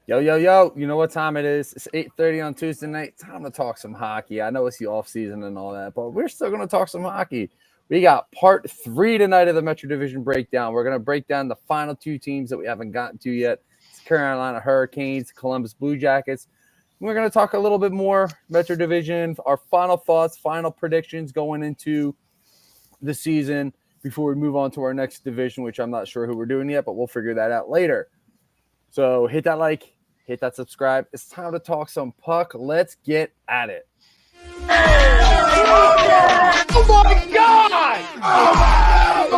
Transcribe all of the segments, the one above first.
Yo, yo, yo, you know what time it is? It's 8:30 on Tuesday night. Time to talk some hockey. I know it's the offseason and all that, but we're still going to talk some hockey. We got part 3 tonight of the Metro Division breakdown. We're going to break down the final 2 teams that we haven't gotten to yet. It's Carolina Hurricanes, Columbus Blue Jackets. We're going to talk a little bit more Metro Division, our final thoughts, final predictions going into the season before we move on to our next division, which I'm not sure who we're doing yet, but we'll figure that out later. So hit that like, hit that subscribe. It's time to talk some puck. Let's get at it. Oh my God! I'm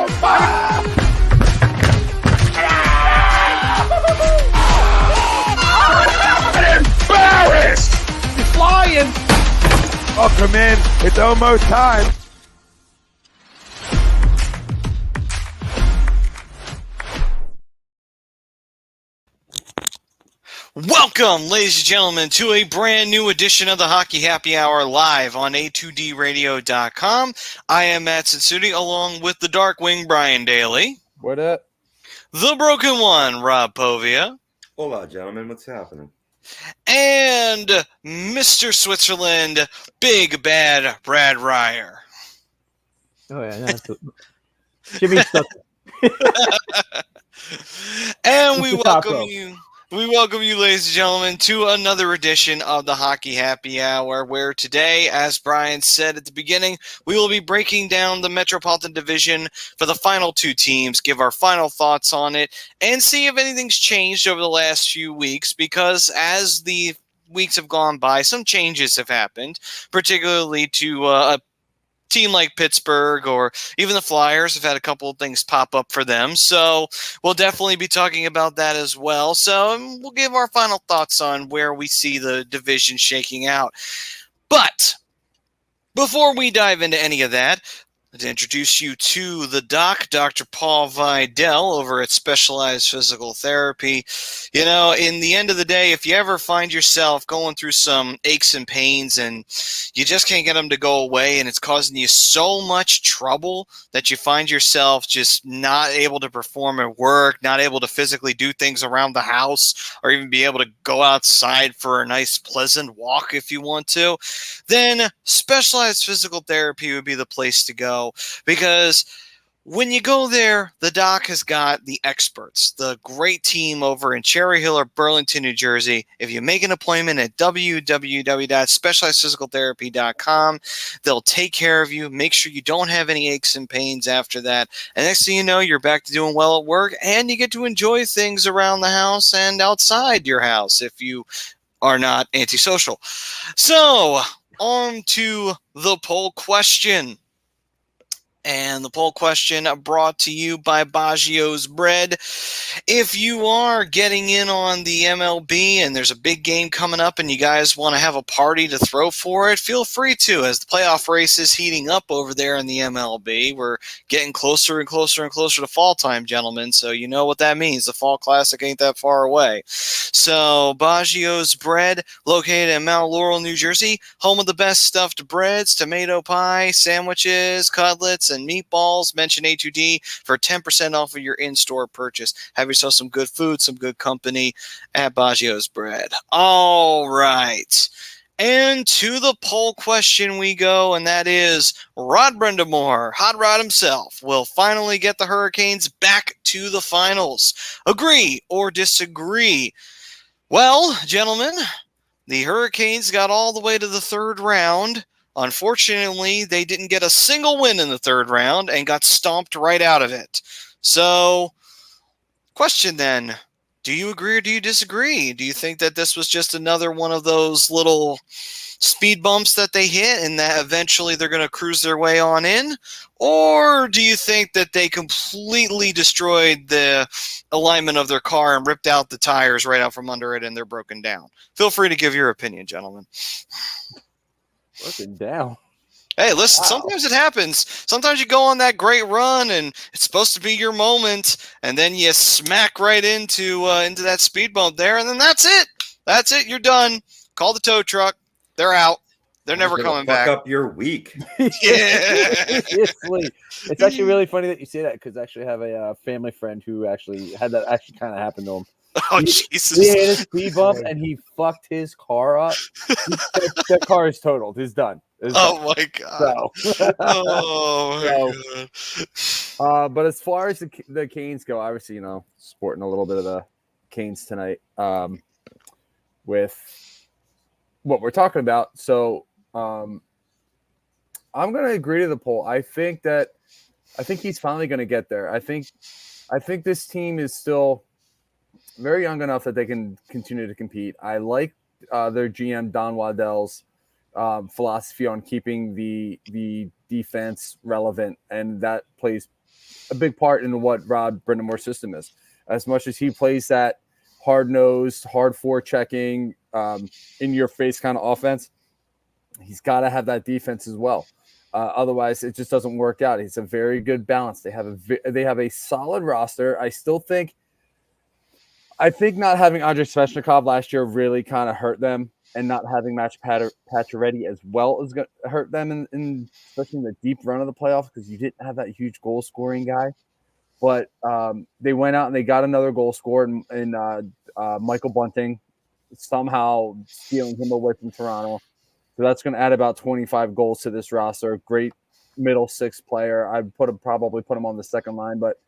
embarrassed! He's flying! Welcome in. It's almost time. Welcome, ladies and gentlemen, to a brand new edition of the Hockey Happy Hour live on A2D I am Matt Sensudi, along with the Darkwing Brian Daly. What up? The Broken One, Rob Povia. Hola, gentlemen. What's happening? And Mr. Switzerland, Big Bad Brad Ryer. Oh, yeah. That's Jimmy stuck. And we welcome you. We welcome you, ladies and gentlemen, to another edition of the Hockey Happy Hour, where today, as Brian said at the beginning, we will be breaking down the Metropolitan Division for the final 2 teams, give our final thoughts on it, and see if anything's changed over the last few weeks, because as the weeks have gone by, some changes have happened, particularly to a team like Pittsburgh, or even the Flyers have had a couple of things pop up for them. So we'll definitely be talking about that as well. So we'll give our final thoughts on where we see the division shaking out. But before we dive into any of that, to introduce you to the doc, Dr. Paul Vidal over at Specialized Physical Therapy. You know, in the end of the day, if you ever find yourself going through some aches and pains and you just can't get them to go away and it's causing you so much trouble that you find yourself just not able to perform at work, not able to physically do things around the house, or even be able to go outside for a nice pleasant walk if you want to, then Specialized Physical Therapy would be the place to go. Because when you go there, the doc has got the experts, the great team over in Cherry Hill or Burlington, New Jersey. If you make an appointment at www.specializedphysicaltherapy.com, they'll take care of you, make sure you don't have any aches and pains after that. And next thing you know, you're back to doing well at work, and you get to enjoy things around the house and outside your house if you are not antisocial. So, on to the poll question. And the poll question brought to you by Baggio's Bread. If you are getting in on the MLB and there's a big game coming up and you guys want to have a party to throw for it, feel free to, as the playoff race is heating up over there in the MLB. We're getting closer and closer and closer to fall time, gentlemen, so you know what that means. The Fall Classic ain't that far away. So Baggio's Bread, located in Mount Laurel, New Jersey, home of the best stuffed breads, tomato pie, sandwiches, cutlets, and meatballs. Mention A2D for 10% off of your in-store purchase. Have yourself some good food, some good company at Baggio's Bread. All right. And to the poll question we go, and that is Rod Brendamore, Hot Rod himself, will finally get the Hurricanes back to the finals. Agree or disagree? Well, gentlemen, the Hurricanes got all the way to the 3rd round. Unfortunately, they didn't get a single win in the 3rd round and got stomped right out of it. So, question then, do you agree or do you disagree? Do you think that this was just another one of those little speed bumps that they hit and that eventually they're going to cruise their way on in? Or do you think that they completely destroyed the alignment of their car and ripped out the tires right out from under it and they're broken down? Feel free to give your opinion, gentlemen. Broken down. Hey, listen, sometimes it happens. Sometimes you go on that great run, and it's supposed to be your moment, and then you smack right into that speed bump there, and then that's it. That's it. You're done. Call the tow truck. They're out. They're never It'll coming fuck back. up your week. Yeah. Seriously. It's actually really funny that you say that because I actually have a family friend who actually had that actually kind of happen to him. Oh, He Jesus. hit a speed bump and he fucked his car up. That car is totaled. It's done. It's done. Oh, my God. So, Oh, my God. but as far as the Canes go, obviously, you know, sporting a little bit of the Canes tonight with what we're talking about. So I'm going to agree to the poll. I think he's finally going to get there. I think this team is still very young enough that they can continue to compete. I like their GM Don Waddell's philosophy on keeping the defense relevant, and that plays a big part in what Rod Brindamore's system is. As much as he plays that hard-nosed, hard forechecking, in-your-face kind of offense, he's got to have that defense as well. Otherwise, it just doesn't work out. It's a very good balance. They have a solid roster. I think not having Andrei Svechnikov last year really kind of hurt them, and not having Match Pacioretty as well is going to hurt them, in especially in the deep run of the playoffs, because you didn't have that huge goal-scoring guy. But they went out and they got another goal scored in Michael Bunting, somehow stealing him away from Toronto. So that's going to add about 25 goals to this roster. Great middle six player. I'd probably put him on the second line, but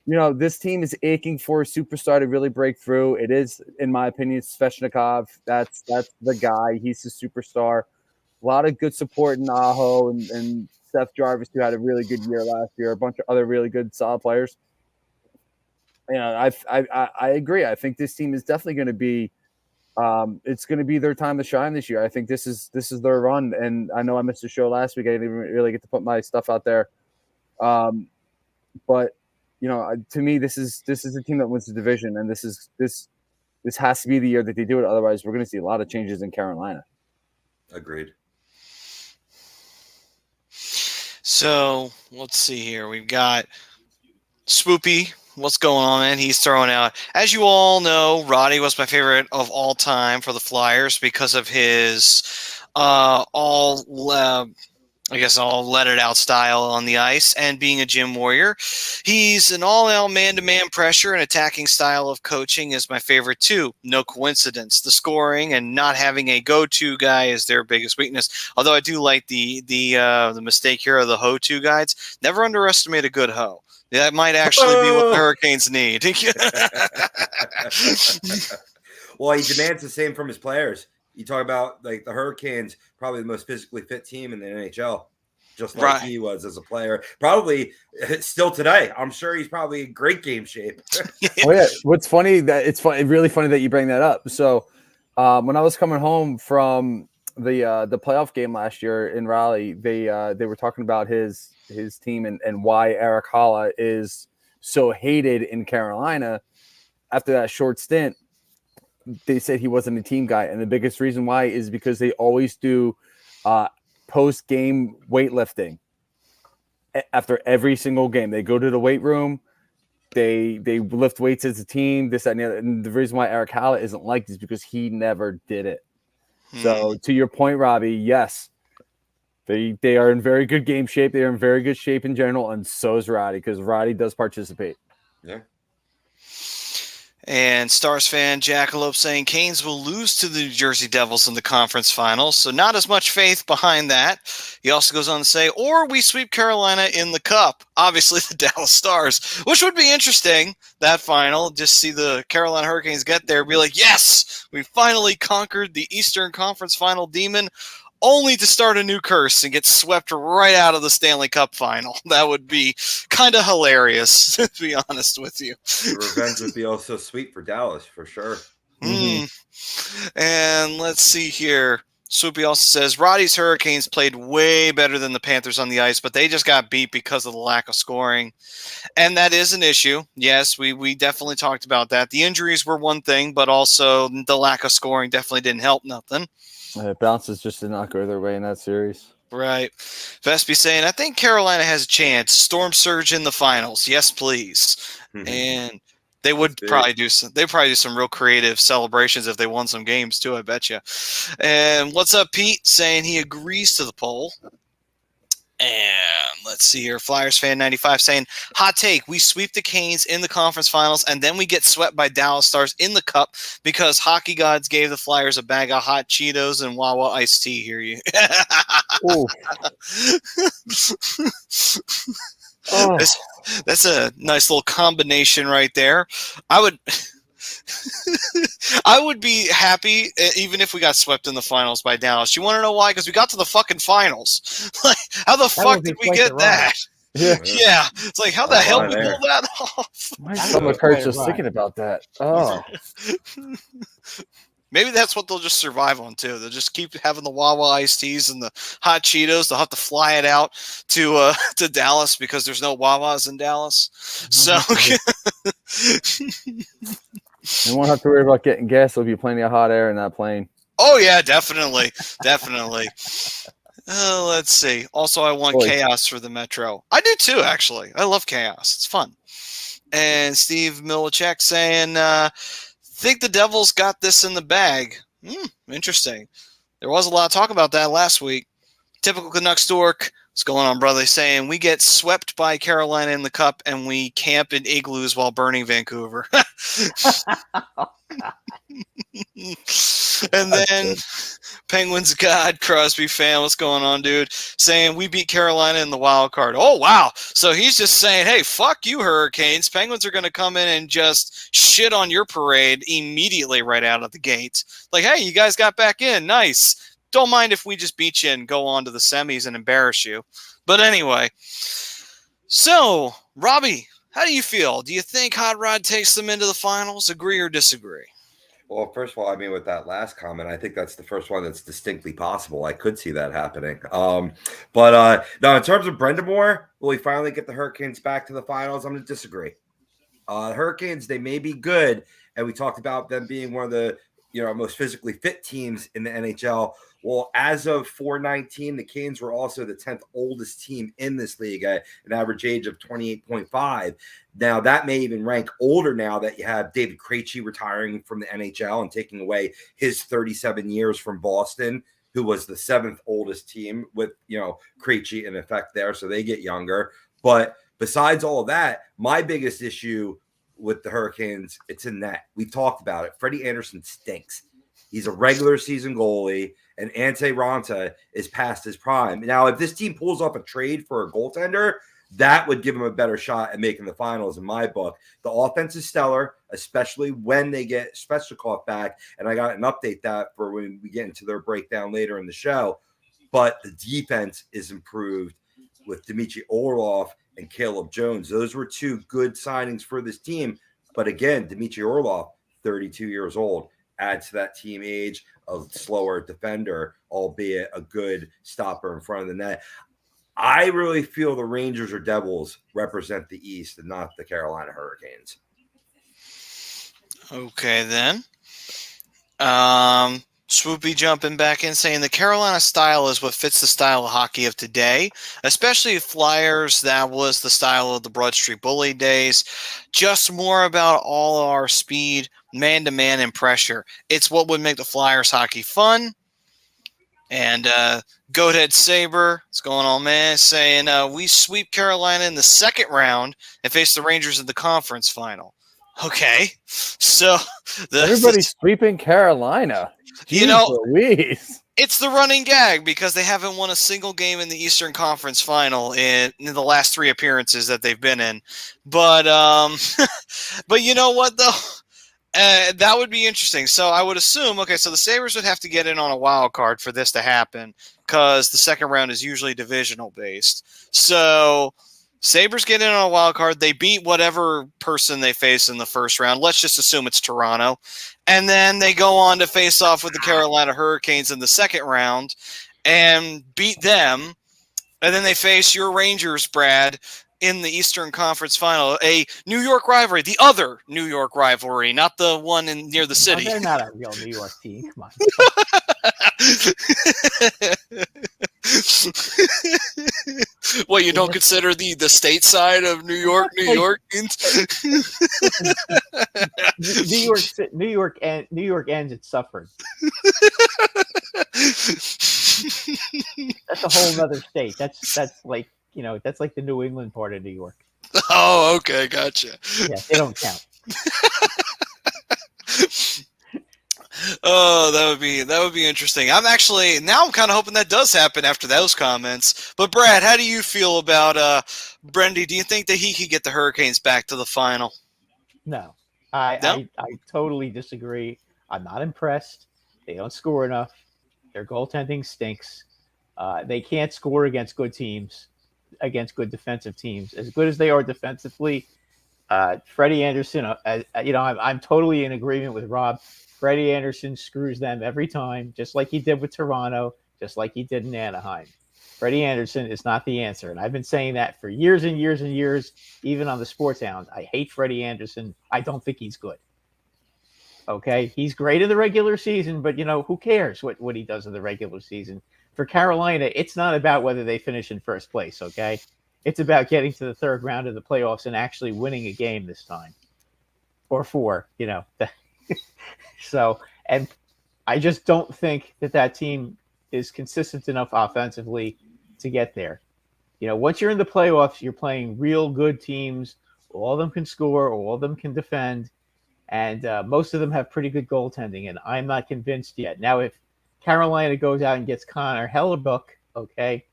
you know, this team is aching for a superstar to really break through. It is, in my opinion, Svechnikov. That's the guy. He's the superstar. A lot of good support in Aho and Seth Jarvis, who had a really good year last year. A bunch of other really good, solid players. You know, I agree. I think this team is definitely going to be. It's going to be their time to shine this year. I think this is their run. And I know I missed the show last week. I didn't even really get to put my stuff out there. But you know, to me, this is a team that wins the division, and this has to be the year that they do it. Otherwise, we're going to see a lot of changes in Carolina. Agreed. So let's see here. We've got Swoopy. What's going on, man? He's throwing out. As you all know, Roddy was my favorite of all time for the Flyers because of his all let it out style on the ice and being a gym warrior. He's an all-out man-to-man pressure and attacking style of coaching is my favorite too. No coincidence. The scoring and not having a go-to guy is their biggest weakness. Although I do like the mistake here of the ho-to guides. Never underestimate a good ho. That might actually be what the Hurricanes need. Well, he demands the same from his players. You talk about like the Hurricanes, probably the most physically fit team in the NHL, just like he was as a player. Probably still today. I'm sure he's probably in great game shape. Oh yeah, what's funny that it's really funny that you bring that up. So when I was coming home from the playoff game last year in Raleigh, they were talking about his team and why Eric Haula is so hated in Carolina after that short stint. They said he wasn't a team guy, and the biggest reason why is because they always do post-game weightlifting after every single game. They go to the weight room, they lift weights as a team, this, that, and the other. And the reason why Eric Haula isn't liked is because he never did it. So to your point, Robbie, yes, they are in very good game shape. They are in very good shape in general, and so is Roddy, because Roddy does participate. Yeah. And Stars fan Jackalope saying Canes will lose to the New Jersey Devils in the conference finals, so not as much faith behind that. He also goes on to say, or we sweep Carolina in the Cup. Obviously the Dallas Stars, which would be interesting, that final. Just see the Carolina Hurricanes get there, be like, yes, we finally conquered the Eastern Conference final demon, only to start a new curse and get swept right out of the Stanley Cup final. That would be kind of hilarious, to be honest with you. The revenge would be also sweet for Dallas, for sure. And let's see here. Swoopy also says, Roddy's Hurricanes played way better than the Panthers on the ice, but they just got beat because of the lack of scoring. And that is an issue. Yes, we definitely talked about that. The injuries were one thing, but also the lack of scoring definitely didn't help nothing. Bounces just did not go their way in that series. Right. Vespi saying, I think Carolina has a chance. Storm surge in the finals. Yes, please. And They would That's big. probably do some. They probably do some real creative celebrations if they won some games too. I bet you. And what's up, Pete? Saying he agrees to the poll. And let's see here. Flyers fan 95 saying, hot take, we sweep the Canes in the conference finals, and then we get swept by Dallas Stars in the Cup because hockey gods gave the Flyers a bag of hot Cheetos and Wawa iced tea. Hear you? Oh. That's a nice little combination right there. I would be happy even if we got swept in the finals by Dallas. You want to know why? Because we got to the fucking finals. Like, how the fuck did we get that? Yeah. Yeah. It's like, how the hell we pull that off? My stomach hurts just thinking about that. Oh. Maybe that's what they'll just survive on too. They'll just keep having the Wawa iced teas and the hot Cheetos. They'll have to fly it out to Dallas because there's no Wawas in Dallas. So You won't have to worry about getting gas. There'll be plenty of hot air in that plane. oh yeah, definitely. Let's see. Also, I want chaos for the Metro. I do too, actually. I love chaos. It's fun. And Steve Milichek saying, think the Devils got this in the bag. Interesting. There was a lot of talk about that last week. Typical Canucks dork. What's going on, brother? Saying we get swept by Carolina in the Cup and we camp in igloos while burning Vancouver. And then Penguins God Crosby fan, what's going on, dude? Saying we beat Carolina in the wild card. Oh wow! So he's just saying, hey, fuck you, Hurricanes. Penguins are going to come in and just shit on your parade immediately right out of the gate. Like, hey, you guys got back in, nice. Don't mind if we just beat you and go on to the semis and embarrass you. But anyway, so Robbie, how do you feel? Do you think Hot Rod takes them into the finals? Agree or disagree? Well, first of all, I mean, with that last comment, I think that's the first one that's distinctly possible. I could see that happening. But now, in terms of Brendamore, will we finally get the Hurricanes back to the finals? I'm going to disagree. Hurricanes, they may be good, and we talked about them being one of the most physically fit teams in the NHL. Well, as of 4/19, the Canes were also the 10th oldest team in this league at an average age of 28.5. Now, that may even rank older now that you have David Krejci retiring from the NHL and taking away his 37 years from Boston, who was the 7th oldest team with, Krejci in effect there, so they get younger. But besides all of that, my biggest issue with the Hurricanes, it's in net. We've talked about it. Freddie Anderson stinks. He's a regular season goalie, and Ante Ranta is past his prime. Now, if this team pulls off a trade for a goaltender, that would give them a better shot at making the finals in my book. The offense is stellar, especially when they get Svechnikov back, and I got an update that for when we get into their breakdown later in the show. But the defense is improved with Dmitry Orlov and Caleb Jones. Those were two good signings for this team. But again, Dmitry Orlov, 32 years old, adds to that team age, a slower defender, albeit a good stopper in front of the net. I really feel the Rangers or Devils represent the East and not the Carolina Hurricanes. Okay, then. Swoopy jumping back in saying the Carolina style is what fits the style of hockey of today, especially Flyers. That was the style of the Broad Street Bully days. Just more about all our speed, man-to-man, and pressure. It's what would make the Flyers hockey fun. And Goathead Saber, what's going on, man? Saying we sweep Carolina in the second round and face the Rangers in the conference final. Okay, so everybody's sweeping Carolina. Jeez Louise. It's the running gag because they haven't won a single game in the Eastern Conference Final in the last 3 appearances that they've been in. But but you know what though? That would be interesting. So I would assume, okay, so the Sabres would have to get in on a wild card for this to happen because the second round is usually divisional based. So Sabres get in on a wild card. They beat whatever person they face in the first round. Let's just assume it's Toronto. And then they go on to face off with the Carolina Hurricanes in the second round and beat them. And then they face your Rangers, Brad, in the Eastern Conference Final, a New York rivalry, the other New York rivalry, not the one near the No, city. they're not a real New York team. Come on. Well, you don't consider the state side of New York teams? New York ends at Suffern. That's a whole other state. That's like that's like the New England part of New York. Oh, okay, gotcha. Yeah, they don't count. Oh, that would be interesting. I'm kind of hoping that does happen after those comments. But Brad, how do you feel about Brendy? Do you think that he could get the Hurricanes back to the final? No, No? I totally disagree. I'm not impressed. They don't score enough. Their goaltending stinks. They can't score against good teams, against good defensive teams. As good as they are defensively, Freddie Anderson, I'm totally in agreement with Rob. Freddie Anderson screws them every time, just like he did with Toronto, just like he did in Anaheim. Freddie Anderson is not the answer, and I've been saying that for years and years and years, even on the Sports Hound. I hate Freddie Anderson. I don't think he's good. Okay, he's great in the regular season, but who cares what he does in the regular season? For Carolina, it's not about whether they finish in first place. Okay, it's about getting to the third round of the playoffs and actually winning a game this time, or four. So, and I just don't think that team is consistent enough offensively to get there. Once you're in the playoffs, you're playing real good teams. All of them can score, all of them can defend, and most of them have pretty good goaltending, and I'm not convinced yet. Now, if Carolina goes out and gets Connor Hellebuck, okay,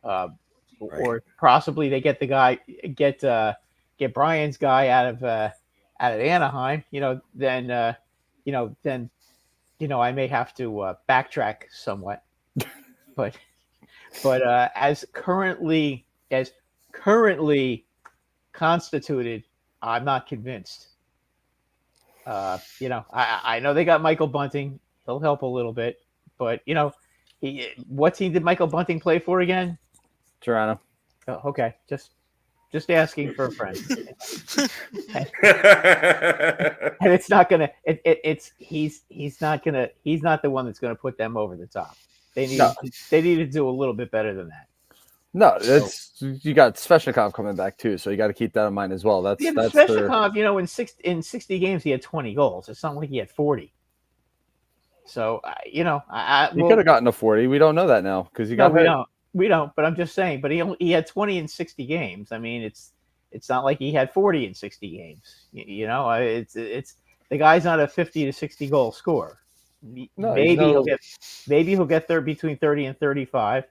or possibly they get the guy, get Brian's guy out of Anaheim, then I may have to backtrack somewhat, but as currently constituted, I'm not convinced. I know they got Michael Bunting; he'll help a little bit, but what team did Michael Bunting play for again? Toronto. Oh, okay, just asking for a friend. And it's not gonna. He's not the one that's gonna put them over the top. They need to do a little bit better than that. No, you got Svechnikov coming back too, so you got to keep that in mind as well. That's Svechnikov. In 60 games he had 20 goals. It's not like he had 40. So he could have gotten to 40. We don't know that now because he got hurt. We don't. But I'm just saying. But he had 20 in 60 games. I mean, it's not like he had 40 in 60 games. It's the guy's not a 50 to 60 goal scorer. Maybe he'll get there between 30 and 35.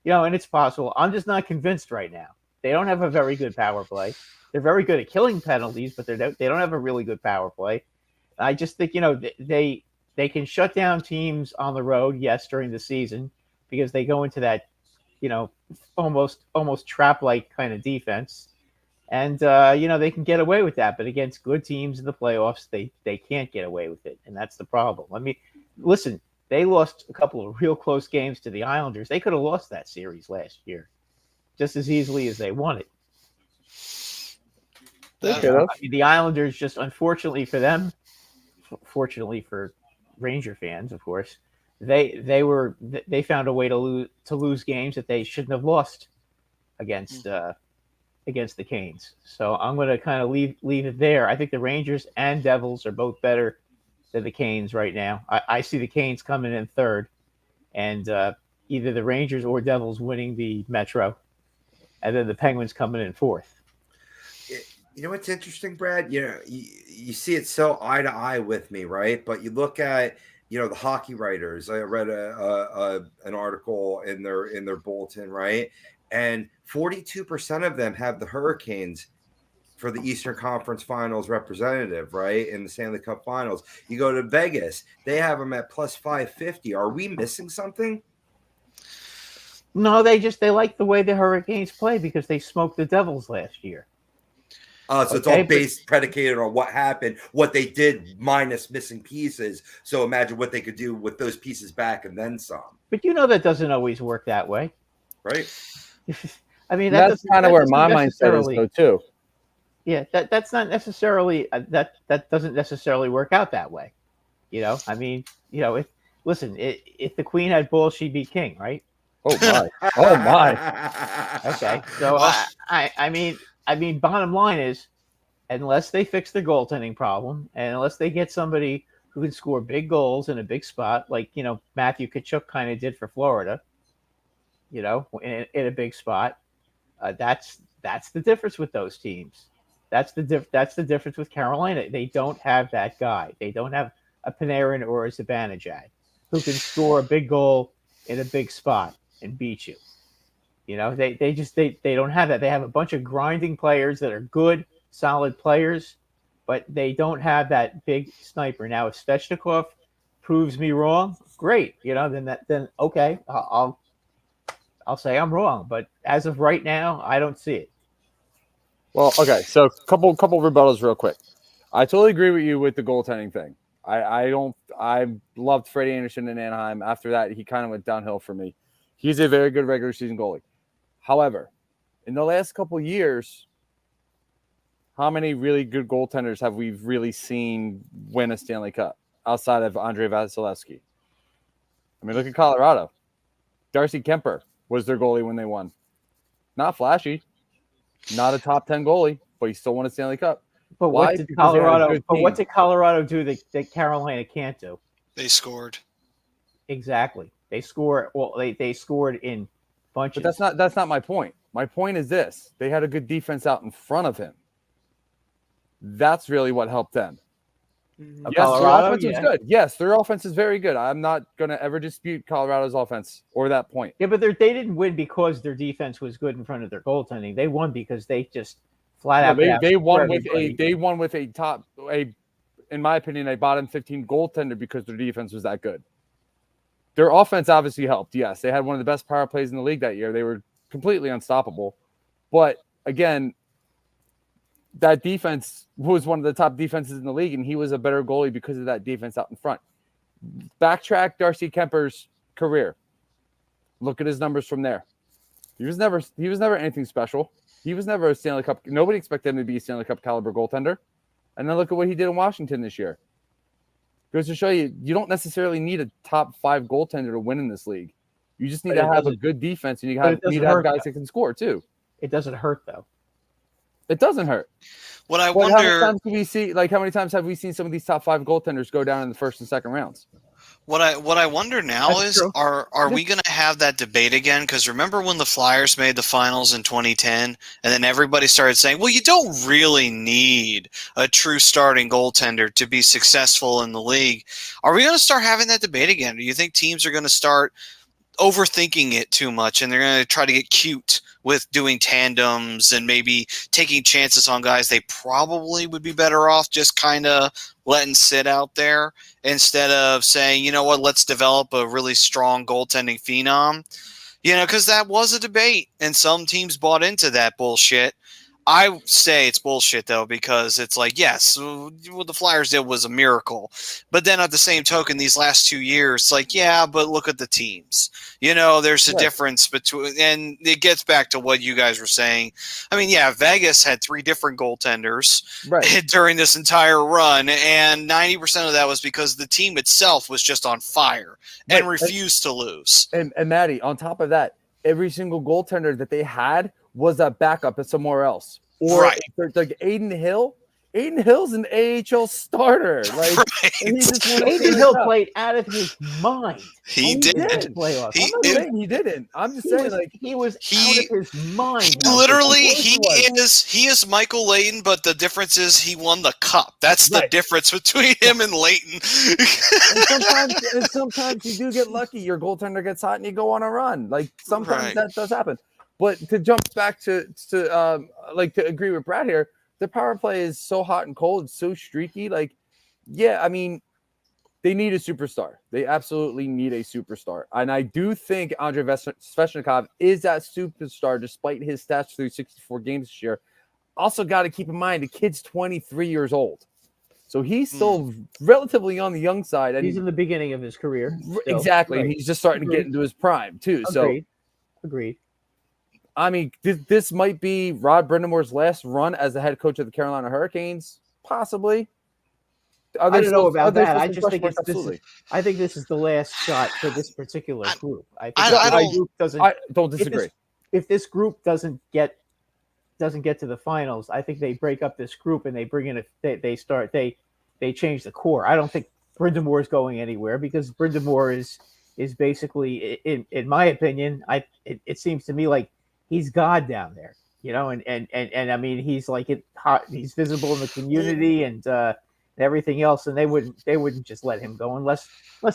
And it's possible. I'm just not convinced right now. They don't have a very good power play. They're very good at killing penalties, but they don't have a really good power play. I just think they can shut down teams on the road, yes, during the season because they go into that almost trap-like kind of defense, and they can get away with that. But against good teams in the playoffs, they can't get away with it, and that's the problem. I mean, listen. They lost a couple of real close games to the Islanders. They could have lost that series last year just as easily as they won it. The Islanders, just unfortunately for them, fortunately for Ranger fans, of course, they found a way to lose games that they shouldn't have lost against the Canes. So I'm going to kind of leave it there. I think the Rangers and Devils are both better than the Canes right now. I see the Canes coming in third, and either the Rangers or Devils winning the Metro, and then the Penguins coming in fourth. You know what's interesting, Brad? You see it so eye to eye with me, right? But you look at the hockey writers. I read an article in their bulletin, right? And 42% of them have the Hurricanes for the Eastern Conference Finals representative, right? In the Stanley Cup Finals. You go to Vegas, they have them at plus 550. Are we missing something? No, they like the way the Hurricanes play because they smoked the Devils last year. So it's all predicated on what happened, what they did minus missing pieces. So imagine what they could do with those pieces back and then some. But that doesn't always work that way. Right. I mean, That's kind of where my mindset is, necessarily. though, too. Yeah, that's not necessarily that doesn't necessarily work out that way. I mean, if the queen had balls, she'd be king, right? Oh my! Oh my! Okay, so Wow. I mean, bottom line is, unless they fix their goaltending problem, and unless they get somebody who can score big goals in a big spot, like Matthew Tkachuk kind of did for Florida, in a big spot, that's the difference with those teams. That's the difference with Carolina. They don't have that guy. They don't have a Panarin or a Zibanejad who can score a big goal in a big spot and beat you. They don't have that. They have a bunch of grinding players that are good, solid players, but they don't have that big sniper. Now, if Svechnikov proves me wrong, great. Then okay, I'll say I'm wrong. But as of right now, I don't see it. Well, okay. So couple rebuttals real quick. I totally agree with you with the goaltending thing. I loved Freddie Anderson in Anaheim. After that, he kind of went downhill for me. He's a very good regular season goalie. However, in the last couple of years, how many really good goaltenders have we really seen win a Stanley Cup outside of Andrei Vasilevsky? I mean, look at Colorado. Darcy Kemper was their goalie when they won. Not flashy, not a top 10 goalie, but he still won a Stanley Cup. But Why? what did Because they had a Colorado? good But team. what did Colorado do that Carolina can't do? They scored. Exactly. They score. Well, they scored in bunches. But that's not my point. My point is this: they had a good defense out in front of him. That's really what helped them. Yes, Colorado, their offense was good. Yes, their offense is very good. I'm not going to ever dispute Colorado's offense or that point. Yeah, but they didn't win because their defense was good in front of their goaltending. They won because they just flat out. They won with a top, in my opinion, a bottom 15 goaltender because their defense was that good. Their offense obviously helped. Yes, they had one of the best power plays in the league that year. They were completely unstoppable. But again, that defense was one of the top defenses in the league, and he was a better goalie because of that defense out in front. Backtrack Darcy Kemper's career. Look at his numbers from there. He was never anything special. He was never a Stanley Cup. Nobody expected him to be a Stanley Cup caliber goaltender. And then look at what he did in Washington this year. Goes to show you don't necessarily need a top 5 goaltender to win in this league. You just need to have a good defense, and you need to have guys that can score too. It doesn't hurt though. It doesn't hurt. What I But wonder. how many times have we seen some of these top 5 goaltenders go down in the first and second rounds? What I wonder now That's is, true. are we going to have that debate again? Because remember when the Flyers made the finals in 2010, and then everybody started saying, well, you don't really need a true starting goaltender to be successful in the league. Are we going to start having that debate again? Do you think teams are going to start overthinking it too much, and they're going to try to get cute with doing tandems and maybe taking chances on guys they probably would be better off just kind of letting sit out there instead of saying, you know what, let's develop a really strong goaltending phenom? Because that was a debate, and some teams bought into that bullshit. I say it's bullshit, though, because it's like, yes, what the Flyers did was a miracle. But then at the same token, these last 2 years, it's like, yeah, but look at the teams. There's a difference between – and it gets back to what you guys were saying. I mean, yeah, Vegas had 3 different goaltenders during this entire run, and 90% of that was because the team itself was just on fire and refused to lose. And Maddie, on top of that, every single goaltender that they had was a backup at somewhere else. Or like Aiden Hill. Aiden Hill's an AHL starter. Like Aiden Hill played out of his mind. He did. I'm not saying he didn't. I'm just saying he was out of his mind. Literally, he is Michael Layton, but the difference is he won the cup. That's the difference between him and Layton. and sometimes you do get lucky. Your goaltender gets hot and you go on a run. Like sometimes that does happen. But to jump back to agree with Brad here, the power play is so hot and cold, so streaky. Like, yeah, I mean, they need a superstar. They absolutely need a superstar. And I do think Andrei Svechnikov is that superstar despite his stats through 64 games this year. Also got to keep in mind, the kid's 23 years old. So he's still relatively on the young side. And he's in the beginning of his career. Exactly. Right. And he's just starting to get into his prime, too. Agreed. I mean, this might be Rod Brindamore's last run as the head coach of the Carolina Hurricanes, possibly. I don't know about that. I Still just some think question marks? this is. Absolutely. I think this is the last shot for this particular group. I think I if this don't- group doesn't. I don't disagree. If this group doesn't get to the finals, I think they break up this group and they bring in they change the core. I don't think Brindamore is going anywhere because Brindamore is basically, in my opinion, it seems to me like he's God down there, you know, and I mean he's like he's visible in the community and everything else, and they wouldn't just let him go unless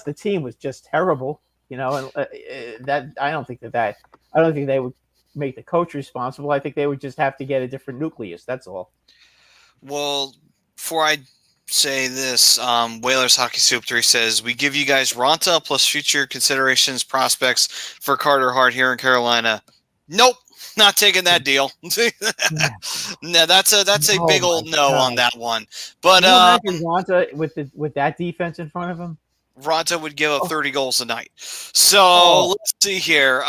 the team was just terrible, you know, and that I don't think they would make the coach responsible. I think they would just have to get a different nucleus. That's all. Well, before I say this, Whalers Hockey Soup 3 says, we give you guys Ronta plus future considerations prospects for Carter Hart here in Carolina. Nope, not taking that deal. No, that's a big old no on that one. But Can you imagine Ronta with that defense in front of him? Ronta would give up 30 goals a night. So let's see here.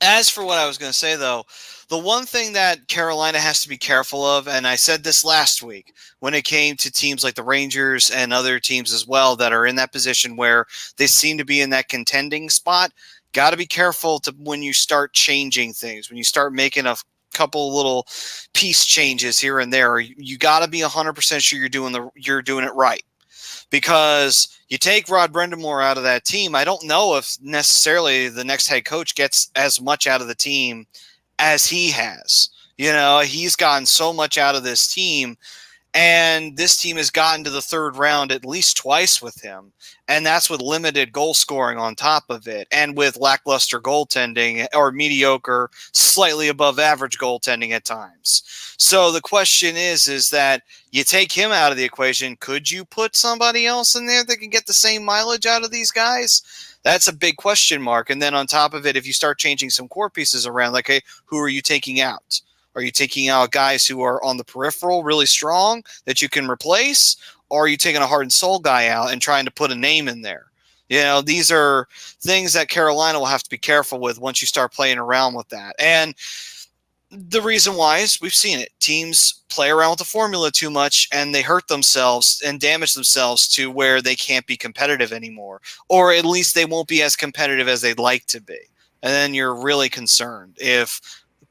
As for what I was going to say, though, the one thing that Carolina has to be careful of, and I said this last week, when it came to teams like the Rangers and other teams as well that are in that position where they seem to be in that contending spot, got to be careful when you start changing things, when you start making a couple little piece changes here and there. You got to be 100% sure you're doing it right. Because you take Rod Brindamore out of that team, I don't know if necessarily the next head coach gets as much out of the team as he has. You know, he's gotten so much out of this team, and this team has gotten to the third round at least twice with him, and that's with limited goal scoring on top of it, and with lackluster goaltending or mediocre, slightly above average goaltending at times. So the question is that you take him out of the equation, could you put somebody else in there that can get the same mileage out of these guys? That's a big question mark. And then on top of it, if you start changing some core pieces around, like, hey, who are you taking out? Are you taking out guys who are on the peripheral really strong that you can replace? Or are you taking a heart and soul guy out and trying to put a name in there? You know, these are things that Carolina will have to be careful with once you start playing around with that. And the reason why is we've seen it. Teams play around with the formula too much and they hurt themselves and damage themselves to where they can't be competitive anymore. Or at least they won't be as competitive as they'd like to be. And then you're really concerned if,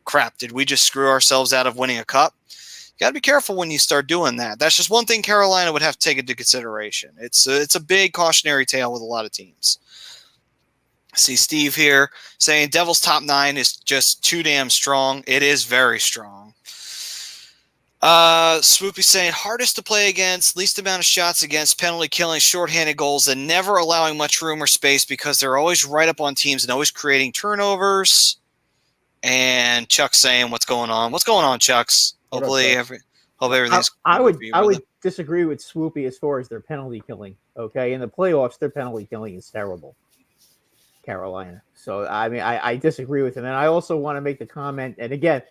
crap, did we just screw ourselves out of winning a cup? You got to be careful when you start doing that. That's just one thing Carolina would have to take into consideration. It's a big cautionary tale with a lot of teams. I see Steve here saying Devils top 9 is just too damn strong. It is very strong. Swoopy saying hardest to play against, least amount of shots against, penalty killing, shorthanded goals, and never allowing much room or space because they're always right up on teams and always creating turnovers. And Chuck saying, "What's going on? What's going on, Chucks? Hopefully, everything's." I would disagree with Swoopy as far as their penalty killing. Okay, in the playoffs, their penalty killing is terrible. Carolina. So I mean, I disagree with him, and I also want to make the comment. And again,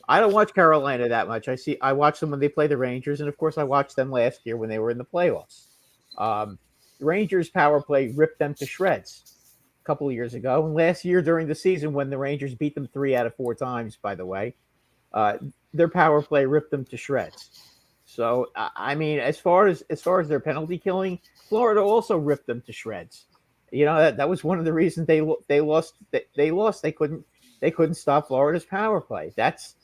I don't watch Carolina that much. I watch them when they play the Rangers, and of course, I watched them last year when they were in the playoffs. The Rangers power play ripped them to shreds a couple of years ago, and last year during the season when the Rangers beat them 3 out of 4 times, by the way, their power play ripped them to shreds. So I mean, as far as their penalty killing, Florida also ripped them to shreds. You know, that was one of the reasons they lost. They couldn't stop Florida's power play. That's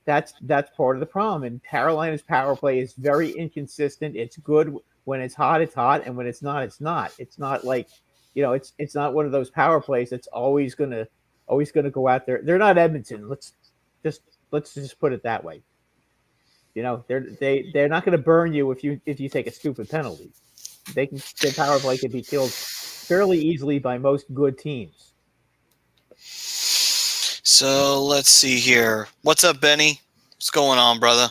part of the problem. And Carolina's power play is very inconsistent. It's good when it's hot, and when it's not, it's not. It's not like, you know, it's not one of those power plays that's always gonna go out there. They're not Edmonton. Let's just put it that way. You know, they're not going to burn you if you take a stupid penalty. Their power play can be killed fairly easily by most good teams. So let's see here. What's up, Benny? What's going on, brother?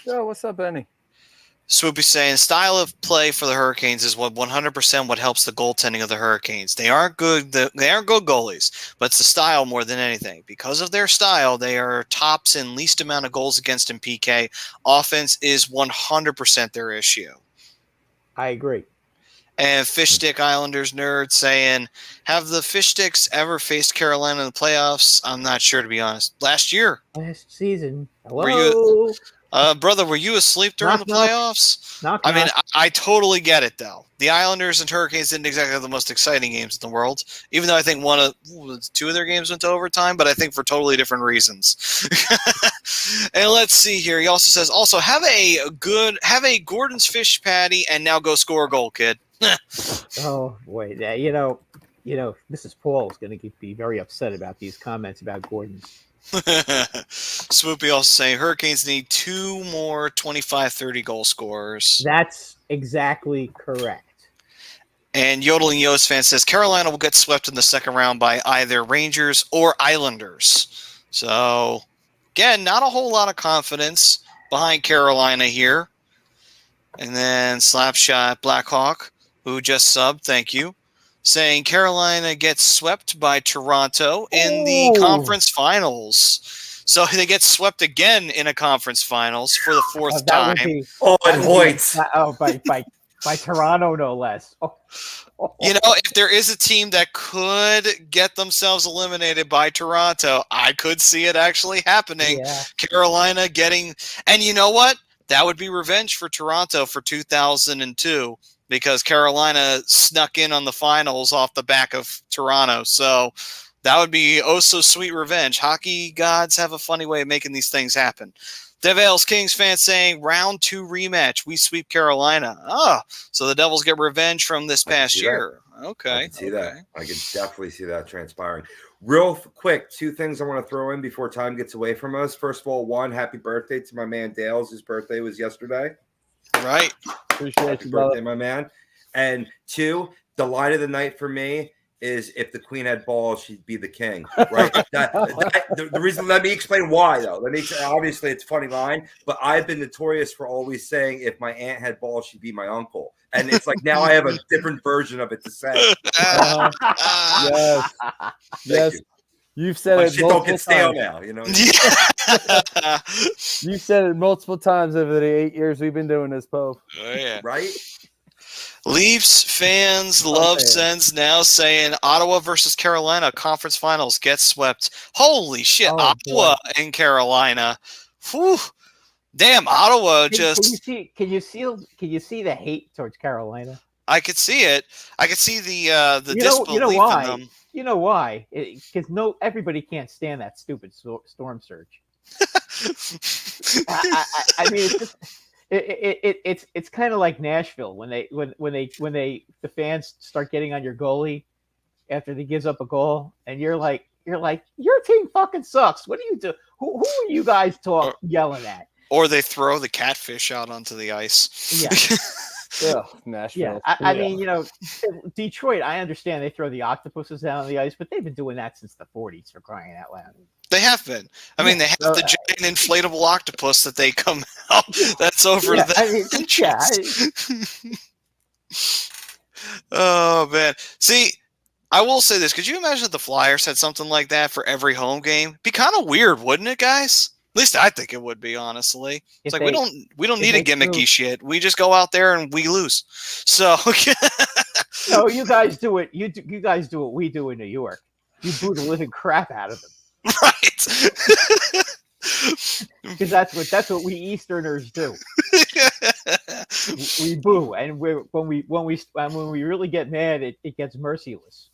Yo, what's up, Benny? Swoopy saying style of play for the Hurricanes is 100% what helps the goaltending of the Hurricanes. They aren't good. They aren't good goalies, but it's the style more than anything. Because of their style, they are tops in least amount of goals against in PK. Offense is 100% their issue. I agree. And Fish Stick Islanders nerd saying, have the Fish Sticks ever faced Carolina in the playoffs? I'm not sure, to be honest. Last year. Last season. Hello. Were you, brother, were you asleep during Knock, the knock. playoffs? Knock, I mean, knock. I totally get it, though. The Islanders and Hurricanes didn't exactly have the most exciting games in the world, even though I think two of their games went to overtime, but I think for totally different reasons. And let's see here. He also says, also, have a Gordon's fish patty and now go score a goal, kid. Oh boy, yeah, you know, Mrs. Paul is going to be very upset about these comments about Gordon's. Swoopy also saying Hurricanes need 2 more 25-30 goal scorers. That's exactly correct. And Yodeling Yost fan says Carolina will get swept in the second round by either Rangers or Islanders. So, again, not a whole lot of confidence behind Carolina here. And then Slapshot Blackhawk, who just subbed, thank you, saying Carolina gets swept by Toronto in the conference finals. So they get swept again in a conference finals for the fourth time. And Hoyts. By Toronto, no less. You know, if there is a team that could get themselves eliminated by Toronto, I could see it actually happening. Yeah. Carolina getting – and you know what? That would be revenge for Toronto for 2002 because Carolina snuck in on the finals off the back of Toronto. So that would be oh so sweet revenge. Hockey gods have a funny way of making these things happen. Devils Kings fan saying round 2 rematch. We sweep Carolina. So the Devils get revenge from this past year. Okay. I can see that. I can definitely see that transpiring. Real quick, 2 things I want to throw in before time gets away from us. First of all, 1, happy birthday to my man Dales. His birthday was yesterday. Right. Appreciate Happy you, birthday, brother. my man. And 2, the line of the night for me is if the queen had balls, she'd be the king, right? The reason, let me explain why, though. Obviously, it's a funny line, but I've been notorious for always saying if my aunt had balls, she'd be my uncle. And it's like now I have a different version of it to say. Yes. Yes. You've said Like it shit don't multiple get stale times. now, you know? You've said it multiple times over the 8 years we've been doing this, Pope. Oh, yeah. Right? Leafs fans love sends now saying Ottawa versus Carolina conference finals get swept. Holy shit, Ottawa and Carolina. Whew. Damn, Ottawa just. Can you see the hate towards Carolina? I could see it. I could see the disbelief you know why? in them. You know why? Because everybody can't stand that stupid storm surge. I mean, it's kind of like Nashville when the fans start getting on your goalie after he gives up a goal, and you're like your team fucking sucks. What do you do? Who are you guys yelling at? Or they throw the catfish out onto the ice. Yeah. Yeah, Nashville. Yeah, I mean, Detroit, I understand they throw the octopuses down on the ice, but they've been doing that since the 40s, for crying out loud. They have been. I mean, they have the giant inflatable octopus that they come out. That's over Oh, man. See, I will say this. Could you imagine if the Flyers had something like that for every home game? Be kind of weird, wouldn't it, guys? At least I think it would be, honestly. It's like we don't need a gimmicky shit. We just go out there and we lose. So no, you guys do it. You guys do what we do in New York. You boo the living crap out of them. Right. Because that's what we Easterners do. We boo, and when we really get mad, it gets merciless.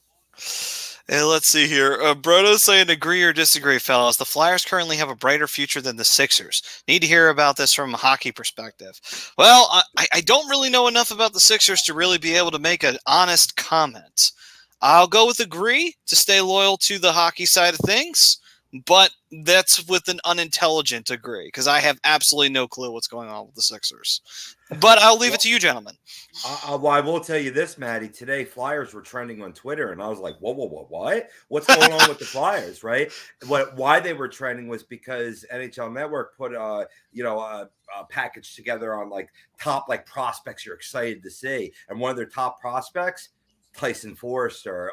Hey, let's see here. Brodo's saying agree or disagree, fellas. The Flyers currently have a brighter future than the Sixers. Need to hear about this from a hockey perspective. Well, I don't really know enough about the Sixers to really be able to make an honest comment. I'll go with agree to stay loyal to the hockey side of things, but that's with an unintelligent agree because I have absolutely no clue what's going on with the Sixers. But I'll leave it to you, gentlemen. Well, I will tell you this, Maddie. Today, Flyers were trending on Twitter, and I was like, whoa, what? What's going on with the Flyers, right? Why they were trending was because NHL Network put a package together on top prospects you're excited to see. And one of their top prospects, Tyson Forrester,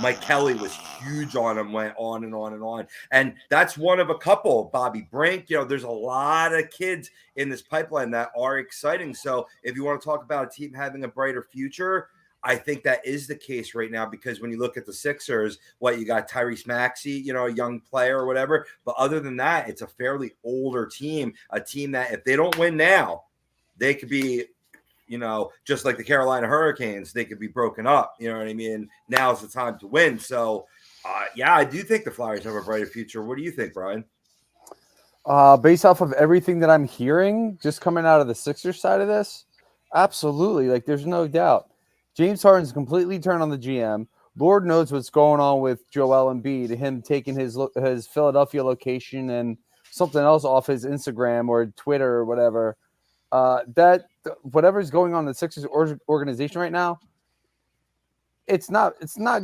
Mike Kelly was huge on him, went on and on and on. And that's one of a couple. Bobby Brink, there's a lot of kids in this pipeline that are exciting. So if you want to talk about a team having a brighter future, I think that is the case right now because when you look at the Sixers, you got Tyrese Maxey, a young player or whatever. But other than that, it's a fairly older team, a team that if they don't win now, they could be, just like the Carolina Hurricanes, they could be broken up. You know what I mean? Now's the time to win. So, I do think the Flyers have a brighter future. What do you think, Brian? Based off of everything that I'm hearing, just coming out of the Sixers side of this, absolutely. Like, there's no doubt. James Harden's completely turned on the GM. Lord knows what's going on with Joel Embiid, him taking his Philadelphia location and something else off his Instagram or Twitter or whatever. That whatever's going on in the Sixers organization right now, it's not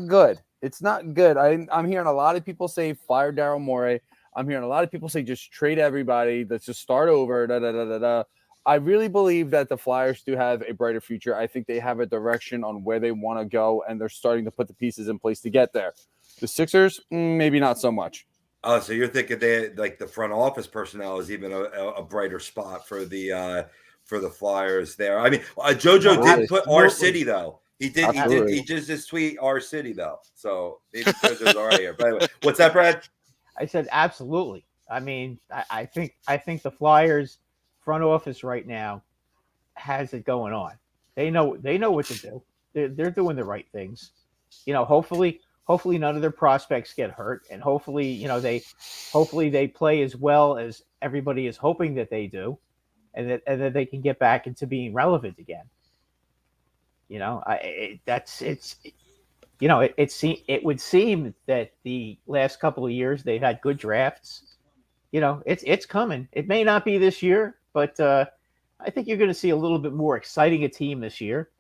good. It's not good. I'm hearing a lot of people say fire Daryl Morey. I'm hearing a lot of people say just trade everybody. Let's just start over. I really believe that the Flyers do have a brighter future. I think they have a direction on where they want to go, and they're starting to put the pieces in place to get there. The Sixers, maybe not so much. Oh, so you're thinking the front office personnel is even a brighter spot for the Flyers there. I mean, JoJo did put our city though. He did. He just tweet our city though. So maybe JoJo's all right here. But anyway, what's that, Brad? I said absolutely. I mean, I think the Flyers front office right now has it going on. They know what to do. They're doing the right things. Hopefully none of their prospects get hurt, and hopefully they play as well as everybody is hoping that they do, and that they can get back into being relevant again. It would seem that the last couple of years they've had good drafts. It's coming. It may not be this year, but I think you're going to see a little bit more exciting a team this year.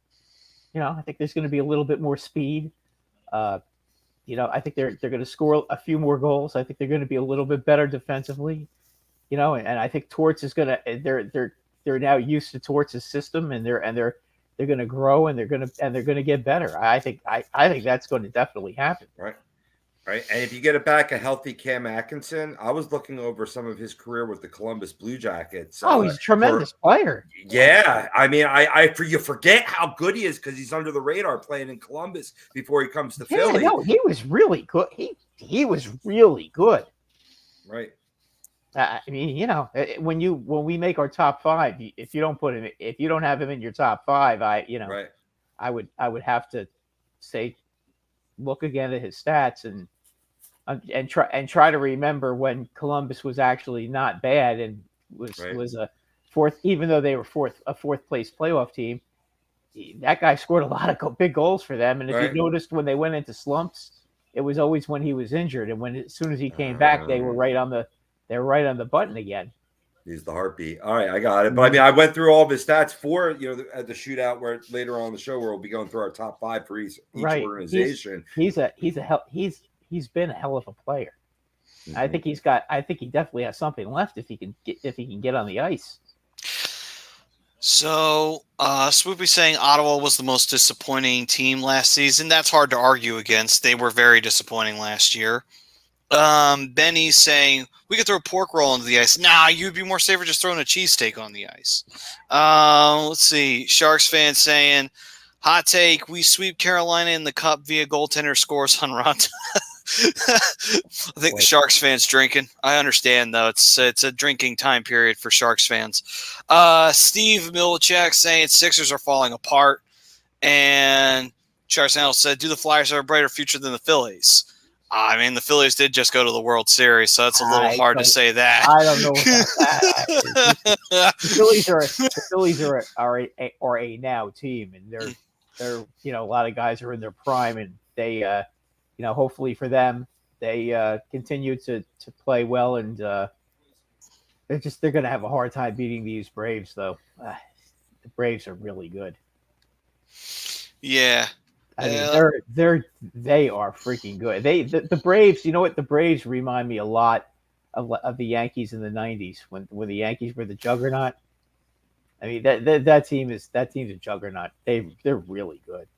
I think there's going to be a little bit more speed. I think they're going to score a few more goals. I think they're going to be a little bit better defensively. And I think Torts is going to. They're now used to Torts' system, and they're going to grow, and they're going to get better. I think that's going to definitely happen. Right. And if you get it back a healthy Cam Atkinson, I was looking over some of his career with the Columbus Blue Jackets. He's a tremendous player. Yeah. I mean, you forget how good he is because he's under the radar playing in Columbus before he comes to Philly. No, he was really good. He was really good. Right. I mean, when we make our top five, if you don't have him in your top five, right. I would have to say, look again at his stats and try to remember when Columbus was actually not bad and was a fourth, even though they were a fourth place playoff team. That guy scored a lot of big goals for them. And if you noticed when they went into slumps, it was always when he was injured. And as soon as he came back, they were right on the button again. He's the heartbeat. All right, I got it. But I mean, I went through all of his stats for at the shootout where later on in the show where we'll be going through our top five for each organization. He's been a hell of a player. Mm-hmm. I think he definitely has something left if he can get on the ice. So, Swoopy saying Ottawa was the most disappointing team last season. That's hard to argue against. They were very disappointing last year. Benny's saying we could throw a pork roll into the ice. Nah, you'd be more safer just throwing a cheesesteak on the ice. Let's see. Sharks fan saying, hot take, we sweep Carolina in the cup via goaltender scores on Ronta. I think the Sharks fans drinking. I understand though. It's a drinking time period for Sharks fans. Steve Milchek saying Sixers are falling apart. And Sharks Analyst said, do the Flyers have a brighter future than the Phillies? I mean, the Phillies did just go to the World Series, so it's a little hard to say that. I don't know about that. The Phillies are a now team, and they're a lot of guys are in their prime, and they hopefully for them they continue to play well, and they're going to have a hard time beating these Braves though. The Braves are really good. Yeah. I mean, they are freaking good. The Braves, you know what? The Braves remind me a lot of the Yankees in the '90s when the Yankees were the juggernaut. I mean, that team's a juggernaut. They're really good.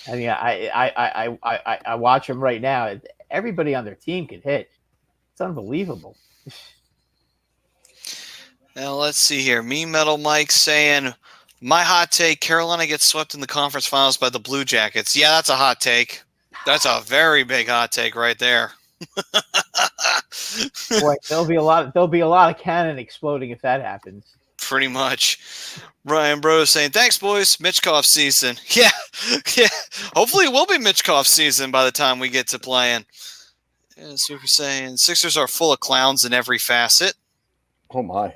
I mean, I watch them right now. Everybody on their team can hit. It's unbelievable. Now let's see here. Me Metal Mike saying My hot take, Carolina gets swept in the conference finals by the Blue Jackets. Yeah, that's a hot take. That's a very big hot take right there. Boy, there'll be a lot of cannon exploding if that happens. Pretty much. Ryan Bro saying, thanks, boys. Mitchkoff season. Yeah. Hopefully it will be Mitchkoff season by the time we get to playing. Yeah, Super saying, Sixers are full of clowns in every facet. Oh, my.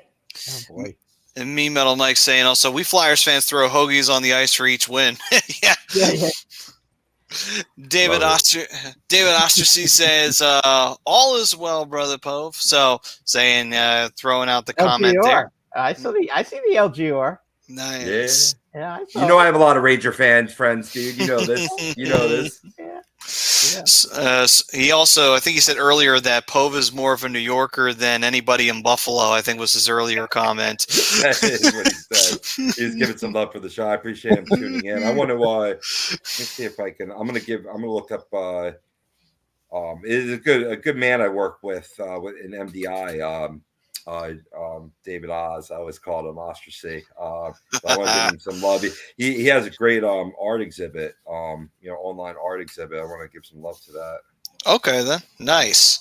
Oh, boy. And Me Metal Mike saying also, we Flyers fans throw hoagies on the ice for each win. Yeah. David Ostercy says, all is well, Brother Pove. So saying, throwing out the comment LGR. there. I see the LGR. Nice. Yeah, I have a lot of Ranger friends, dude. You know this. Yeah. He also, I think he said earlier that Pove is more of a New Yorker than anybody in Buffalo, I think was his earlier comment. That is what he said. He's giving some love for the show. I appreciate him tuning in. I wonder why. Let me see if I can. I'm gonna look up. It is a good man I work with in MDI. David Oz, I always called him Ostracy. So I want to give him some love. He has a great art exhibit, online art exhibit. I want to give some love to that. Okay, then. Nice.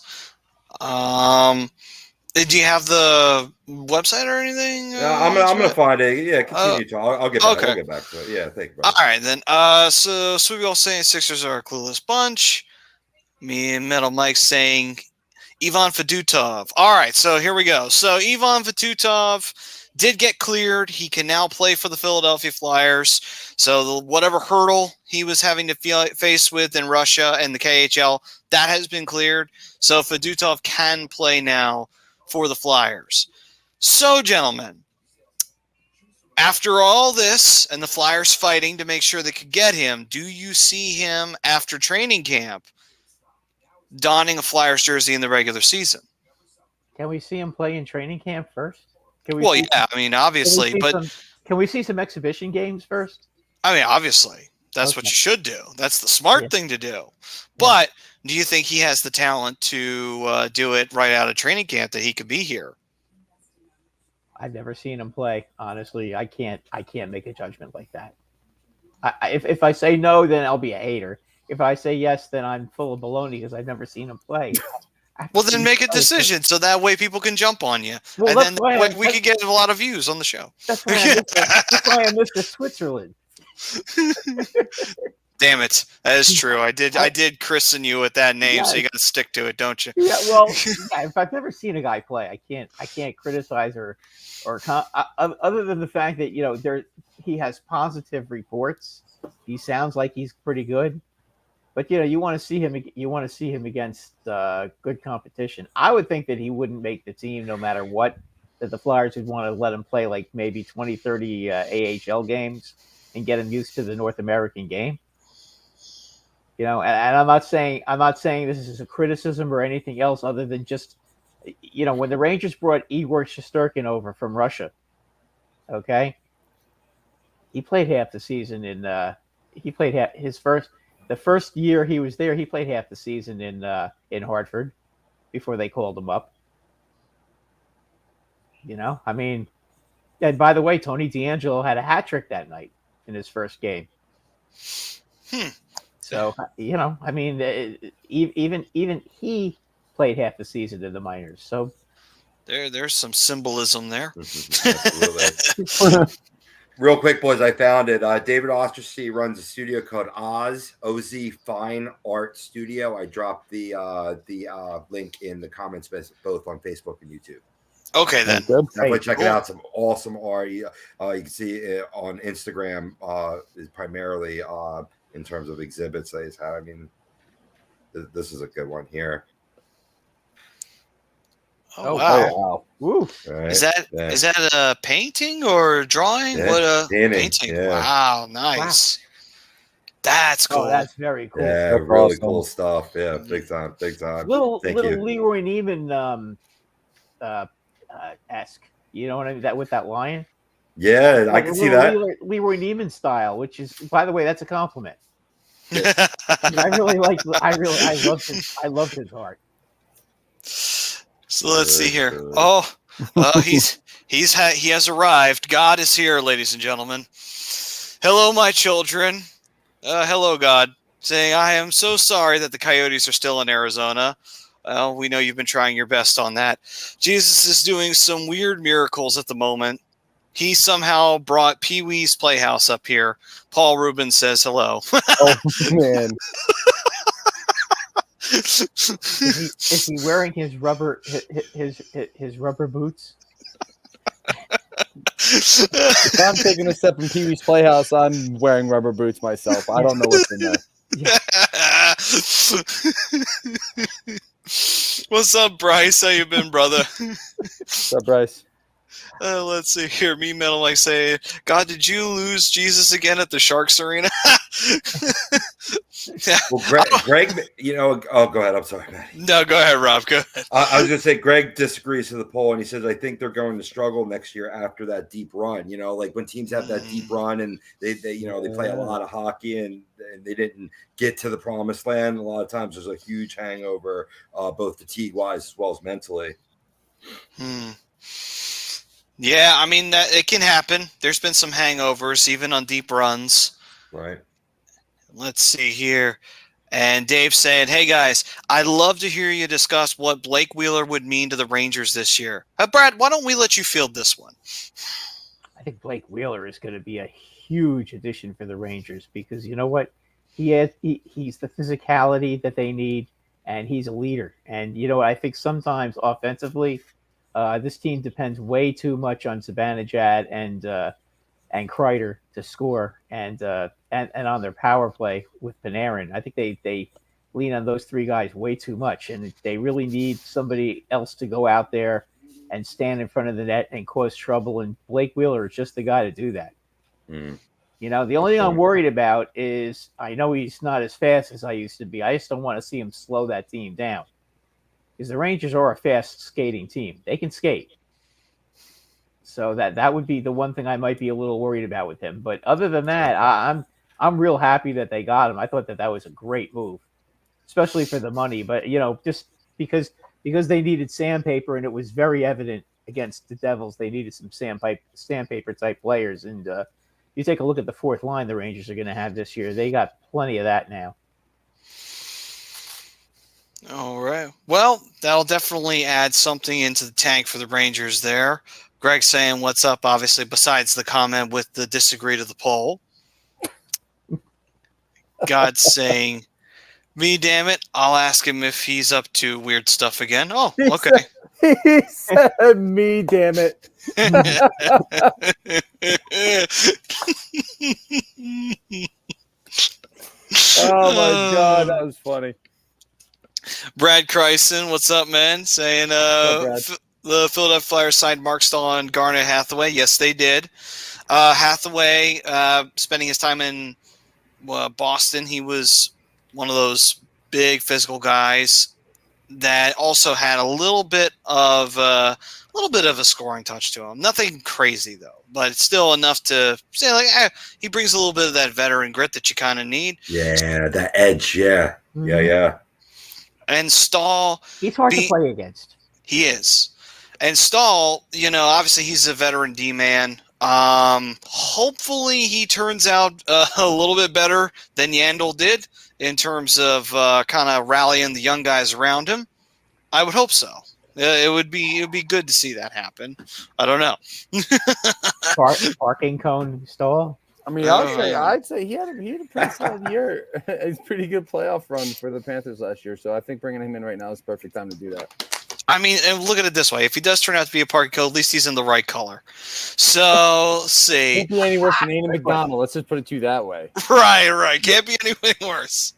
Did you have the website or anything? I'm gonna find it. Yeah, continue to. I'll get back. Okay. I'll get back to it. Yeah, thank you. All right, then. So Sweetie all saying Sixers are a clueless bunch. Me and Metal Mike saying Ivan Fedotov. All right, so here we go. So Ivan Fedotov did get cleared. He can now play for the Philadelphia Flyers. So whatever hurdle he was having to face with in Russia and the KHL, that has been cleared. So Fedotov can play now for the Flyers. So, gentlemen, after all this and the Flyers fighting to make sure they could get him, do you see him after training camp donning a Flyers jersey in the regular season? Can we see him play in training camp first? Obviously, can we see some exhibition games first? Obviously, that's what you should do. That's the smart thing to do. But do you think he has the talent to do it right out of training camp that he could be here? I've never seen him play. Honestly, I can't make a judgment like that. If I say no, then I'll be a hater. If I say yes, then I'm full of baloney because I've never seen him play. Well, then make a decision so that way people can jump on you. Well, and then we could get a lot of views on the show. That's why I missed Switzerland. Damn it. That is true. I did christen you with that name, so you got to stick to it, don't you? Yeah, well, if I've never seen a guy play, I can't criticize or other than the fact that, he has positive reports. He sounds like he's pretty good. But you want to see him against good competition. I would think that he wouldn't make the team no matter what. That the Flyers would want to let him play like maybe 20, 30 AHL games and get him used to the North American game. And I'm not saying this is a criticism or anything else other than just when the Rangers brought Igor Shesterkin over from Russia, okay, he played half the season the first year he was there, he played half the season in Hartford before they called him up. And by the way, Tony DeAngelo had a hat trick that night in his first game. So, even he played half the season in the minors. So there's some symbolism there. Real quick, boys, I found it. David Ostercy runs a studio called OZ Fine Art Studio. I dropped the link in the comments both on Facebook and YouTube. Okay, then. Definitely check it out. Some awesome art. You can see it on Instagram is primarily in terms of exhibits that he's had. This is a good one here. Oh, wow. Wow. Woo. Right. Is that a painting or drawing? Yeah, what a painting. Yeah. Wow, nice. Wow. That's cool. Oh, that's very cool. Yeah, That's really awesome. Cool stuff. Yeah, big time. Little Thank you. Leroy Neiman esque. You know what I mean? That with that lion. Yeah, I can see that. Leroy Neiman style, which is, by the way, that's a compliment. I loved his art. So let's see here. He's He has arrived. God is here, ladies and gentlemen. Hello, my children. Hello, God. Saying, I am so sorry that the Coyotes are still in Arizona. Well, we know you've been trying your best on that. Jesus is doing some weird miracles at the moment. He somehow brought Pee Wee's Playhouse up here. Paul Rubens says hello. Oh, man. Is he wearing his rubber boots? If I'm taking a step in Pee Wee's Playhouse, I'm wearing rubber boots myself. I don't know what's in there. What's up, Bryce? How you been, brother? What's up, Bryce? Let's see here. Me Metal like say, God, did you lose Jesus again at the Sharks Arena? Well, Greg, oh, go ahead. I'm sorry, man. No, go ahead, Rob. Go ahead. I was going to say Greg disagrees with the poll, and he says, I think they're going to struggle next year after that deep run. Like when teams have that deep run and they play a lot of hockey and they didn't get to the promised land. A lot of times there's a huge hangover, both fatigue-wise as well as mentally. Yeah, I mean, it can happen. There's been some hangovers, even on deep runs. Right. Let's see here. And Dave saying, hey, guys, I'd love to hear you discuss what Blake Wheeler would mean to the Rangers this year. Brad, why don't we let you field this one? I think Blake Wheeler is going to be a huge addition for the Rangers because you know what? He's the physicality that they need, and he's a leader. And, I think sometimes offensively, this team depends way too much on Zibanejad and Kreider to score, and on their power play with Panarin. I think they lean on those three guys way too much, and they really need somebody else to go out there and stand in front of the net and cause trouble. And Blake Wheeler is just the guy to do that. The only thing I'm worried about is I know he's not as fast as I used to be. I just don't want to see him slow that team down. Because the Rangers are a fast skating team. They can skate. So that would be the one thing I might be a little worried about with him. But other than that, I'm real happy that they got him. I thought that was a great move, especially for the money. But, just because they needed sandpaper, and it was very evident against the Devils, they needed some sandpaper type players. And you take a look at the fourth line the Rangers are going to have this year. They got plenty of that now. All right. Well, that'll definitely add something into the tank for the Rangers there. Greg saying what's up, obviously, besides the comment with the disagree to the poll. God saying, me, damn it, I'll ask him if he's up to weird stuff again. Oh, okay. He said, me, damn it. Oh, my God, that was funny. Brad Kryson, what's up, man? Saying the Philadelphia Flyers signed Mark Stahl and Garnet Hathaway. Yes, they did. Hathaway, spending his time in Boston, he was one of those big physical guys that also had a little bit of a scoring touch to him. Nothing crazy though, but it's still enough to say he brings a little bit of that veteran grit that you kind of need. Yeah, that edge. Yeah, yeah. And Stahl, he's hard to play against. He is. And Stahl, obviously he's a veteran D-man. Hopefully he turns out a little bit better than Yandel did in terms of kind of rallying the young guys around him. I would hope so. It would be good to see that happen. I don't know. Parking cone Stahl. I mean, I'd say he had a pretty solid year. It's a pretty good playoff run for the Panthers last year. So I think bringing him in right now is the perfect time to do that. I mean, and look at it this way. If he does turn out to be a parking code, at least he's in the right color. So, see. Can't be any worse than Aidan McDonald. Let's just put it to you that way. Right. Can't be anything worse.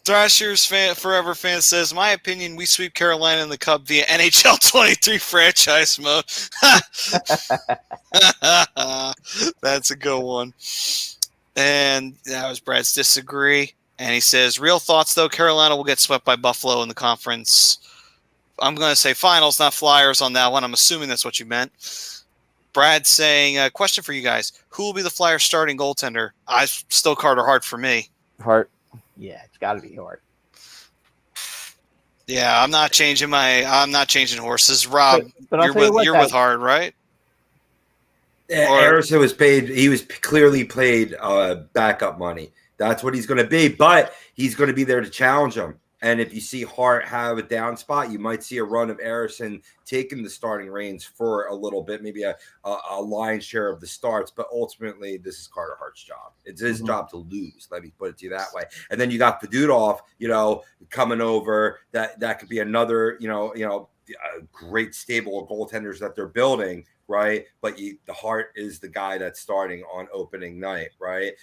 Thrashers Forever fan says, my opinion, we sweep Carolina in the Cup via NHL 23 franchise mode. That's a good one. And that was Brad's disagree. And he says, real thoughts, though, Carolina will get swept by Buffalo in the conference. I'm going to say finals, not Flyers on that one. I'm assuming that's what you meant. Brad saying, question for you guys. Who will be the Flyers starting goaltender? Still Carter Hart for me. Hart. Yeah, it's got to be Hart. Yeah, I'm not changing horses. Rob, but you're with Hart, right? Harrison was paid. He was clearly paid backup money. That's what he's going to be. But he's going to be there to challenge him. And if you see Hart have a down spot, you might see a run of Harrison taking the starting reins for a little bit, maybe a lion's share of the starts. But ultimately, this is Carter Hart's job. It's his job to lose. Let me put it to you that way. And then you got Fedotov, coming over. That could be another, a great stable of goaltenders that they're building, right? But the Hart is the guy that's starting on opening night, right?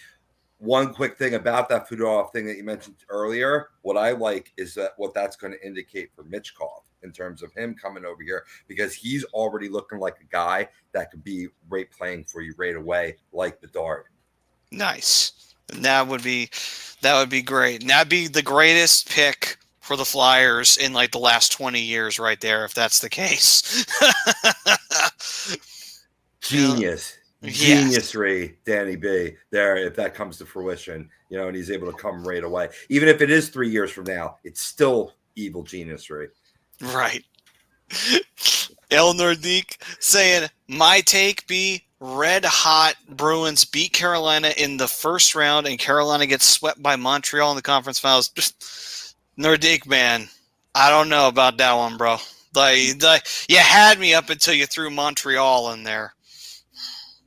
One quick thing about that Fedorov thing that you mentioned earlier, what I like is that what that's going to indicate for Michkov in terms of him coming over here, because he's already looking like a guy that could be right playing for you right away, like Bedard. Nice. That would be great. And that'd be the greatest pick for the Flyers in like the last 20 years right there, if that's the case. Genius. Genius-ry Danny B there, if that comes to fruition, and he's able to come right away. Even if it is 3 years from now, it's still evil genius-ry. Right. El Nordique saying, my take be red hot Bruins beat Carolina in the first round and Carolina gets swept by Montreal in the conference finals. Nordique, man, I don't know about that one, bro. You had me up until you threw Montreal in there.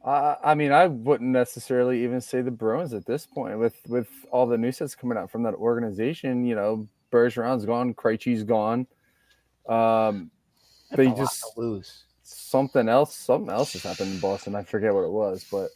I mean, I wouldn't necessarily even say the Bruins at this point with all the news that's coming out from that organization. Bergeron's gone, Krejci's gone. They just lose. Something else has happened in Boston. I forget what it was, but.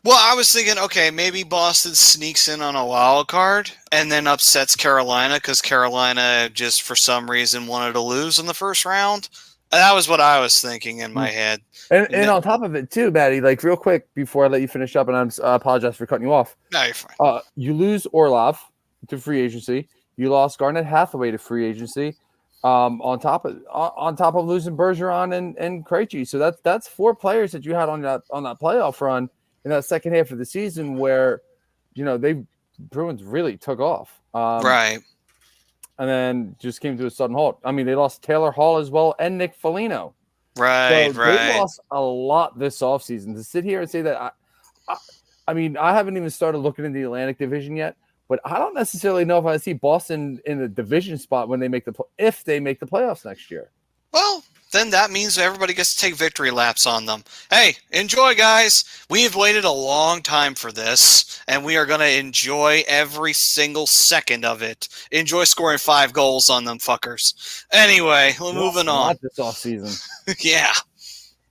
Well, I was thinking, okay, maybe Boston sneaks in on a wild card and then upsets Carolina because Carolina just for some reason wanted to lose in the first round. That was what I was thinking in my head. And on top of it, too, Batty, like real quick before I let you finish up, and I apologize for cutting you off. No, you're fine. You lose Orlov to free agency. You lost Garnet Hathaway to free agency. On top of losing Bergeron and Krejci. So that's 4 players that you had on that playoff run in that second half of the season where, Bruins really took off. Right. And then just came to a sudden halt. I mean, they lost Taylor Hall as well and Nick Foligno. Right, so they lost a lot this offseason. To sit here and say that, I mean, I haven't even started looking in the Atlantic Division yet, but I don't necessarily know if I see Boston in the division spot when if they make the playoffs next year. Well, then that means everybody gets to take victory laps on them. Hey, enjoy, guys. We have waited a long time for this, and we are going to enjoy every single second of it. Enjoy scoring 5 goals on them fuckers. Anyway, moving on. Not this offseason. Yeah.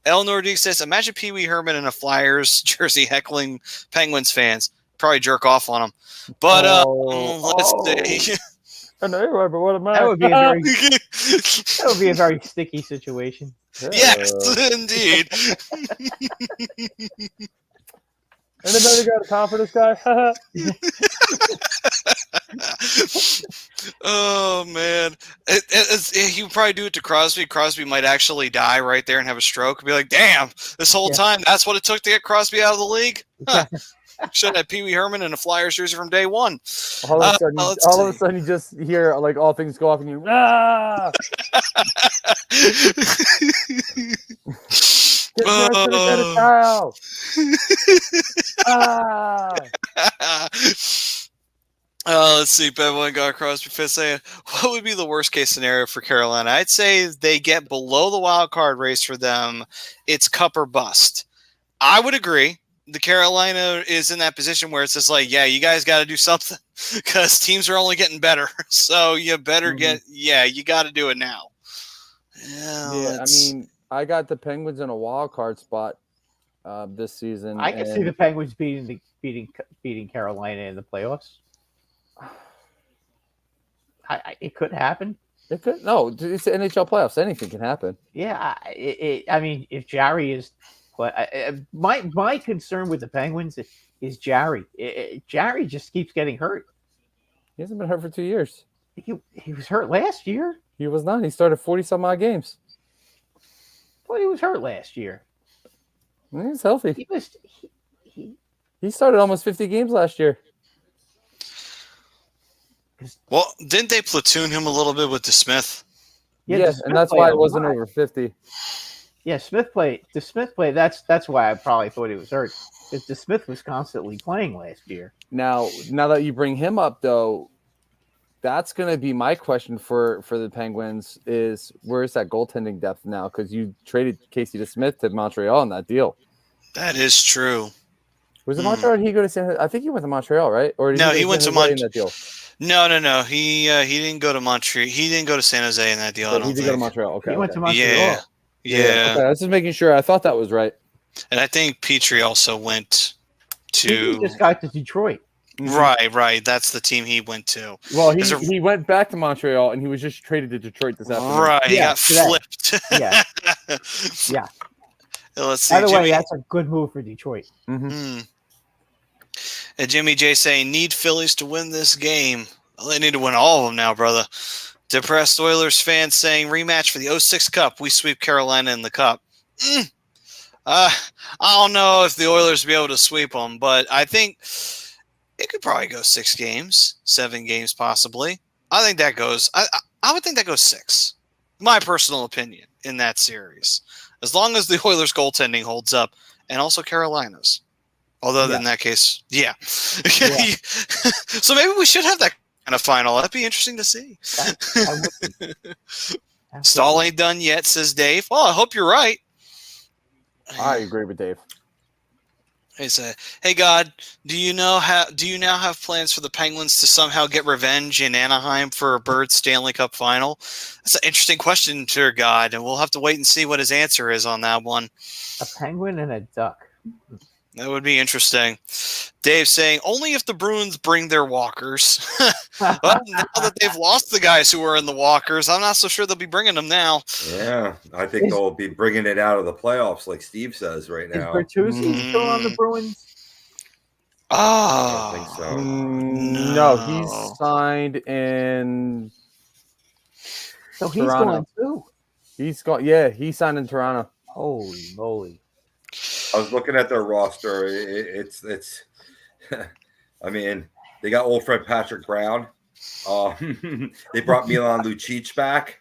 El Nordique says, imagine Pee Wee Herman in a Flyers jersey heckling Penguins fans. Probably jerk off on them. But let's see. I know, but what am I? That would be a very sticky situation. Yes, indeed. Anybody got a time for this guy? Oh man, he would probably do it to Crosby. Crosby might actually die right there and have a stroke. Be like, damn, this whole time that's what it took to get Crosby out of the league. Huh. Should have had Pee Wee Herman in a Flyers jersey from day one. All of a sudden, you just hear like all things go off, and you ah. Get the towel. Ah. Let's see. Bevan got Crosby Fifth saying, what would be the worst case scenario for Carolina? I'd say they get below the wild card race for them. It's cup or bust. I would agree. The Carolina is in that position where it's just like, yeah, you guys got to do something because teams are only getting better. So you better you got to do it now. Yeah, I mean, I got the Penguins in a wild card spot this season. I can see the Penguins beating Carolina in the playoffs. It could happen. It could. No, it's the NHL playoffs. Anything can happen. Yeah, I mean, if Jarry is. But my concern with the Penguins is Jarry. Jarry just keeps getting hurt. He hasn't been hurt for 2 years. He was hurt last year. He was not. He started 40-some-odd games. But he was hurt last year. He's healthy. He started almost 50 games last year. Well, didn't they platoon him a little bit with DeSmith? Yes, and that's why it wasn't over 50. Yeah, Smith played. The Smith played. That's why I probably thought he was hurt. Because the Smith was constantly playing last year. Now that you bring him up, though, that's going to be my question for the Penguins is where's that goaltending depth now? Because you traded Casey DeSmith to Montreal in that deal. That is true. Was it Montreal? Or did he go to San Jose? I think he went to Montreal, right? Or did he went to Montreal in that deal? No. He didn't go to Montreal. He didn't go to San Jose in that deal. He did go to Montreal. Okay, he went to Montreal. Yeah. Okay, I was just making sure. I thought that was right. And I think Petrie also went to. He just got to Detroit. Right. That's the team he went to. Well, he went back to Montreal, and he was just traded to Detroit this afternoon. Right, he got flipped. Yeah. Yeah. Let's see. By the way, that's a good move for Detroit. Mm-hmm. And Jimmy J saying, need Phillies to win this game. Well, they need to win all of them now, brother. Depressed Oilers fans saying, rematch for the 06 Cup. We sweep Carolina in the Cup. I don't know if the Oilers will be able to sweep them, but I think it could probably go 6 games, 7 games possibly. I think that goes I would think that goes 6. My personal opinion in that series. As long as the Oilers goaltending holds up, and also Carolina's. Although in that case, yeah. So maybe we should have that kind of final. That'd be interesting to see. Stall ain't done yet, says Dave. Well, I hope you're right. I agree with Dave. He said, "Hey God, do you now have plans for the Penguins to somehow get revenge in Anaheim for a Bird Stanley Cup final?" That's an interesting question, dear God, and we'll have to wait and see what his answer is on that one. A penguin and a duck. That would be interesting. Dave saying, only if the Bruins bring their walkers. Well, now that they've lost the guys who were in the walkers, I'm not so sure they'll be bringing them now. Yeah, I think they'll be bringing it out of the playoffs, like Steve says right now. Is Bertuzzi still on the Bruins? I don't think so. No, he's signed in So he's Toronto. going too. He's got he signed in Toronto. Holy moly. I was looking at their roster. It's I mean, they got old friend Patrick Brown. They brought Milan Lucic back.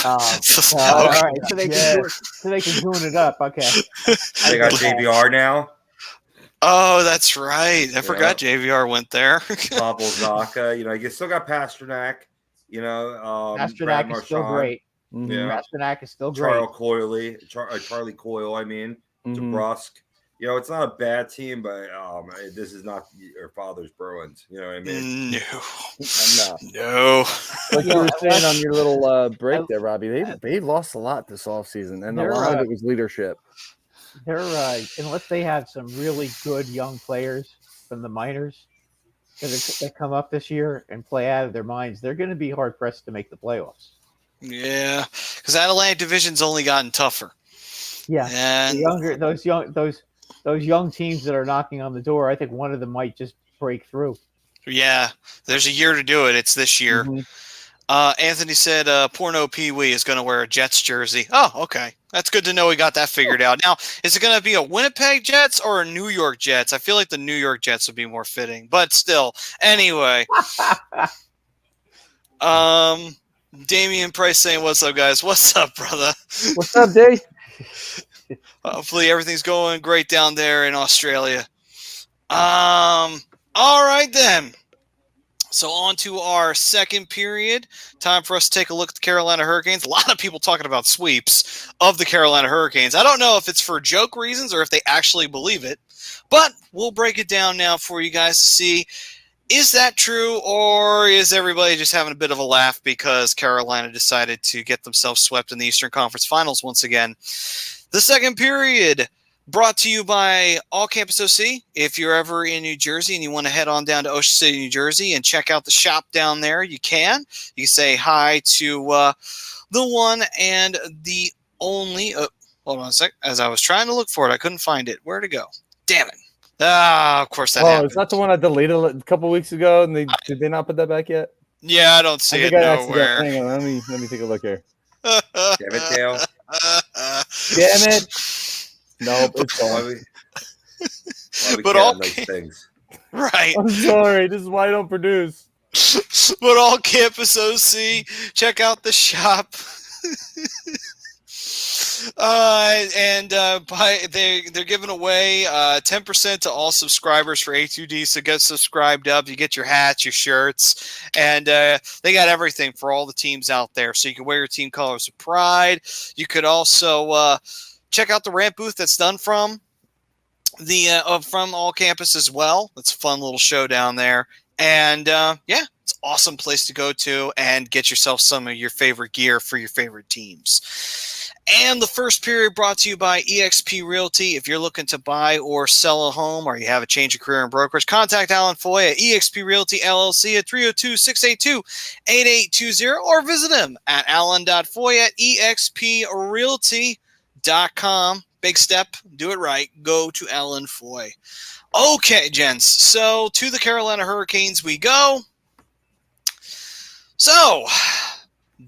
All right. So they can tune it up. Okay. They got JVR now. Oh, that's right. I forgot JVR went there. Pavel Zacha. You still got Pasternak. Pasternak is still great. Yeah. Pasternak is still great. Charlie Coyle, I mean. Mm-hmm. DeBrusque. It's not a bad team, but this is not your father's Bruins. You know what I mean? No. Like you were saying on your little break there, Robbie, they lost a lot this offseason, and a lot of it was leadership. They're unless they have some really good young players from the minors that come up this year and play out of their minds, they're going to be hard pressed to make the playoffs. Yeah, because that Atlantic division's only gotten tougher. Yeah, and those young teams that are knocking on the door, I think one of them might just break through. Yeah, there's a year to do it. It's this year. Mm-hmm. Anthony said Porno Pee Wee is going to wear a Jets jersey. Oh, okay. That's good to know we got that figured out. Now, is it going to be a Winnipeg Jets or a New York Jets? I feel like the New York Jets would be more fitting, but still. Anyway. Damian Price saying, what's up, guys? What's up, brother? What's up, Dave? Hopefully everything's going great down there in Australia. All right, then. So on to our second period. Time for us to take a look at the Carolina Hurricanes. A lot of people talking about sweeps of the Carolina Hurricanes. I don't know if it's for joke reasons or if they actually believe it, but we'll break it down now for you guys to see, is that true, or is everybody just having a bit of a laugh because Carolina decided to get themselves swept in the Eastern Conference Finals once again? The second period brought to you by All Campus OC. If you're ever in New Jersey and you want to head on down to Ocean City, New Jersey and check out the shop down there, you can. You can say hi to the one and the only. Hold on a sec. As I was trying to look for it, I couldn't find it. Where'd it go? Damn it. Of course that happened. Is that the one I deleted a couple weeks ago? And did they not put that back yet? Yeah, I don't see it nowhere. Hang on, let me take a look here. Damn it, Dale. Damn it. Nope, it's gone. But all nice things. Right. I'm sorry. This is why I don't produce. But All Campus OC, check out the shop. They're giving away 10% to all subscribers for A2D. So get subscribed up. You get your hats, your shirts, and they got everything for all the teams out there. So you can wear your team colors of pride. You could also check out the rant booth that's done from all campus as well. It's a fun little show down there. And it's an awesome place to go to and get yourself some of your favorite gear for your favorite teams. And the first period brought to you by eXp Realty. If you're looking to buy or sell a home, or you have a change of career in brokerage, contact Alan Foy at eXp Realty LLC at 302-682-8820, or visit him at alan.foy at exprealty.com. Big step, do it right. Go to Alan Foy. Okay, gents. So to the Carolina Hurricanes we go. So,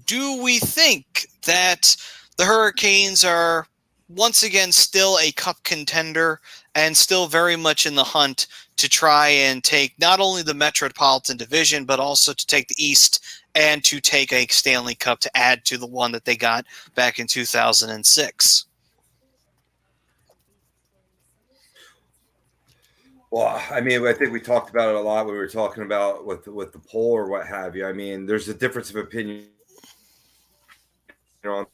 do we think that the Hurricanes are once again still a cup contender and still very much in the hunt to try and take not only the Metropolitan division, but also to take the East and to take a Stanley Cup to add to the one that they got back in 2006? Well, I mean, I think we talked about it a lot when we were talking about with the poll or what have you. I mean, there's a difference of opinion on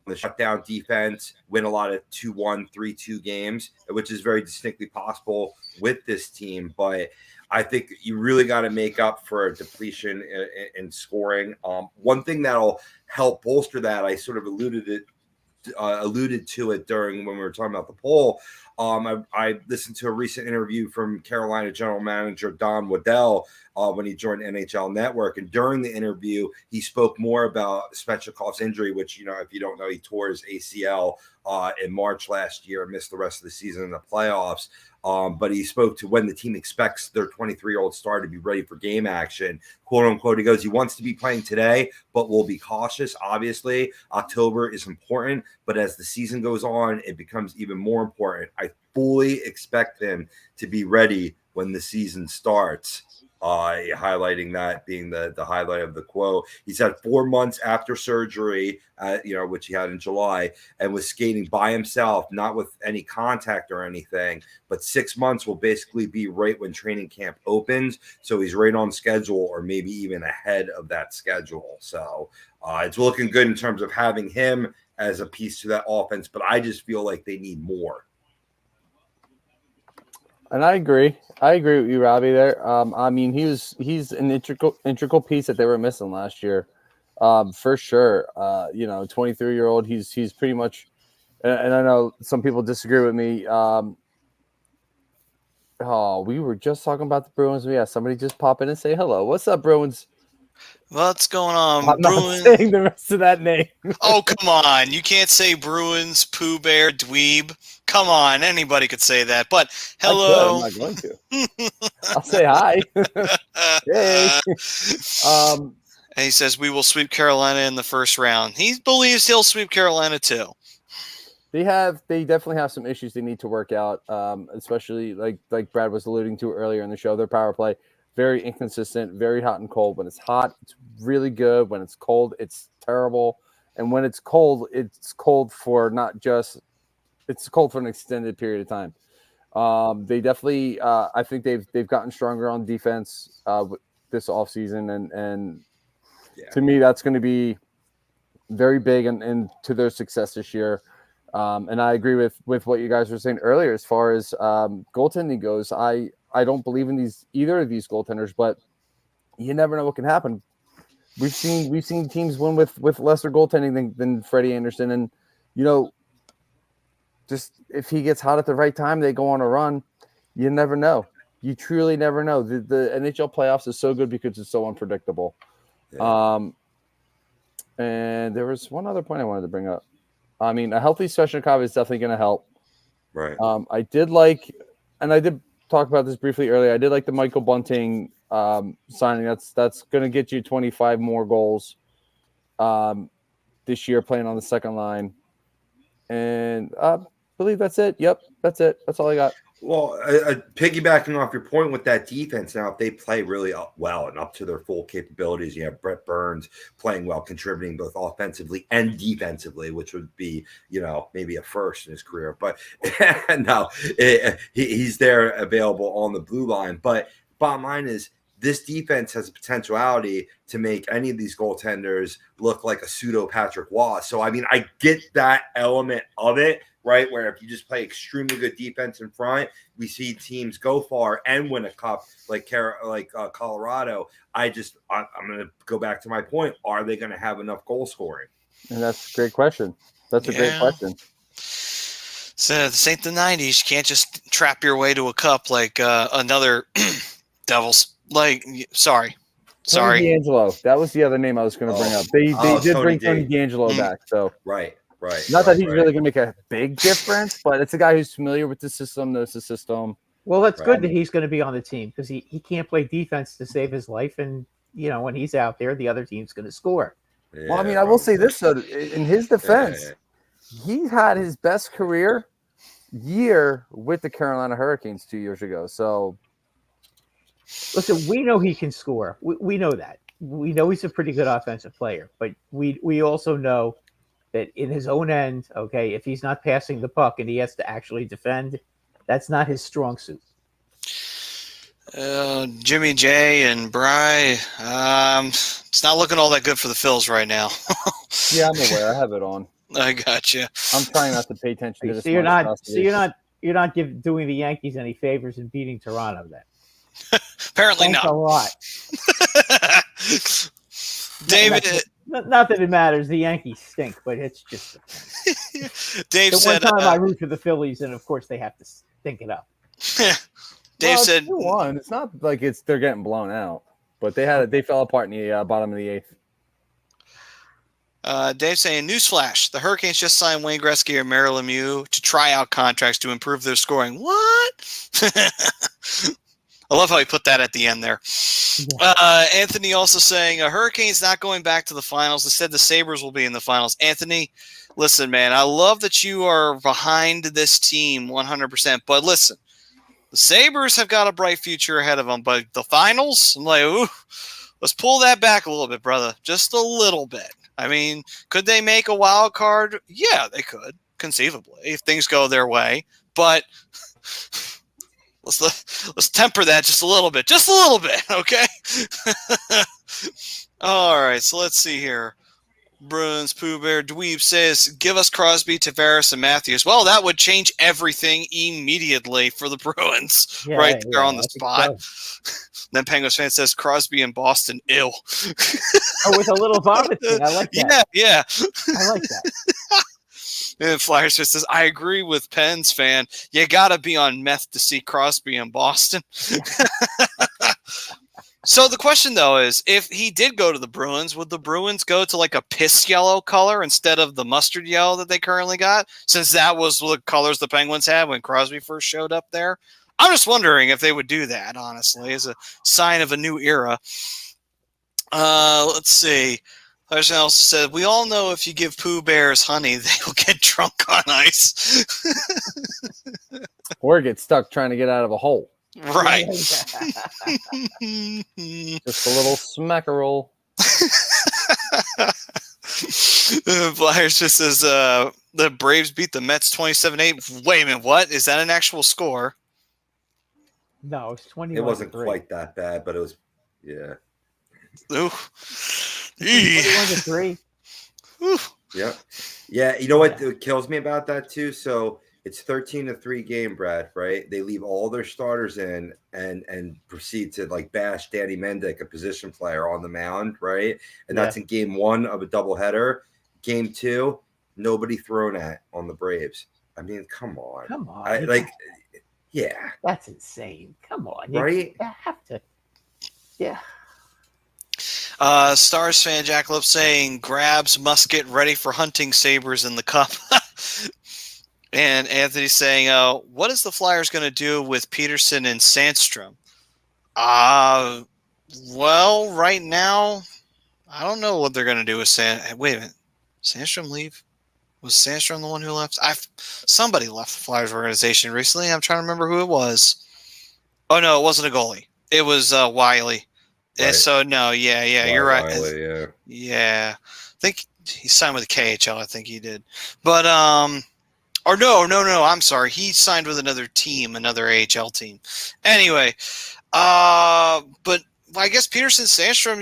the shutdown defense, win a lot of 2-1, 3-2 games, which is very distinctly possible with this team. But I think you really got to make up for a depletion in scoring. One thing that'll help bolster that, I sort of alluded to it during when we were talking about the poll. I listened to a recent interview from Carolina General Manager Don Waddell when he joined NHL Network, and during the interview, he spoke more about Svechnikov's injury, which, you know, if you don't know, he tore his ACL in March last year and missed the rest of the season in the playoffs. But he spoke to when the team expects their 23-year-old star to be ready for game action, quote unquote. He goes, he wants to be playing today, but we'll be cautious. Obviously, October is important, but as the season goes on, it becomes even more important. I fully expect him to be ready when the season starts. Highlighting that being the highlight of the quote. He said 4 months after surgery, which he had in July, and was skating by himself, not with any contact or anything, but 6 months will basically be right when training camp opens. So he's right on schedule, or maybe even ahead of that schedule. So it's looking good in terms of having him as a piece to that offense, but I just feel like they need more. And I agree with you, Robbie. There, I mean, he's an integral piece that they were missing last year, for sure. 23-year-old, he's pretty much, and I know some people disagree with me. We were just talking about the Bruins. Yeah, somebody just pop in and say hello. What's up, Bruins? What's going on, I'm Bruins? not saying the rest of that name. Oh, come on. You can't say Bruins, Pooh Bear, Dweeb. Come on. Anybody could say that. But hello. I'm not going to. I'll say hi. Hey. And he says, we will sweep Carolina in the first round. He believes he'll sweep Carolina too. They definitely have some issues they need to work out, especially like Brad was alluding to earlier in the show. Their power play, very inconsistent, very hot and cold. When it's hot, it's really good. When it's cold, it's terrible. And when it's cold for it's cold for an extended period of time. They definitely, I think they've gotten stronger on defense this offseason, and to me, that's going to be very big and to their success this year. And I agree with what you guys were saying earlier as far as goaltending goes. I don't believe in either of these goaltenders, but you never know what can happen. We've seen teams win with lesser goaltending than Freddie Anderson, and just if he gets hot at the right time, they go on a run. You never know. You truly never know. The NHL playoffs is so good because it's so unpredictable. Yeah. And there was one other point I wanted to bring up. I mean, a healthy Svechnikov is definitely going to help. Right. I did talk about this briefly earlier. I did like the Michael Bunting signing. That's going to get you 25 more goals this year playing on the second line. And I believe that's it. Yep, that's it. That's all I got. Well, piggybacking off your point with that defense, now if they play really well and up to their full capabilities, you have Brett Burns playing well, contributing both offensively and defensively, which would be, maybe a first in his career. But no, he's there available on the blue line. But bottom line is, this defense has a potentiality to make any of these goaltenders look like a pseudo Patrick Waugh. So, I mean, I get that element of it, right? Where if you just play extremely good defense in front, we see teams go far and win a cup like Colorado. I'm going to go back to my point. Are they going to have enough goal scoring? And that's a great question. That's a great question. So this ain't the 90s. You can't just trap your way to a cup like another Devils. Sorry. Tony D'Angelo. That was the other name I was going to bring up. They did bring Tony D'Angelo back. So right. Not that he's really going to make a big difference, but it's a guy who's familiar with the system, knows the system. Well, that's good that he's going to be on the team because he can't play defense to save his life. And, when he's out there, the other team's going to score. Yeah, well, I mean, I will say this, though. In his defense, he had his best career year with the Carolina Hurricanes 2 years ago. So, listen, we know he can score. We know that. We know he's a pretty good offensive player. But we also know that in his own end, okay, if he's not passing the puck and he has to actually defend, that's not his strong suit. Jimmy J and Bry, it's not looking all that good for the Phils right now. Yeah, I'm aware. I have it on. I got you. I'm trying not to pay attention to this. So you're not doing the Yankees any favors in beating Toronto then. Apparently Thanks not. A lot. David, not that it matters. The Yankees stink, but it's just Dave the said. One time I root for the Phillies, and of course they have to stink it up. Dave said, 2-1. It's not like they're getting blown out, but they fell apart in the bottom of the eighth. Dave saying, newsflash: the Hurricanes just signed Wayne Gretzky and Mario Lemieux to try out contracts to improve their scoring. What? I love how he put that at the end there. Anthony also saying, Hurricanes not going back to the finals. Instead, the Sabres will be in the finals. Anthony, listen, man, I love that you are behind this team 100%. But listen, the Sabres have got a bright future ahead of them. But the finals, I'm like, ooh, let's pull that back a little bit, brother. Just a little bit. I mean, could they make a wild card? Yeah, they could, conceivably, if things go their way. But let's temper that just a little bit, okay? All right, so let's see here. Bruins, Pooh Bear, Dweeb says, give us Crosby, Tavares, and Matthews. Well, that would change everything immediately for the Bruins there on the spot. So. Then Penguins fan says, Crosby in Boston, ill. With a little vomiting. I like that. Yeah. I like that. And Flyers just says, I agree with Penn's fan. You got to be on meth to see Crosby in Boston. So the question, though, is if he did go to the Bruins, would the Bruins go to like a piss yellow color instead of the mustard yellow that they currently got, since that was the colors the Penguins had when Crosby first showed up there? I'm just wondering if they would do that, honestly, as a sign of a new era. Let's see. There's also said, we all know if you give Pooh Bears honey, they will get drunk on ice. Or get stuck trying to get out of a hole. Right. Just a little smackerel. Flyers just says the Braves beat the Mets 27-8. Wait a minute, what? Is that an actual score? No, it's 21. It wasn't quite that bad, but it was, yeah. Ooh. 21-3. Yeah. Yeah. You know what kills me about that too? So it's 13-3 game, Brad, right? They leave all their starters in and proceed to like bash Danny Mendick, a position player, on the mound, right? And that's in game one of a doubleheader. Game two, nobody thrown at on the Braves. I mean, come on. Yeah. That's insane. Come on. Right? You have to. Yeah. Stars fan Jackalope saying, grabs musket ready for hunting Sabres in the cup. And Anthony saying, what is the Flyers going to do with Peterson and Sandstrom? Well, right now, I don't know what they're going to do with Wait a minute. Sandstrom leave? Was Sandstrom the one who left? Somebody left the Flyers organization recently. I'm trying to remember who it was. Oh, no, it wasn't a goalie. It was Wiley. Right. So, no, you're right. Wiley, yeah. Yeah. I think he signed with the KHL. I think he did. But, or no, I'm sorry. He signed with another team, another AHL team. Anyway, but I guess Peterson, Sandstrom,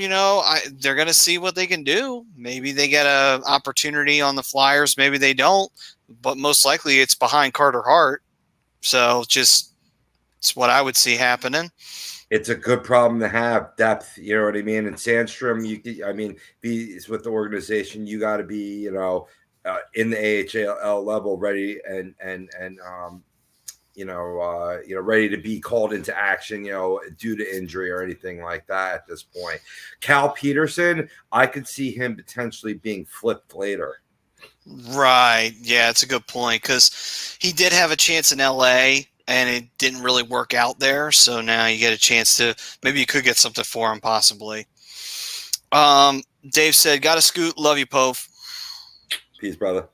they're going to see what they can do. Maybe they get an opportunity on the Flyers. Maybe they don't. But most likely it's behind Carter Hart. So it's what I would see happening. It's a good problem to have, depth. You know what I mean? And Sandstrom, if he's with the organization, you got to be, in the AHL level, ready and ready to be called into action, due to injury or anything like that at this point. Cal Peterson, I could see him potentially being flipped later. Right. Yeah, it's a good point because he did have a chance in LA and it didn't really work out there. So now you get a chance to maybe you could get something for him possibly. Dave said, "Got to scoot. Love you, Pove." Peace, brother.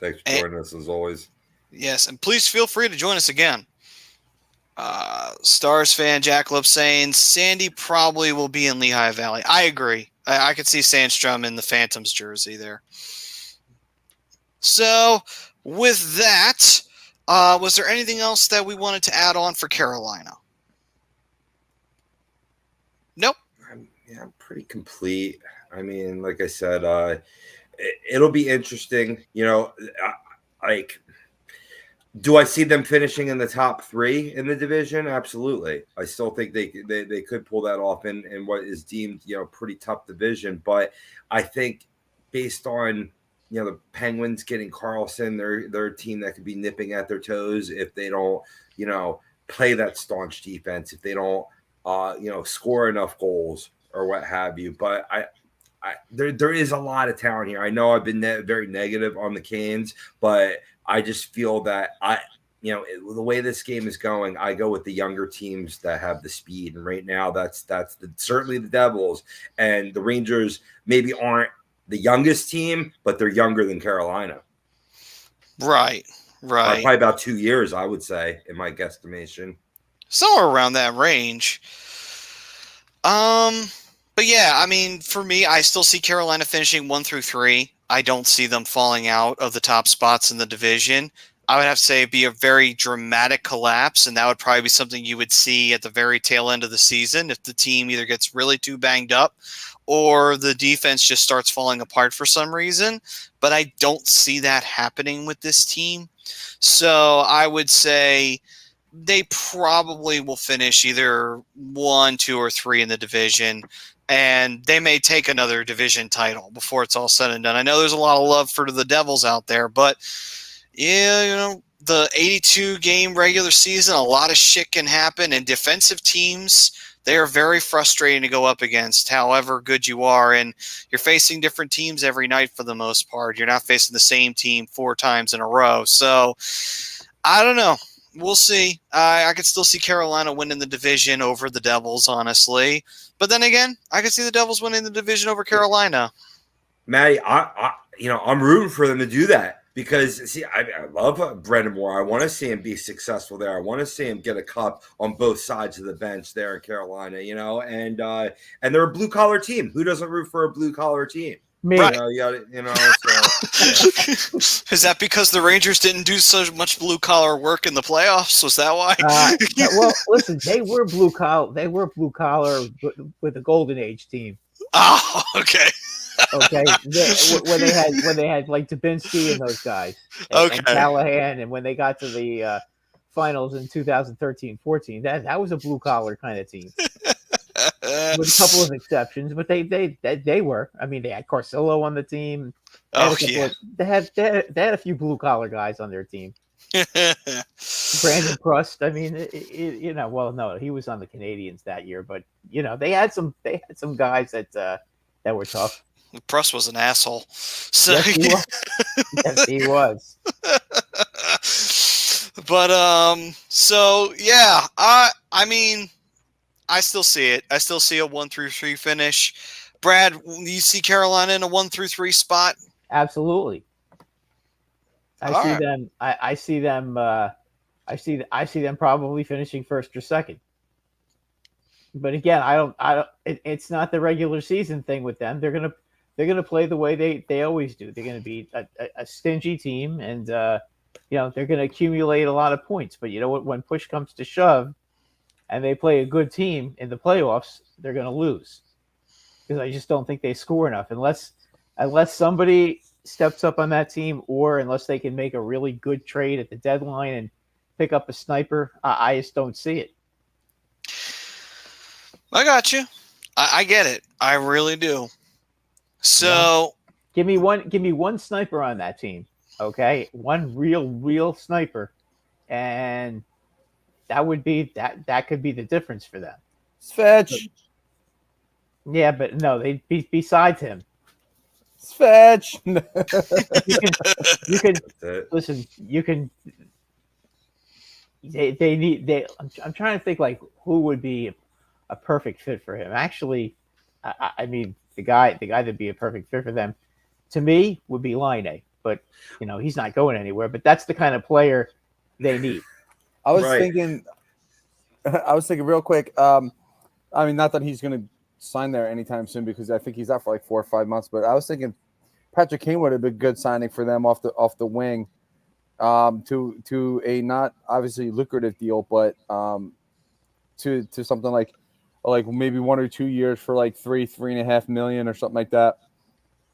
Thanks for joining us as always. Yes, and please feel free to join us again. Stars fan Jackalope saying Sandy probably will be in Lehigh Valley. I agree. I could see Sandstrom in the Phantoms jersey there. So with that, was there anything else that we wanted to add on for Carolina? Nope. I'm pretty complete. I mean, like I said, it'll be interesting. Do I see them finishing in the top 3 in the division? Absolutely. I still think they could pull that off in what is deemed, pretty tough division. But I think based on, the Penguins getting Carlson, they're a team that could be nipping at their toes if they don't, play that staunch defense, if they don't, score enough goals or what have you. But there is a lot of talent here. I know I've been very negative on the Canes, but I just feel that the way this game is going, I go with the younger teams that have the speed. And right now, that's certainly the Devils, and the Rangers maybe aren't the youngest team, but they're younger than Carolina. Right. Probably about 2 years, I would say, in my guesstimation. Somewhere around that range. But yeah, I mean, for me, I still see Carolina finishing 1 through 3. I don't see them falling out of the top spots in the division. I would have to say it'd be a very dramatic collapse, and that would probably be something you would see at the very tail end of the season if the team either gets really too banged up or the defense just starts falling apart for some reason. But I don't see that happening with this team. So I would say they probably will finish either 1, 2, or 3 in the division, and they may take another division title before it's all said and done. I know there's a lot of love for the Devils out there, but yeah, the 82-game regular season, a lot of shit can happen, and defensive teams, they are very frustrating to go up against, however good you are, and you're facing different teams every night for the most part. You're not facing the same team 4 times in a row. So I don't know. We'll see. I could still see Carolina winning the division over the Devils, honestly. But then again, I could see the Devils winning the division over Carolina. Matty, I'm rooting for them to do that because, see, I love Brendan Moore. I want to see him be successful there. I want to see him get a cup on both sides of the bench there in Carolina, and they're a blue-collar team. Who doesn't root for a blue-collar team? Me. Right. So, yeah. Is that because the Rangers didn't do so much blue-collar work in the playoffs? Was that why? Well, listen, they were blue-collar. They were blue-collar with the Golden Age team. Oh, okay. Okay, when they had like Dubinsky and those guys, and Callahan, and when they got to the finals in 2013-14, that was a blue collar kind of team, with a couple of exceptions, but they were. I mean, they had Carcillo on the team. They had a few blue collar guys on their team. Brandon Prust. I mean, well, no, he was on the Canadians that year, but they had some guys that were tough. Prust was an asshole. So yes, he was. But so yeah, I mean, I still see it. I still see a 1 through 3 finish. Brad, you see Carolina in a 1 through 3 spot? Absolutely. I see them. I see them. I see them probably finishing first or second. But again, I don't. It's not the regular season thing with them. They're gonna play the way they always do. They're gonna be a stingy team, and they're gonna accumulate a lot of points. But you know what? When push comes to shove, and they play a good team in the playoffs, they're gonna lose because I just don't think they score enough unless somebody steps up on that team, or unless they can make a really good trade at the deadline and pick up a sniper. I just don't see it. I got you. I get it. I really do. So give me one sniper on that team. Okay, one real sniper, and that would be that could be the difference for them. Fetch. Yeah, but no, they besides him. Fetch. You can listen. You can. They need. I'm trying to think like who would be a perfect fit for him. Actually, I mean the guy that'd be a perfect fit for them, to me, would be Line. But he's not going anywhere. But that's the kind of player they need. I was thinking real quick. I mean, not that he's going to sign there anytime soon because I think he's out for like 4 or 5 months. But I was thinking Patrick Kane would have been a good signing for them off the wing, to a not obviously lucrative deal, but to something like maybe 1 or 2 years for like $3.5 million or something like that.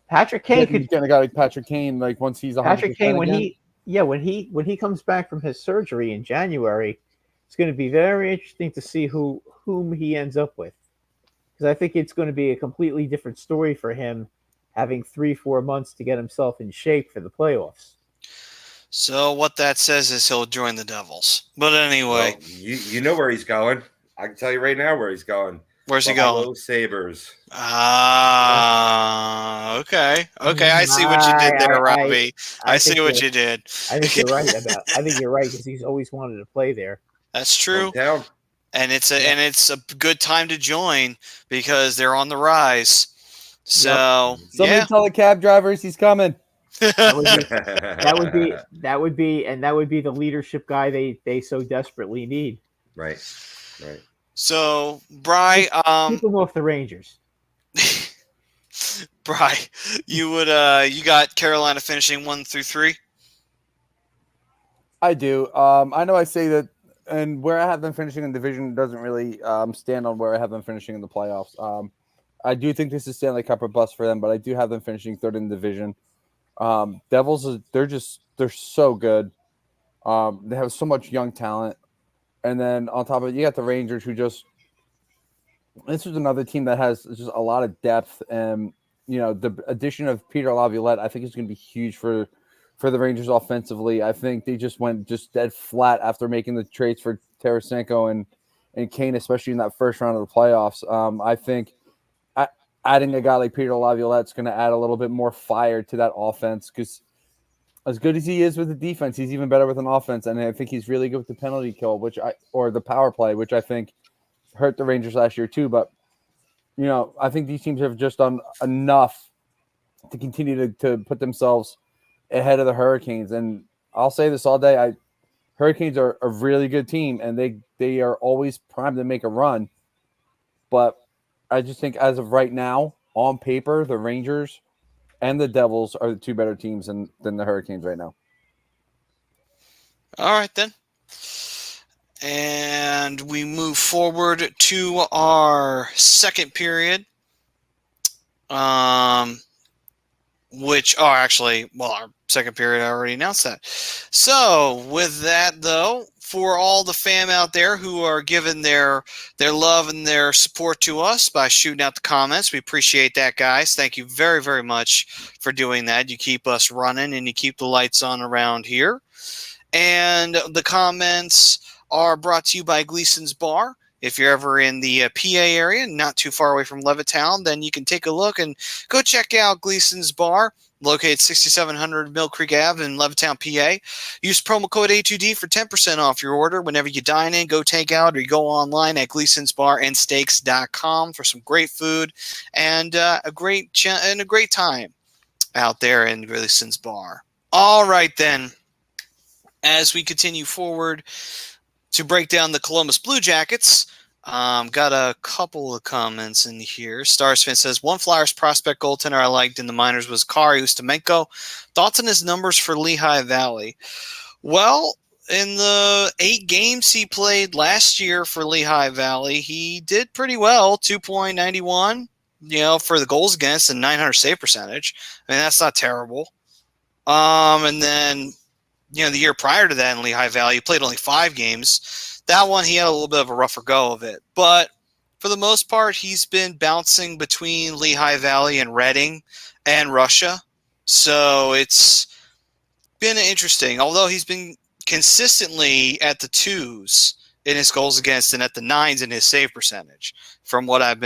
Patrick Kane could get a guy like Patrick Kane like once he's 100% Patrick Kane again. when he comes back from his surgery in January, it's going to be very interesting to see whom he ends up with, because I think it's going to be a completely different story for him having 3-4 months to get himself in shape for the playoffs. So what that says is he'll join the Devils. But anyway, well, you know where he's going. I can tell you right now where he's going. Where's he going? Sabres. Okay. I see what you did there, Robbie. I see what you did. I think you're right because he's always wanted to play there. That's true. Hometown. And it's a good time to join because they're on the rise. So somebody tell the cab drivers he's coming. That would be the leadership guy they so desperately need. Right. So, Bry, keep him off the Rangers. Bry, you got Carolina finishing 1 through 3? I do. I know I say that, and where I have them finishing in division doesn't really stand on where I have them finishing in the playoffs. I do think this is Stanley Cup or bust for them, but I do have them finishing third in the division. Devils, they're so good. They have so much young talent. And then on top of it, you got the Rangers, this is another team that has just a lot of depth. And, the addition of Peter Laviolette, I think is going to be huge for the Rangers offensively. I think they just went dead flat after making the trades for Tarasenko and Kane, especially in that first round of the playoffs. I think adding a guy like Peter Laviolette is going to add a little bit more fire to that offense, because as good as he is with the defense, he's even better with an offense. And I think he's really good with the penalty kill, or the power play, which I think hurt the Rangers last year too. But, I think these teams have just done enough to continue to put themselves ahead of the Hurricanes. And I'll say this all day. Hurricanes are a really good team, and they are always primed to make a run. But I just think as of right now, on paper, the Rangers and the Devils are the two better teams than the Hurricanes right now. All right, then. And we move forward to our second period, our second period, I already announced that. So with that, though, for all the fam out there who are giving their love and their support to us by shooting out the comments, we appreciate that, guys. Thank you very, very much for doing that. You keep us running and you keep the lights on around here. And the comments are brought to you by Gleason's Bar. If you're ever in the PA area, not too far away from Levittown, then you can take a look and go check out Gleason's Bar, located 6700 Mill Creek Ave in Levittown, PA. Use promo code A2D for 10% off your order whenever you dine in, go take out, or you go online at gleasonsbarandsteaks.com for some great food and a great time out there in Gleason's Bar. All right, then. As we continue forward to break down the Columbus Blue Jackets, got a couple of comments in here. Stars fan says, one Flyers prospect goaltender I liked in the minors was Kari Ustimenko. Thoughts on his numbers for Lehigh Valley? Well, in the 8 games he played last year for Lehigh Valley, he did pretty well, 2.91, for the goals against and 900 save percentage. I mean, that's not terrible. And then, the year prior to that in Lehigh Valley, he played only 5 games. That one, he had a little bit of a rougher go of it. But for the most part, he's been bouncing between Lehigh Valley and Reading and Russia. So it's been interesting. Although he's been consistently at the 2s in his goals against and at the 9s in his save percentage from what I'm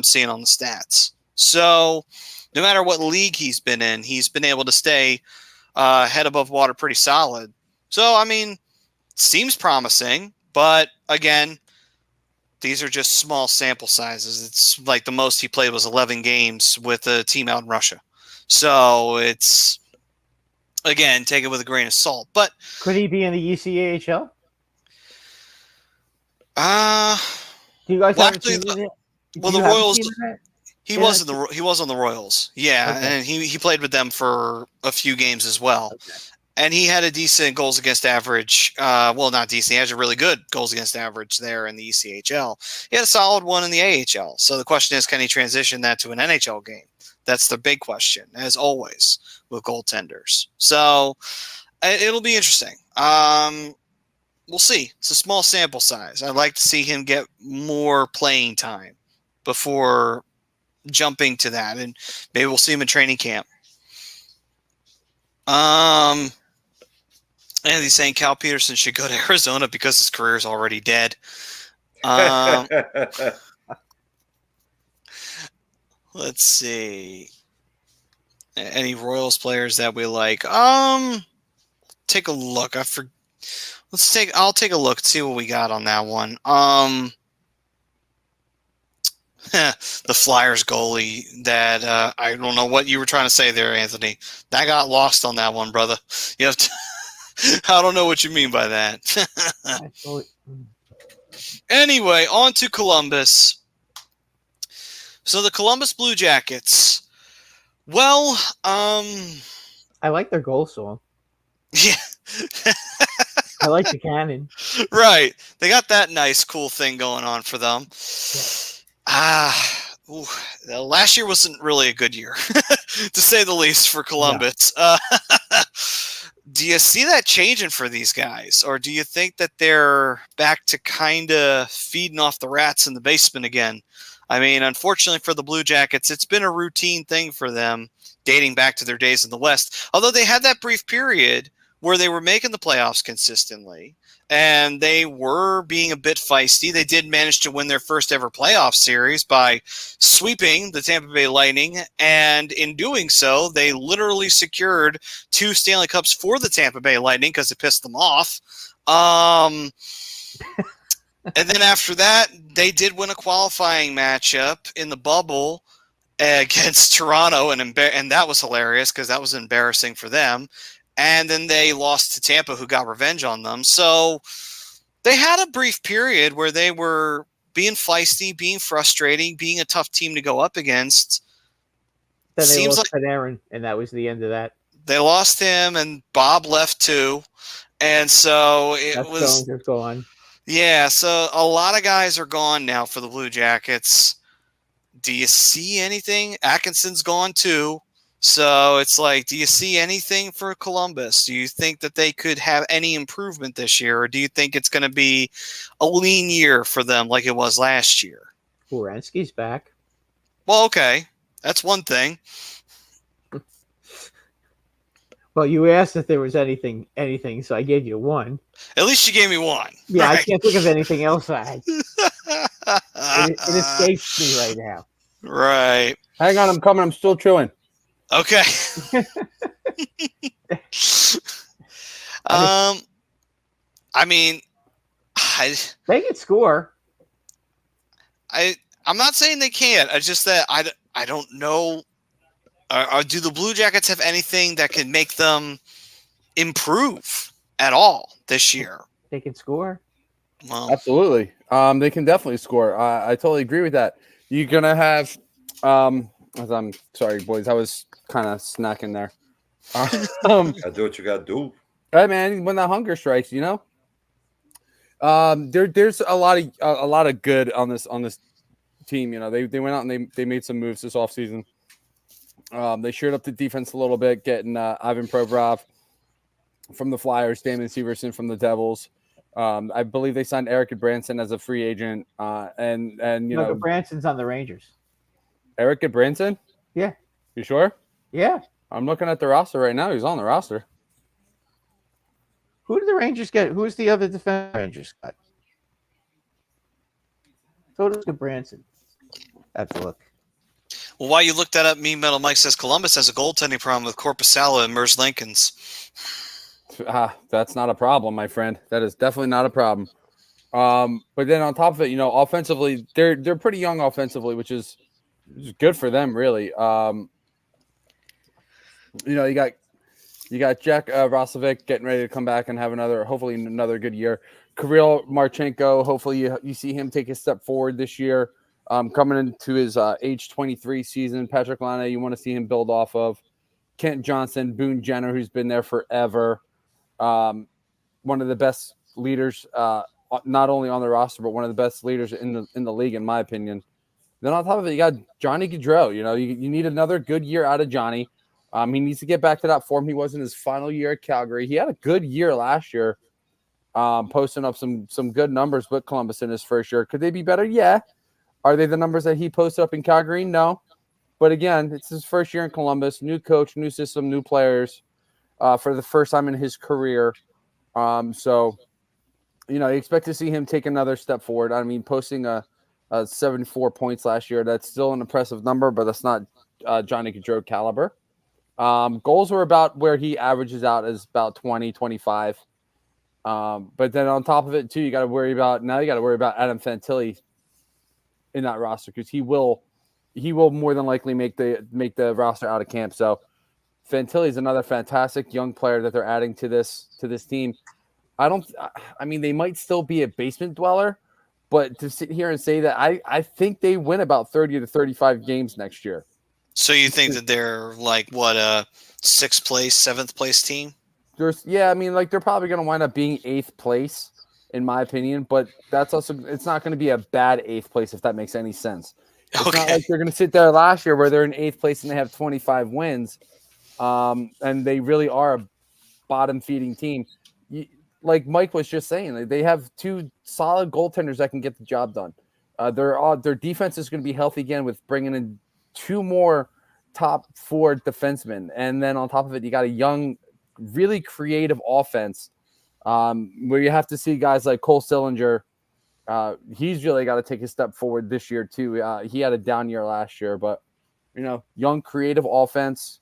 seeing on the stats. So no matter what league he's been in, he's been able to stay head above water pretty solid. So, I mean, seems promising, but again, these are just small sample sizes. It's like the most he played was 11 games with a team out in Russia. So it's, again, take it with a grain of salt. But Could he be in the ECAHL? Do you guys have a team in it? Well, the Royals. He was on the Royals, yeah, okay. And he played with them for a few games as well, okay. And he had a decent goals against average. Well, not decent. He has a really good goals against average there in the ECHL. He had a solid one in the AHL. So the question is, can he transition that to an NHL game? That's the big question, as always with goaltenders. So it'll be interesting. We'll see. It's a small sample size. I'd like to see him get more playing time before jumping to that, and maybe we'll see him in training camp. And he's saying Cal Peterson should go to Arizona because his career is already dead. Let's see. Any Royals players that we like? Take a look. I'll take a look, see what we got on that one. The Flyers goalie that I don't know what you were trying to say there, Anthony. That got lost on that one, brother. You have to, I don't know what you mean by that. Anyway, on to Columbus. So the Columbus Blue Jackets. Well, I like their goal song. Yeah. I like the cannon. Right. They got that nice, cool thing going on for them. Last year wasn't really a good year, to say the least, for Columbus. No. Do you see that changing for these guys? Or do you think that they're back to kind of feeding off the rats in the basement again? I mean, unfortunately for the Blue Jackets, it's been a routine thing for them dating back to their days in the West. Although they had that brief period where they were making the playoffs consistently and they were being a bit feisty. They did manage to win their first ever playoff series by sweeping the Tampa Bay Lightning. And in doing so, they literally secured 2 Stanley Cups for the Tampa Bay Lightning because it pissed them off. And then after that, they did win a qualifying matchup in the bubble against Toronto, and that was hilarious because that was embarrassing for them. And then they lost to Tampa, who got revenge on them. So they had a brief period where they were being feisty, being frustrating, being a tough team to go up against. Then they lost Panarin, and that was the end of that. They lost him, and Bob left too. And so That's gone. Yeah, so a lot of guys are gone now for the Blue Jackets. Do you see anything? Atkinson's gone too. So it's like, do you see anything for Columbus? Do you think that they could have any improvement this year? Or do you think it's going to be a lean year for them like it was last year? Werenski's back. Well, okay. That's one thing. Well, you asked if there was anything, so I gave you one. At least you gave me one. Yeah, right. I can't think of anything else it escapes me right now. Right. Hang on, I'm coming. I'm still chewing. Okay. I mean, they can score. I'm not saying they can't. It's just that I don't know. Do the Blue Jackets have anything that can make them improve at all this year. They can score. Well, Absolutely. They can definitely score. I totally agree with that. You're gonna have. I'm sorry, boys. I was kind of snacking there. Gotta do what you gotta do. Hey, man, when that hunger strikes, there's a lot of good on this team. They went out and they made some moves this offseason. They shored up the defense a little bit, getting Ivan Provorov from the Flyers, Damon Severson from the Devils. I believe they signed Eric Branson as a free agent. And Branson's on the Rangers. Eric Branson? Yeah. You sure? Yeah. I'm looking at the roster right now. He's on the roster. Who did the Rangers get? Who's the other defense Rangers got? So does Branson. Have to look. Well, while you look that up, Metal Mike says Columbus has a goaltending problem with Korpisalo and Mers Linkins. That's not a problem, my friend. That is definitely not a problem. But then on top of it, offensively, they're pretty young offensively, which is good for them, really. You got Jack Roslovic getting ready to come back and have hopefully another good year. Kirill Marchenko, hopefully you see him take a step forward this year. Coming into his age 23 season. Patrick Laine, you want to see him build off of. Kent Johnson, Boone Jenner, who's been there forever. One of the best leaders, not only on the roster, but one of the best leaders in the league, in my opinion. Then on top of it, you got Johnny Gaudreau. You need another good year out of Johnny. He needs to get back to that form he was in his final year at Calgary. He had a good year last year, posting up some good numbers with Columbus in his first year. Could they be better? Yeah. Are they the numbers that he posted up in Calgary? No. But again, it's his first year in Columbus. New coach, new system, new players for the first time in his career. So, you expect to see him take another step forward. I mean, posting a 74 points last year, that's still an impressive number, but that's not Johnny Gaudreau caliber. Goals were about where he averages out as about 20, 25. But then on top of it, too, you got to worry about Adam Fantilli in that roster, because he will more than likely make the roster out of camp. So Fantilli is another fantastic young player that they're adding to this team. I mean, they might still be a basement dweller, but to sit here and say that I think they win about 30 to 35 games next year. So you think that they're like a 6th place, 7th place team? They're probably going to wind up being 8th place, in my opinion, but it's not going to be a bad 8th place, if that makes any sense. It's not like they're going to sit there last year where they're in 8th place and they have 25 wins, and they really are a bottom-feeding team. Like Mike was just saying, they have 2 solid goaltenders that can get the job done. Their defense is going to be healthy again with bringing in 2 more top 4 defensemen, and then on top of it, you got a young, really creative offense. Where you have to see guys like Cole Sillinger. He's really got to take a step forward this year too. He had a down year last year, but young creative offense.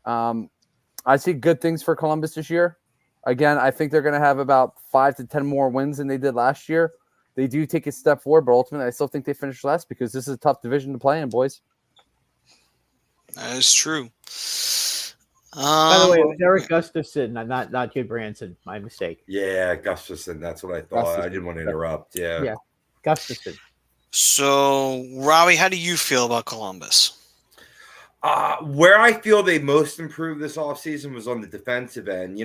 I see good things for Columbus this year. Again, I think they're going to have about 5 to 10 more wins than they did last year. They do take a step forward, but ultimately I still think they finish last, because this is a tough division to play in, boys. That is true. By the way, it was Eric Gustafson, not Jay Branson. My mistake. Yeah, Gustafson. That's what I thought. Gustafson. I didn't want to interrupt. Yeah. Gustafson. So, Robbie, how do you feel about Columbus? Where I feel they most improved this offseason was on the defensive end.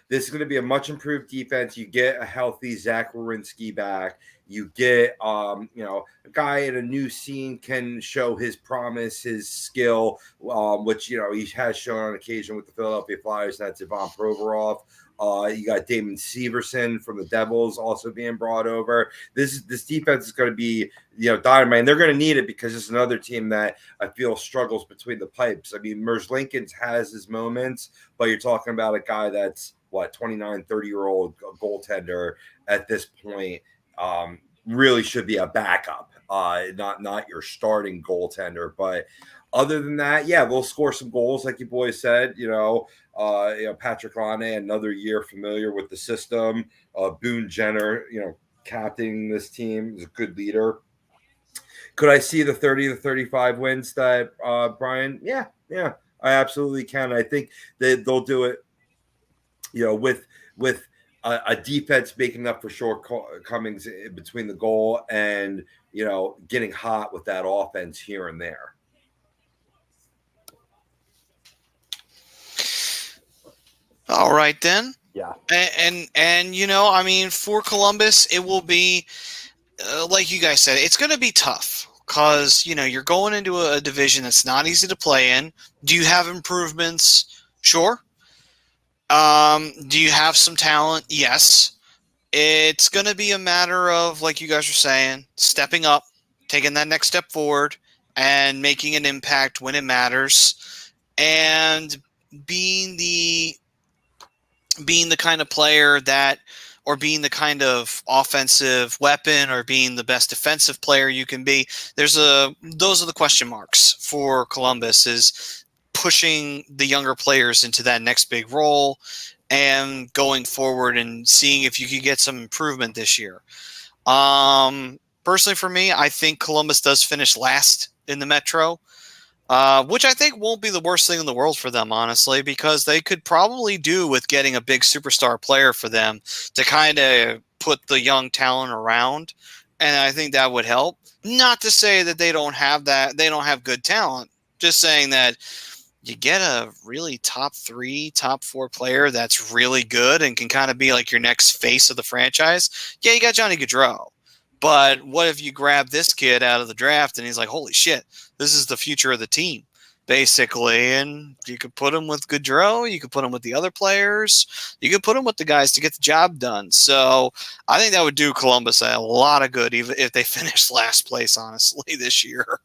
This is going to be a much improved defense. You get a healthy Zach Werenski back. You get, a guy in a new scene can show his promise, his skill, which, he has shown on occasion with the Philadelphia Flyers. That's Ivan Provorov. You got Damon Severson from the Devils also being brought over. This defense is going to be, dynamite. And they're going to need it, because it's another team that I feel struggles between the pipes. I mean, Mers Linkins has his moments, but you're talking about a guy that's 29, 30-year-old goaltender at this point. Really should be a backup, not your starting goaltender. But other than that, yeah, they'll score some goals, like you boys said. Patrick Laine, another year familiar with the system. Boone Jenner, captaining this team, is a good leader. Could I see the 30 to 35 wins that Brian? Yeah, I absolutely can. I think that they'll do it with a defense making up for shortcomings between the goal and getting hot with that offense here and there. All right then. Yeah. And I mean, for Columbus, it will be like you guys said, it's going to be tough because you're going into a division that's not easy to play in. Do you have improvements? Sure. Do you have some talent? Yes. It's going to be a matter of, like you guys are saying, stepping up, taking that next step forward, and making an impact when it matters, and being the kind of player that, or being the kind of offensive weapon, or being the best defensive player you can be. Those are the question marks for Columbus, is pushing the younger players into that next big role and going forward and seeing if you can get some improvement this year. Personally, for me, I think Columbus does finish last in the Metro, which I think won't be the worst thing in the world for them, honestly, because they could probably do with getting a big superstar player for them to kind of put the young talent around, and I think that would help. Not to say that they don't have good talent, just saying that you get a really top 3, top 4 player that's really good and can kind of be like your next face of the franchise. Yeah, you got Johnny Gaudreau. But what if you grab this kid out of the draft and he's like, holy shit, this is the future of the team, basically. And you could put him with Gaudreau. You could put him with the other players. You could put him with the guys to get the job done. So I think that would do Columbus a lot of good, even if they finish last place, honestly, this year.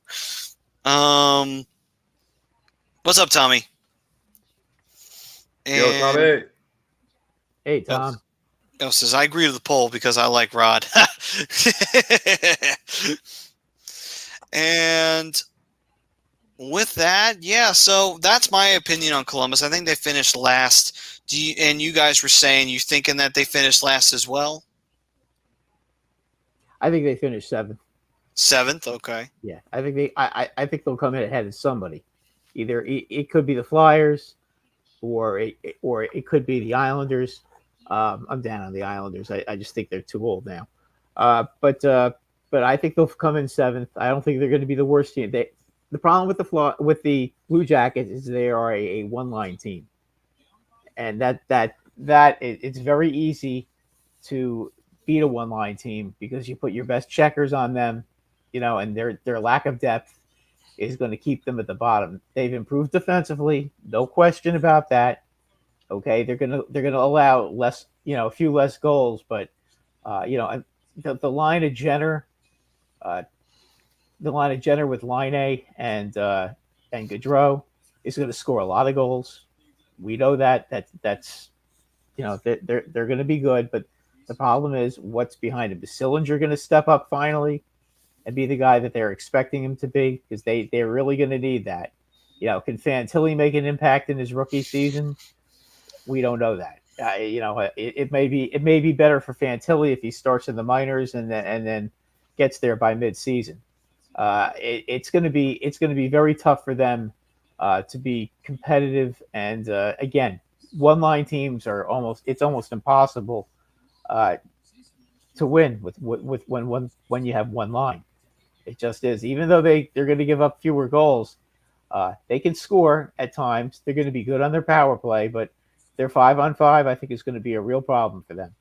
What's up, Tommy? Yo, Tommy. Hey, Tom. Says, I agree with the poll because I like Rod. And with that, yeah, so that's my opinion on Columbus. I think they finished last. And you guys were saying you thinking that they finished last as well? I think they finished 7th. 7th, okay. Yeah, I think I think they'll come in ahead of somebody. Either it could be the Flyers, or it could be the Islanders. I'm down on the Islanders. I just think they're too old now. But I think they'll come in 7th. I don't think they're going to be the worst team. The problem with the Blue Jackets is they are a one-line team, and it's very easy to beat a one-line team because you put your best checkers on them, and their lack of depth is going to keep them at the bottom. They've improved defensively, no question about that. Okay, they're gonna allow less, a few less goals, but the line of Jenner, with Line and Gaudreau is going to score a lot of goals. We know that's they're going to be good, but the problem is what's behind him. Is Sillinger going to step up finally and be the guy that they're expecting him to be? Because they're really going to need that. Can Fantilli make an impact in his rookie season? We don't know that. It may be better for Fantilli if he starts in the minors and then gets there by mid-season. It's going to be very tough for them to be competitive. And again, one-line teams are almost impossible to win with when you have one line. It just is. Even though they're going to give up fewer goals, they can score at times. They're going to be good on their power play, but their 5-on-5, I think, is going to be a real problem for them.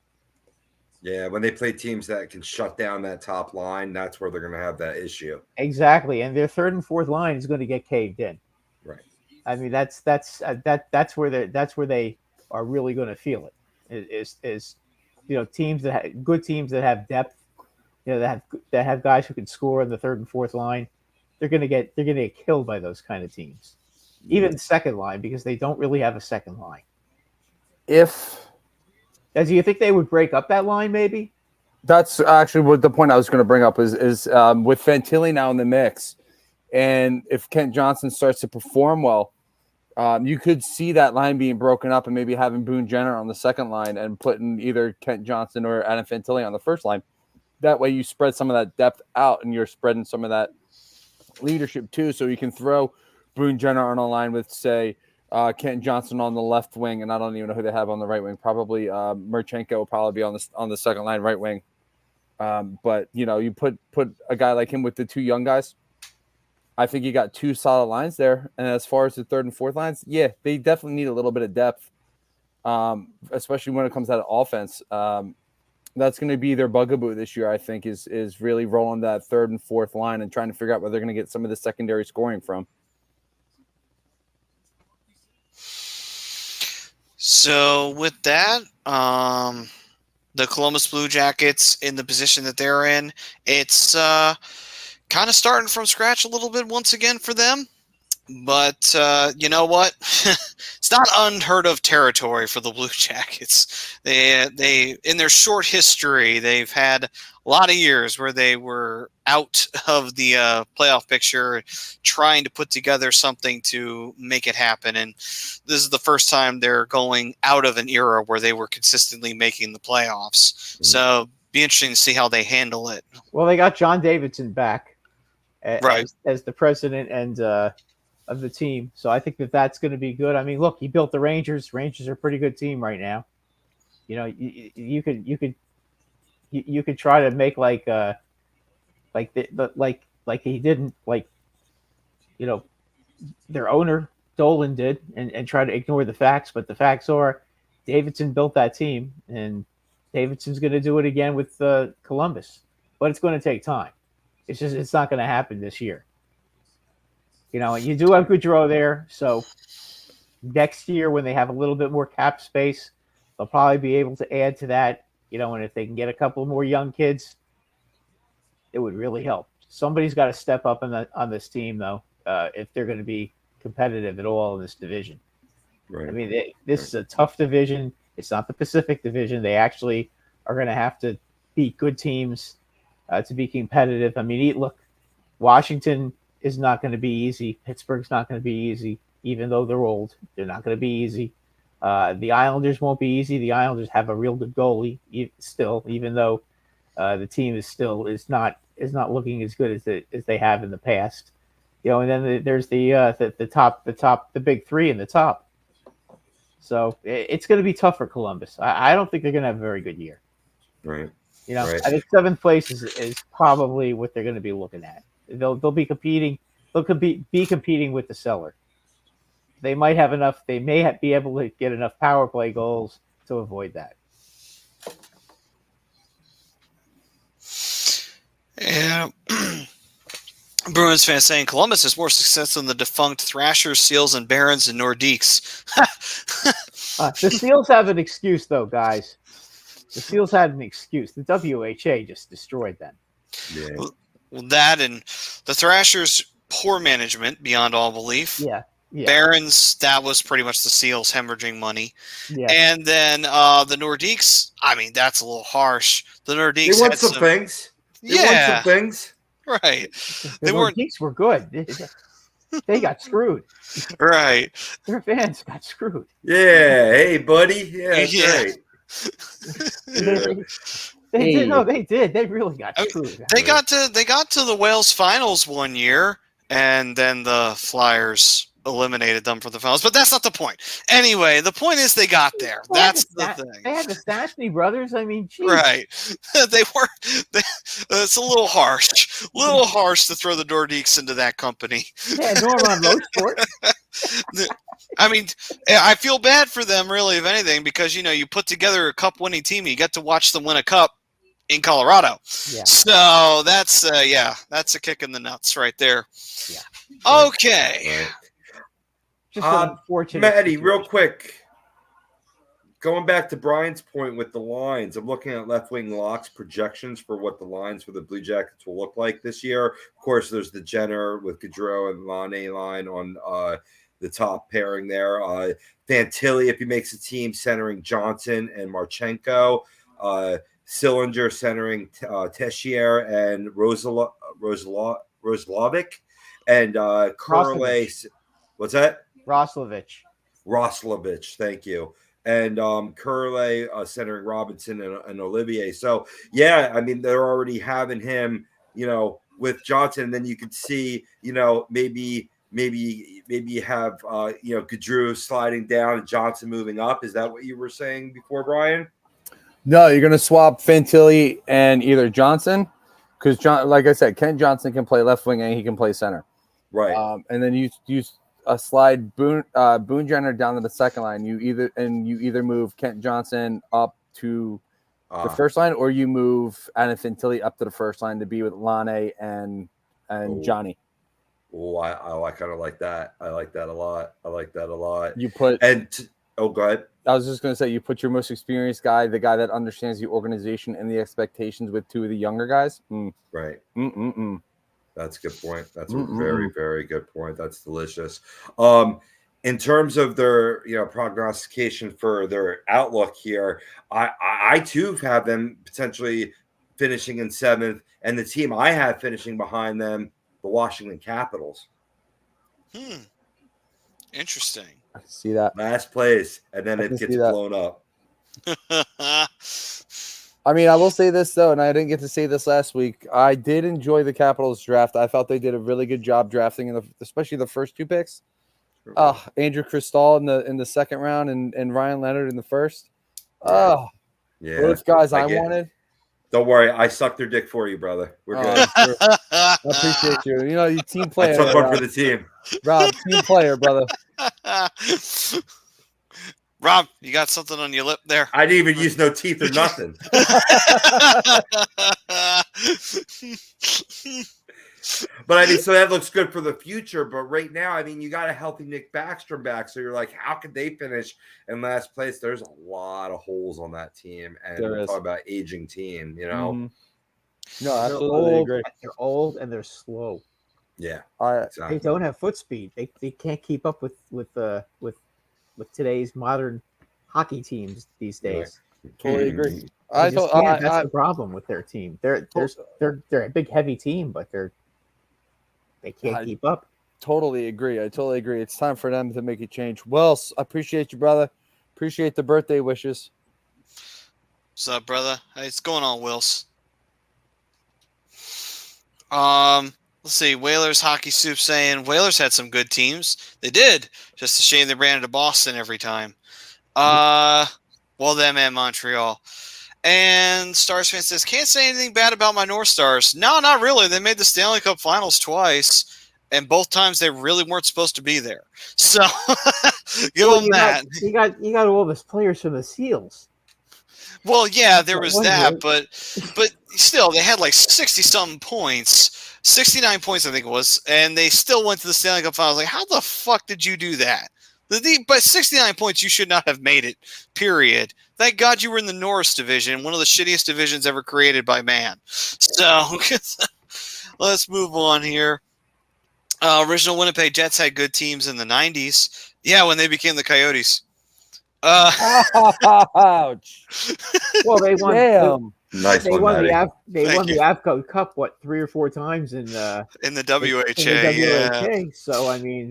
Yeah, when they play teams that can shut down that top line, that's where they're going to have that issue. Exactly, and their 3rd and 4th line is going to get caved in. Right. I mean, that's where they are really going to feel it. Is teams good teams that have depth, that have guys who can score in the 3rd and 4th line. They're going to get killed by those kind of teams. Even the 2nd line, because they don't really have a 2nd line. Do you think they would break up that line? Maybe that's actually what the point I was going to bring up is with Fantilli now in the mix, and if Kent Johnson starts to perform well, you could see that line being broken up and maybe having Boone Jenner on the 2nd line and putting either Kent Johnson or Adam Fantilli on the 1st line. That way, you spread some of that depth out, and you're spreading some of that leadership too. So you can throw Boone Jenner on a line with, say, Kent Johnson on the left wing, and I don't even know who they have on the right wing. Probably Merchenko will probably be on the second line right wing. But you put a guy like him with the two young guys. I think you got two solid lines there. And as far as the third and fourth lines, yeah, they definitely need a little bit of depth, especially when it comes out of offense. That's going to be their bugaboo this year, I think, is really rolling that third and fourth line and trying to figure out where they're going to get some of the secondary scoring from. So with that, the Columbus Blue Jackets in the position that they're in, it's kind of starting from scratch a little bit once again for them. But you know what? It's not unheard of territory for the Blue Jackets. They in their short history, they've had a lot of years where they were out of the playoff picture, trying to put together something to make it happen. And this is the first time they're going out of an era where they were consistently making the playoffs. Mm-hmm. So be interesting to see how they handle it. Well, they got John Davidson back right as the president and of the team. So I think that's going to be good. I mean, look, he built the Rangers. Rangers are a pretty good team right now. You could try to make like he didn't, their owner Dolan did and try to ignore the facts. But the facts are Davidson built that team, and Davidson's going to do it again with Columbus, but it's going to take time. It's not going to happen this year. You do have Gaudreau there, so next year when they have a little bit more cap space, they'll probably be able to add to that. And if they can get a couple more young kids, it would really help. Somebody's got to step up on this team, though, if they're going to be competitive at all in this division. Right. I mean, this is a tough division. It's not the Pacific Division. They actually are going to have to beat good teams to be competitive. I mean, look, Washington is not going to be easy. Pittsburgh's not going to be easy, even though they're old. They're not going to be easy. The Islanders won't be easy. The Islanders have a real good goalie still, even though the team is not looking as good as they have in the past. And then there's the big three in the top. So it's going to be tough for Columbus. I don't think they're going to have a very good year. Right. I think seventh place is probably what they're going to be looking at. They'll be competing. They'll be competing with the cellar. They might have enough. They may be able to get enough power play goals to avoid that. Yeah. Bruins fans saying Columbus has more success than the defunct Thrashers, Seals, and Barons and Nordiques. The Seals have an excuse, though, guys. The Seals had an excuse. The WHA just destroyed them. Yeah. Well, that and the Thrashers, poor management beyond all belief. Yeah. Barons, that was pretty much the Seals hemorrhaging money. Yeah. And then the Nordiques, I mean, that's a little harsh. The Nordiques They won some things. They won some things. Right. The Nordiques were good. They got screwed. Right. Their fans got screwed. Yeah. Hey, buddy. Yeah, that's right. They did. They really got screwed. They got to the Wales finals one year, and then the Flyers eliminated them from the finals. But that's not the point. Anyway, the point is they got there. That's the thing. They had the Stastny brothers. I mean, geez. Right. It's a little harsh. To throw the Nordiques into that company. Yeah, Norman Motorsport. I mean, I feel bad for them, really, if anything, because, you put together a cup-winning team, you get to watch them win a cup in Colorado. Yeah. So that's a kick in the nuts right there. Yeah. Okay. Right. Just unfortunate. Maddie, real quick. Going back to Brian's point with the lines, I'm looking at left wing locks projections for what the lines for the Blue Jackets will look like this year. Of course, there's the Jenner with Gaudreau and Laine line on the top pairing there. Fantilli, if he makes a team, centering Johnson and Marchenko. Sillinger centering Tessier and Roslovic. And Kurle. What's that? Roslovich, thank you. And Kurle centering Robinson and Olivier. So, yeah, I mean, they're already having him, with Johnson. And then you could see, maybe maybe you have Gaudreau sliding down and Johnson moving up. Is that what you were saying before, Brian? No, you're going to swap Fantilli and either Johnson, because like I said, Kent Johnson can play left wing and he can play center. Right. And then you slide Boone Jenner down to the second line. You either move Kent Johnson up to the first line, or you move Adam Fantilli up to the first line to be with Lane and Johnny. Oh, I kind of like that. I like that a lot. You put go ahead. I was just going to say, you put your most experienced guy, the guy that understands the organization and the expectations, with two of the younger guys. Right. That's a good point. That's a very, very good point. That's delicious. In terms of their, prognostication for their outlook here, I too have them potentially finishing in 7th, and the team I have finishing behind them, the Washington Capitals. Interesting. I can see that. Last place, and then it gets blown up. I mean, I will say this, though, and I didn't get to say this last week. I did enjoy the Capitals draft. I thought they did a really good job drafting, especially the first 2 picks. Andrew Cristall in the second round and Ryan Leonard in the first. Yeah. Both guys I wanted. Don't worry, I sucked their dick for you, brother. We're good. I appreciate you. You team player. I took one for the team. Rob, team player, brother. Rob, you got something on your lip there? I didn't even use no teeth or nothing. But I mean, so that looks good for the future. But right now, I mean, you got a healthy Nick Backstrom back. So you're like, how could they finish in last place? There's a lot of holes on that team. And we're talking about aging team, No, absolutely agree. They're old and they're slow. Yeah. Exactly. They don't have foot speed. They can't keep up with today's modern hockey teams these days. Right. Totally agree. That's the problem with their team. They're a big, heavy team, but they can't keep up. Totally agree. I totally agree. It's time for them to make a change. Wells, I appreciate you, brother. Appreciate the birthday wishes. What's up, brother? Hey, what's going on, Wills? Let's see. Whalers Hockey Soup saying Whalers had some good teams. They did. Just a shame they ran into Boston every time. Well, them and Montreal. And Stars fan says, can't say anything bad about my North Stars. No, not really. They made the Stanley Cup Finals twice, and both times they really weren't supposed to be there. So give them that. You got all those players from the Seals. Well, yeah, there was that, but still, they had like 60-something points, 69 points, I think it was, and they still went to the Stanley Cup Finals. Like, how the fuck did you do that? But 69 points, you should not have made it, period. Thank God you were in the Norris division, one of the shittiest divisions ever created by man. So let's move on here. Original Winnipeg Jets had good teams in the 90s. Yeah, when they became the Coyotes. Ouch. Well, they won. Damn. Nice they one, won Matty. the Avco Cup 3 or 4 times in the WHA. In the WHA. Yeah. So I mean,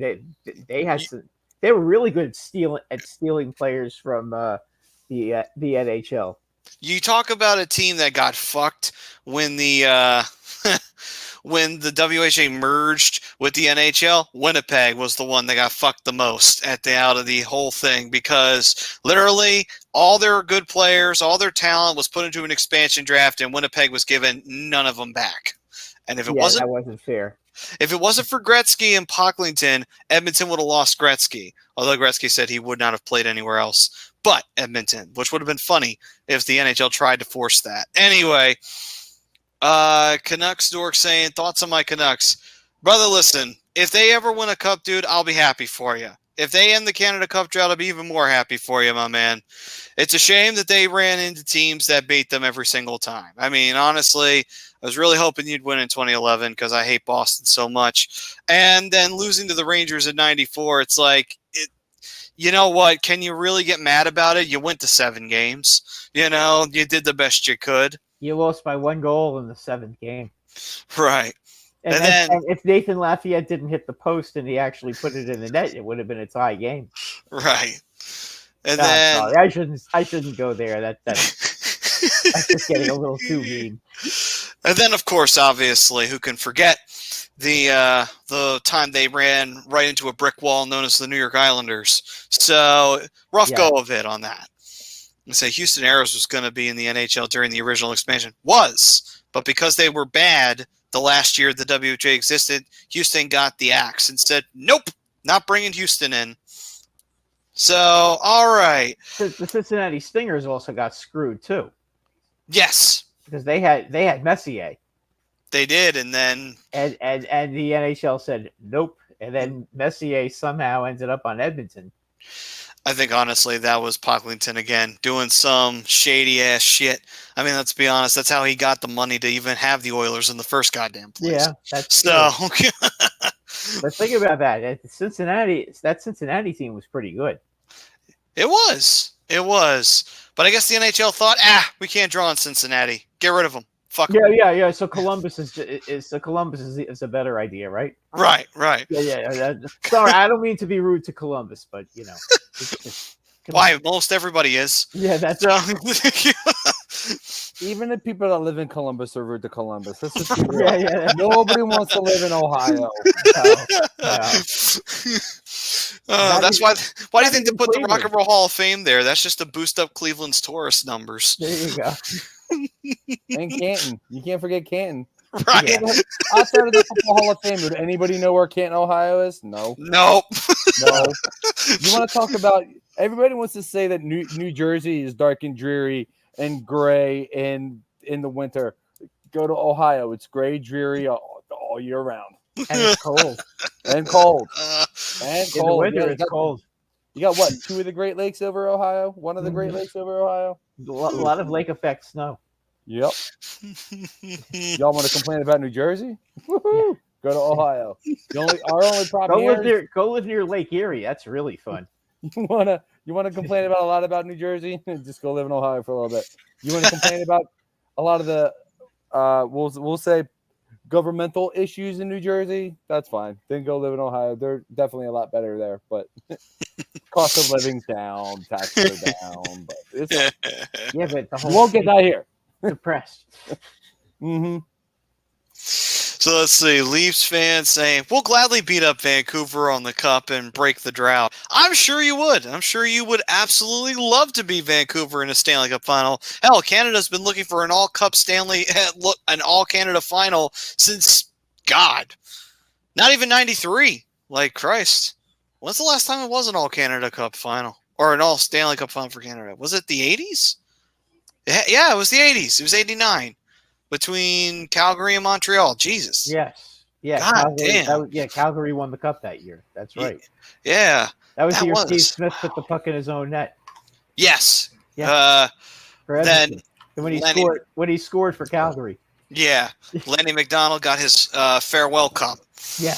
they had some. They were really good at stealing players from the NHL. You talk about a team that got fucked when the when the WHA merged with the NHL. Winnipeg was the one that got fucked the most out of the whole thing, because literally all their good players, all their talent was put into an expansion draft, and Winnipeg was given none of them back. And if it that wasn't fair. If it wasn't for Gretzky and Pocklington, Edmonton would have lost Gretzky. Although Gretzky said he would not have played anywhere else but Edmonton, which would have been funny if the NHL tried to force that. Anyway, Canucks Dork saying, thoughts on my Canucks. Brother, listen, if they ever win a cup, dude, I'll be happy for you. If they end the Canada Cup drought, I'll be even more happy for you, my man. It's a shame that they ran into teams that beat them every single time. I mean, honestly, I was really hoping you'd win in 2011 because I hate Boston so much. And then losing to the Rangers in 94, it's like, you know what? Can you really get mad about it? You went to 7 games. You know, you did the best you could. You lost by 1 goal in the 7th game. Right. And if Nathan Lafayette didn't hit the post and he actually put it in the net, it would have been a tie game. Right. And sorry, I shouldn't go there. That's just getting a little too mean. And then, of course, obviously, who can forget the time they ran right into a brick wall known as the New York Islanders. So rough go of it on that. And say Houston Aeros was going to be in the NHL during the original expansion. But because they were bad the last year the WHA existed, Houston got the axe and said, nope, not bringing Houston in. So, all right. The Cincinnati Stingers also got screwed too. Yes. Because they had Messier. They did, and then and the NHL said nope, and then Messier somehow ended up on Edmonton. I think honestly that was Pocklington again doing some shady ass shit. I mean, let's be honest, that's how he got the money to even have the Oilers in the first goddamn place. Yeah, that's so. But think about that. That Cincinnati team was pretty good. It was, but I guess the NHL thought, we can't draw on Cincinnati. Get rid of them. Fuck. Yeah. So Columbus is a better idea, right? Right. Yeah. Sorry, I don't mean to be rude to Columbus, but you know, Why? Most everybody is. Yeah, that's even the people that live in Columbus are rude to Columbus. This is nobody wants to live in Ohio. That's why. Why do you think they put the Rock and Roll Hall of Fame there? That's just to boost up Cleveland's tourist numbers. There you go. And Canton. You can't forget Canton. Right. Outside of the Football Hall of Fame, would anybody know where Canton, Ohio is? No. Nope. No. You want to talk about – everybody wants to say that New Jersey is dark and dreary and gray and in the winter. Go to Ohio. It's gray, dreary all year round. And it's cold. And cold. In the winter, it's cold. You got what? 2 of the Great Lakes over Ohio? 1 of the Great Lakes over Ohio? A lot of lake effect snow. Yep. Y'all want to complain about New Jersey? Woohoo! Go to Ohio. Our only problem go live near Lake Erie. That's really fun. You wanna complain about a lot about New Jersey? Just go live in Ohio for a little bit. You want to complain about a lot of the we'll say governmental issues in New Jersey? That's fine. Then go live in Ohio. They're definitely a lot better there, but cost of living's down, taxes are down. But it's but the whole you won't get that here. Depressed. Mm-hmm. So let's see. Leafs fans saying, we'll gladly beat up Vancouver on the cup and break the drought. I'm sure you would. I'm sure you would absolutely love to beat Vancouver in a Stanley Cup final. Hell, Canada's been looking for an all-Cup an all-Canada final since, God, not even 93. Like, Christ. When's the last time it was an all-Canada Cup final? Or an all-Stanley Cup final for Canada? Was it the 80s? Yeah, it was the 80s. It was 89 between Calgary and Montreal. Jesus. Yes. Yeah. God damn. Calgary won the cup that year. That's right. Yeah. That was the year Steve Smith put the puck in his own net. Yes. Yeah. Then when he scored for Calgary. Yeah. Lenny McDonald got his farewell cup. Yeah.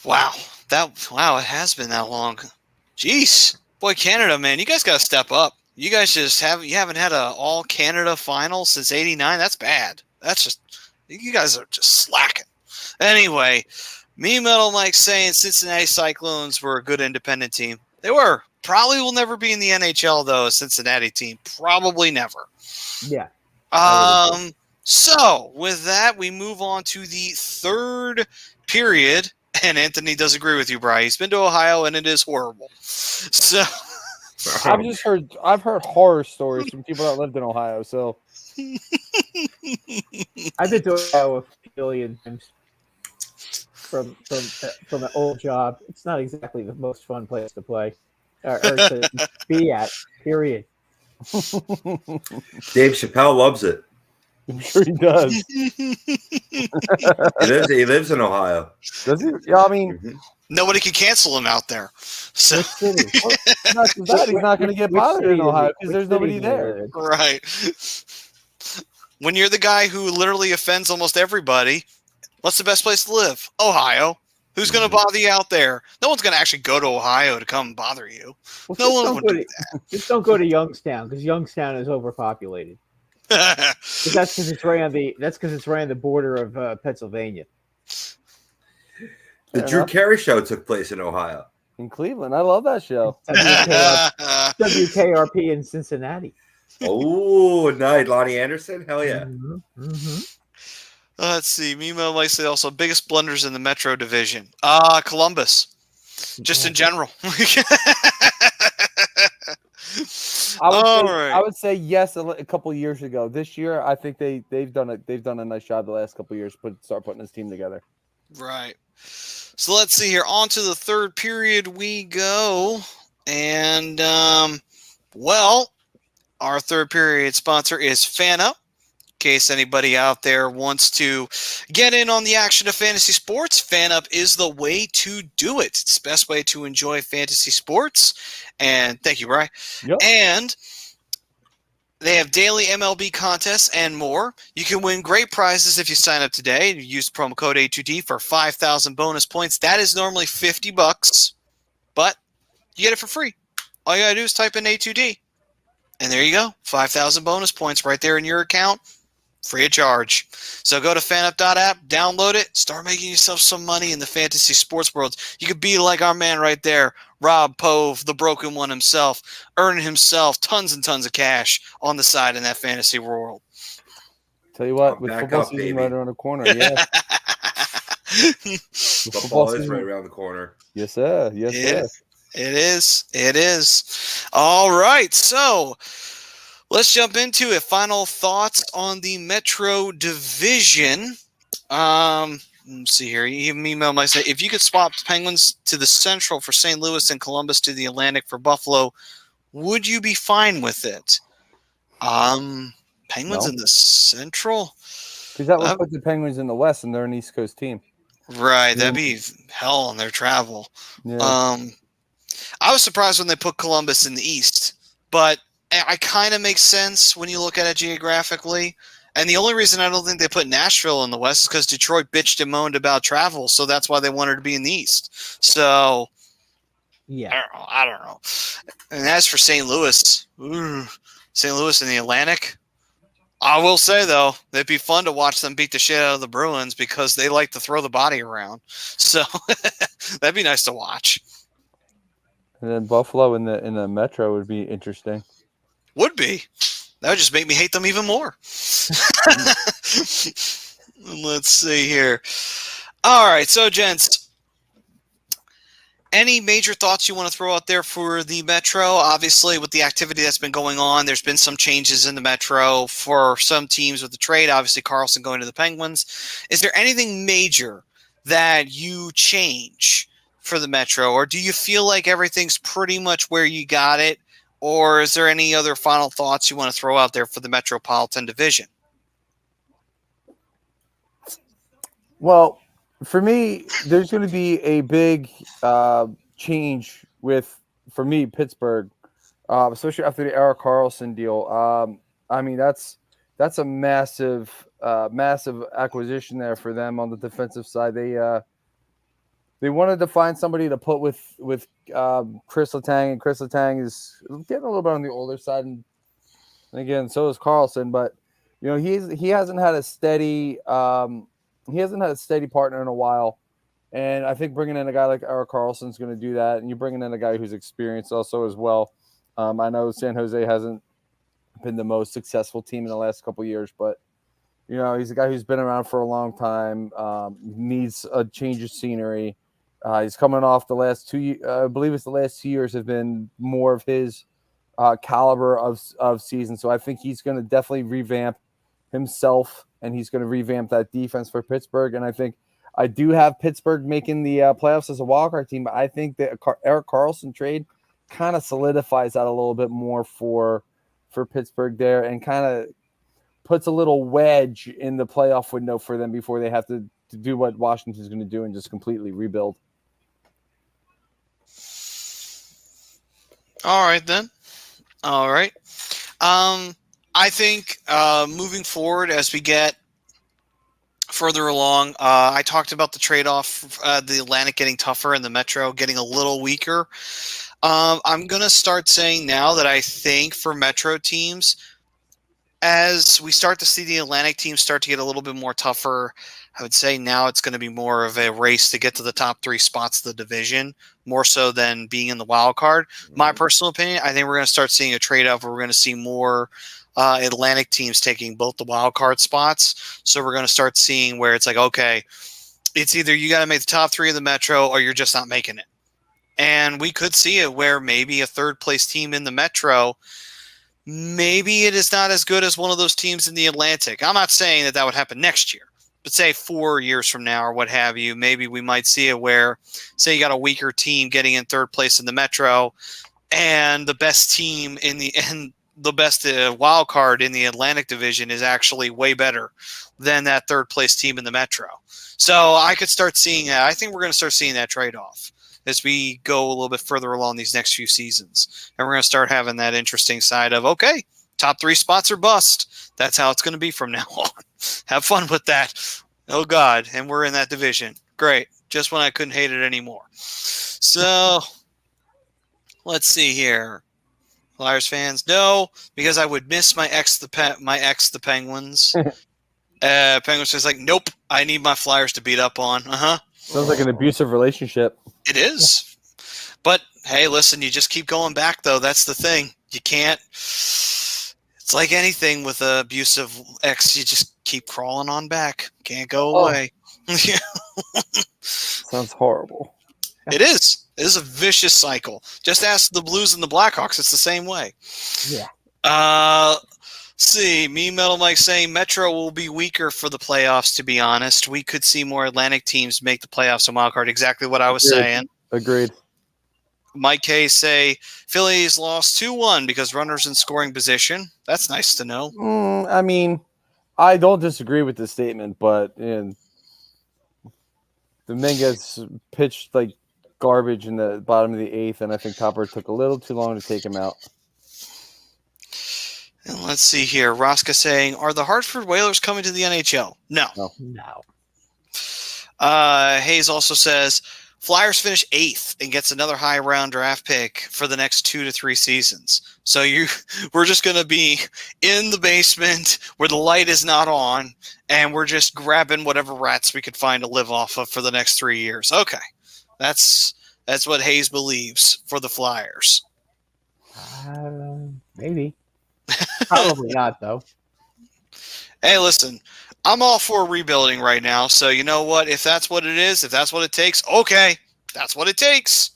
Wow. It has been that long. Jeez. Boy, Canada, man, you guys got to step up. You guys you haven't had an all Canada final since '89. That's bad. That's just, you guys are just slacking. Anyway, me Metal Mike saying Cincinnati Cyclones were a good independent team. They were. Probably will never be in the NHL though. A Cincinnati team, probably never. Yeah. So with that, we move on to the third period. And Anthony does agree with you, Bri. He's been to Ohio, and it is horrible. So. I've heard horror stories from people that lived in Ohio. So I've been to Ohio a billion times from an old job. It's not exactly the most fun place to play or to be at. Period. Dave Chappelle loves it. I'm sure he does. He lives in Ohio. Does he? Yeah, I mean. Nobody can cancel him out there. So he's not going to get bothered in Ohio because there's nobody there. Right. When you're the guy who literally offends almost everybody, what's the best place to live? Ohio. Who's going to bother you out there? No one's going to actually go to Ohio to come bother you. No one would do that. Just don't go to Youngstown because Youngstown is overpopulated. That's because it's right on the border of Pennsylvania. The Drew Carey show took place in Ohio. In Cleveland. I love that show. WKRP in Cincinnati. Oh, nice. Lonnie Anderson? Hell yeah. Let's see. Mimo might say also biggest blunders in the Metro division. Columbus. Just in general. I would say yes a couple years ago. This year, I think they've done a nice job the last couple years. Start putting this team together. Right. So let's see here. On to the third period we go, and our third period sponsor is FanUp. In case anybody out there wants to get in on the action of fantasy sports, FanUp is the way to do it. It's the best way to enjoy fantasy sports. And thank you, Bri. Yep. And they have daily MLB contests and more. You can win great prizes if you sign up today. You use promo code A2D for 5,000 bonus points. That is normally $50, but you get it for free. All you got to do is type in A2D. And there you go. 5,000 bonus points right there in your account. Free of charge. So go to fanup.app, download it, start making yourself some money in the fantasy sports world. You could be like our man right there, Rob Pove, the broken one himself, earning himself tons and tons of cash on the side in that fantasy world. Tell you what, with football season right around the corner, yeah. Football is right around the corner. Yes, sir. Yes, sir. It is. It is. All right. So let's jump into it. Final thoughts on the Metro division. Let's see here. Even email might say, if you could swap the Penguins to the Central for St. Louis and Columbus to the Atlantic for Buffalo, would you be fine with it? Penguins in the Central? Because that would put the Penguins in the West, and they're an East Coast team. Right. That'd be hell on their travel. Yeah. I was surprised when they put Columbus in the East, but it kind of makes sense when you look at it geographically. And the only reason I don't think they put Nashville in the West is because Detroit bitched and moaned about travel, so that's why they wanted to be in the East. So, yeah, I don't know. And as for St. Louis, St. Louis in the Atlantic, I will say, though, it'd be fun to watch them beat the shit out of the Bruins because they like to throw the body around. So that'd be nice to watch. And then Buffalo in the Metro would be interesting. Would be. That would just make me hate them even more. Let's see here. All right, so gents, any major thoughts you want to throw out there for the Metro? Obviously, with the activity that's been going on, there's been some changes in the Metro for some teams with the trade. Obviously, Carlson going to the Penguins. Is there anything major that you change for the Metro, or do you feel like everything's pretty much where you got it? Or is there any other final thoughts you want to throw out there for the Metropolitan division? Well, for me, there's going to be a big change for me, Pittsburgh, especially after the Erik Karlsson deal. I mean, that's a massive acquisition there for them on the defensive side. They wanted to find somebody to put with Chris Letang, and Chris Letang is getting a little bit on the older side, and again, so is Karlsson. But you know, he hasn't had a steady partner in a while, and I think bringing in a guy like Erik Karlsson is going to do that. And you're bringing in a guy who's experienced also as well. I know San Jose hasn't been the most successful team in the last couple of years, but you know, he's a guy who's been around for a long time. Needs a change of scenery. He's coming off the last 2 years. I believe it's the last 2 years have been more of his caliber of season. So I think he's going to definitely revamp himself, and he's going to revamp that defense for Pittsburgh. And I think I do have Pittsburgh making the playoffs as a wildcard team, but I think that Erik Karlsson trade kind of solidifies that a little bit more for Pittsburgh there, and kind of puts a little wedge in the playoff window for them before they have to do what Washington's going to do and just completely rebuild. All right, then. All right. I think moving forward as we get further along, I talked about the trade-off, the Atlantic getting tougher and the Metro getting a little weaker. I'm going to start saying now that I think for Metro teams, as we start to see the Atlantic teams start to get a little bit more tougher, I would say now it's going to be more of a race to get to the top 3 spots of the division, more so than being in the wild card. My personal opinion, I think we're going to start seeing a trade-off where we're going to see more Atlantic teams taking both the wild card spots. So we're going to start seeing where it's like, okay, it's either you got to make the top 3 of the Metro or you're just not making it. And we could see it where maybe a third-place team in the Metro, maybe it is not as good as one of those teams in the Atlantic. I'm not saying that would happen next year, but say 4 years from now or what have you, maybe we might see it where, say you got a weaker team getting in third place in the Metro, and the best team the best wild card in the Atlantic division is actually way better than that third place team in the Metro. So I could start seeing that. I think we're going to start seeing that trade-off as we go a little bit further along these next few seasons. And we're going to start having that interesting side of, okay, top 3 spots are bust. That's how it's going to be from now on. Have fun with that. Oh, God. And we're in that division. Great. Just when I couldn't hate it anymore. So let's see here. Flyers fans, no, because I would miss my ex, the Penguins. Penguins is like, nope, I need my Flyers to beat up on. Sounds like an abusive relationship. It is. But, hey, listen, you just keep going back, though. That's the thing. You can't. It's like anything with an abusive ex. You just keep crawling on back. Can't go away. Sounds horrible. It is. It is a vicious cycle. Just ask the Blues and the Blackhawks. It's the same way. Yeah. See, Me Metal Mike saying Metro will be weaker for the playoffs, to be honest. We could see more Atlantic teams make the playoffs on wildcard. Exactly what I was saying. Agreed. Mike K say Phillies lost 2-1 because runners in scoring position. That's nice to know. I mean, I don't disagree with this statement, but Dominguez pitched like garbage in the bottom of the 8th, and I think Topper took a little too long to take him out. And let's see here. Rosca saying, are the Hartford Whalers coming to the NHL? No. Hayes also says, Flyers finish 8th and gets another high round draft pick for the next 2 to 3 seasons. So we're just going to be in the basement where the light is not on, and we're just grabbing whatever rats we could find to live off of for the next 3 years. Okay. That's what Hayes believes for the Flyers. Maybe. Probably not, though. Hey, listen, I'm all for rebuilding right now. So you know what? If that's what it is, if that's what it takes, okay, that's what it takes.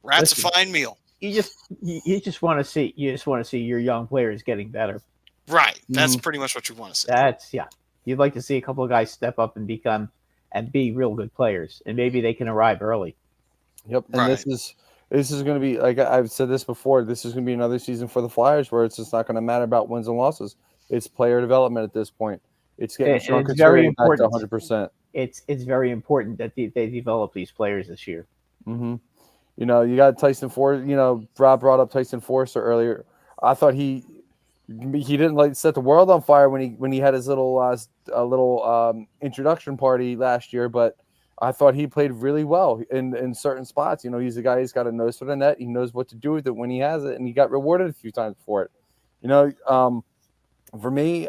Rat's a fine meal. You just want to see your young players getting better. Right. That's pretty much what you want to see. You'd like to see a couple of guys step up and be real good players, and maybe they can arrive early. Yep. And this is going to be, like I've said this before, this is going to be another season for the Flyers where it's just not going to matter about wins and losses. It's player development at this point. It's getting stronger. It's very important. 100%. It's very important that they develop these players this year. Mm-hmm. You know, you got Tyson Forster. You know, Rob brought up Tyson Forster earlier. I thought he didn't like set the world on fire when he had his little introduction party last year, but I thought he played really well in certain spots. You know, he's a guy who's got a nose for the net. He knows what to do with it when he has it, and he got rewarded a few times for it. You know, for me,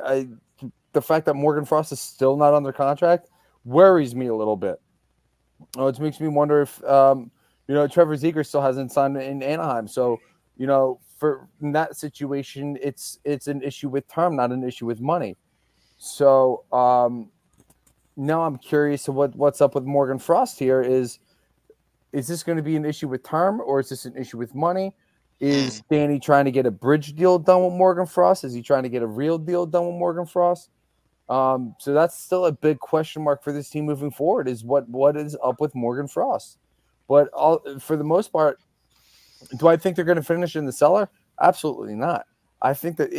the fact that Morgan Frost is still not under contract worries me a little bit. It makes me wonder if Trevor Zegras still hasn't signed in Anaheim. So, you know, in that situation, it's an issue with term, not an issue with money. So now I'm curious to what's up with Morgan Frost here. Is this going to be an issue with term, or is this an issue with money? Is Danny trying to get a bridge deal done with Morgan Frost? Is he trying to get a real deal done with Morgan Frost? So that's still a big question mark for this team moving forward, is what is up with Morgan Frost. But for the most part, do I think they're going to finish in the cellar? Absolutely not. I think that,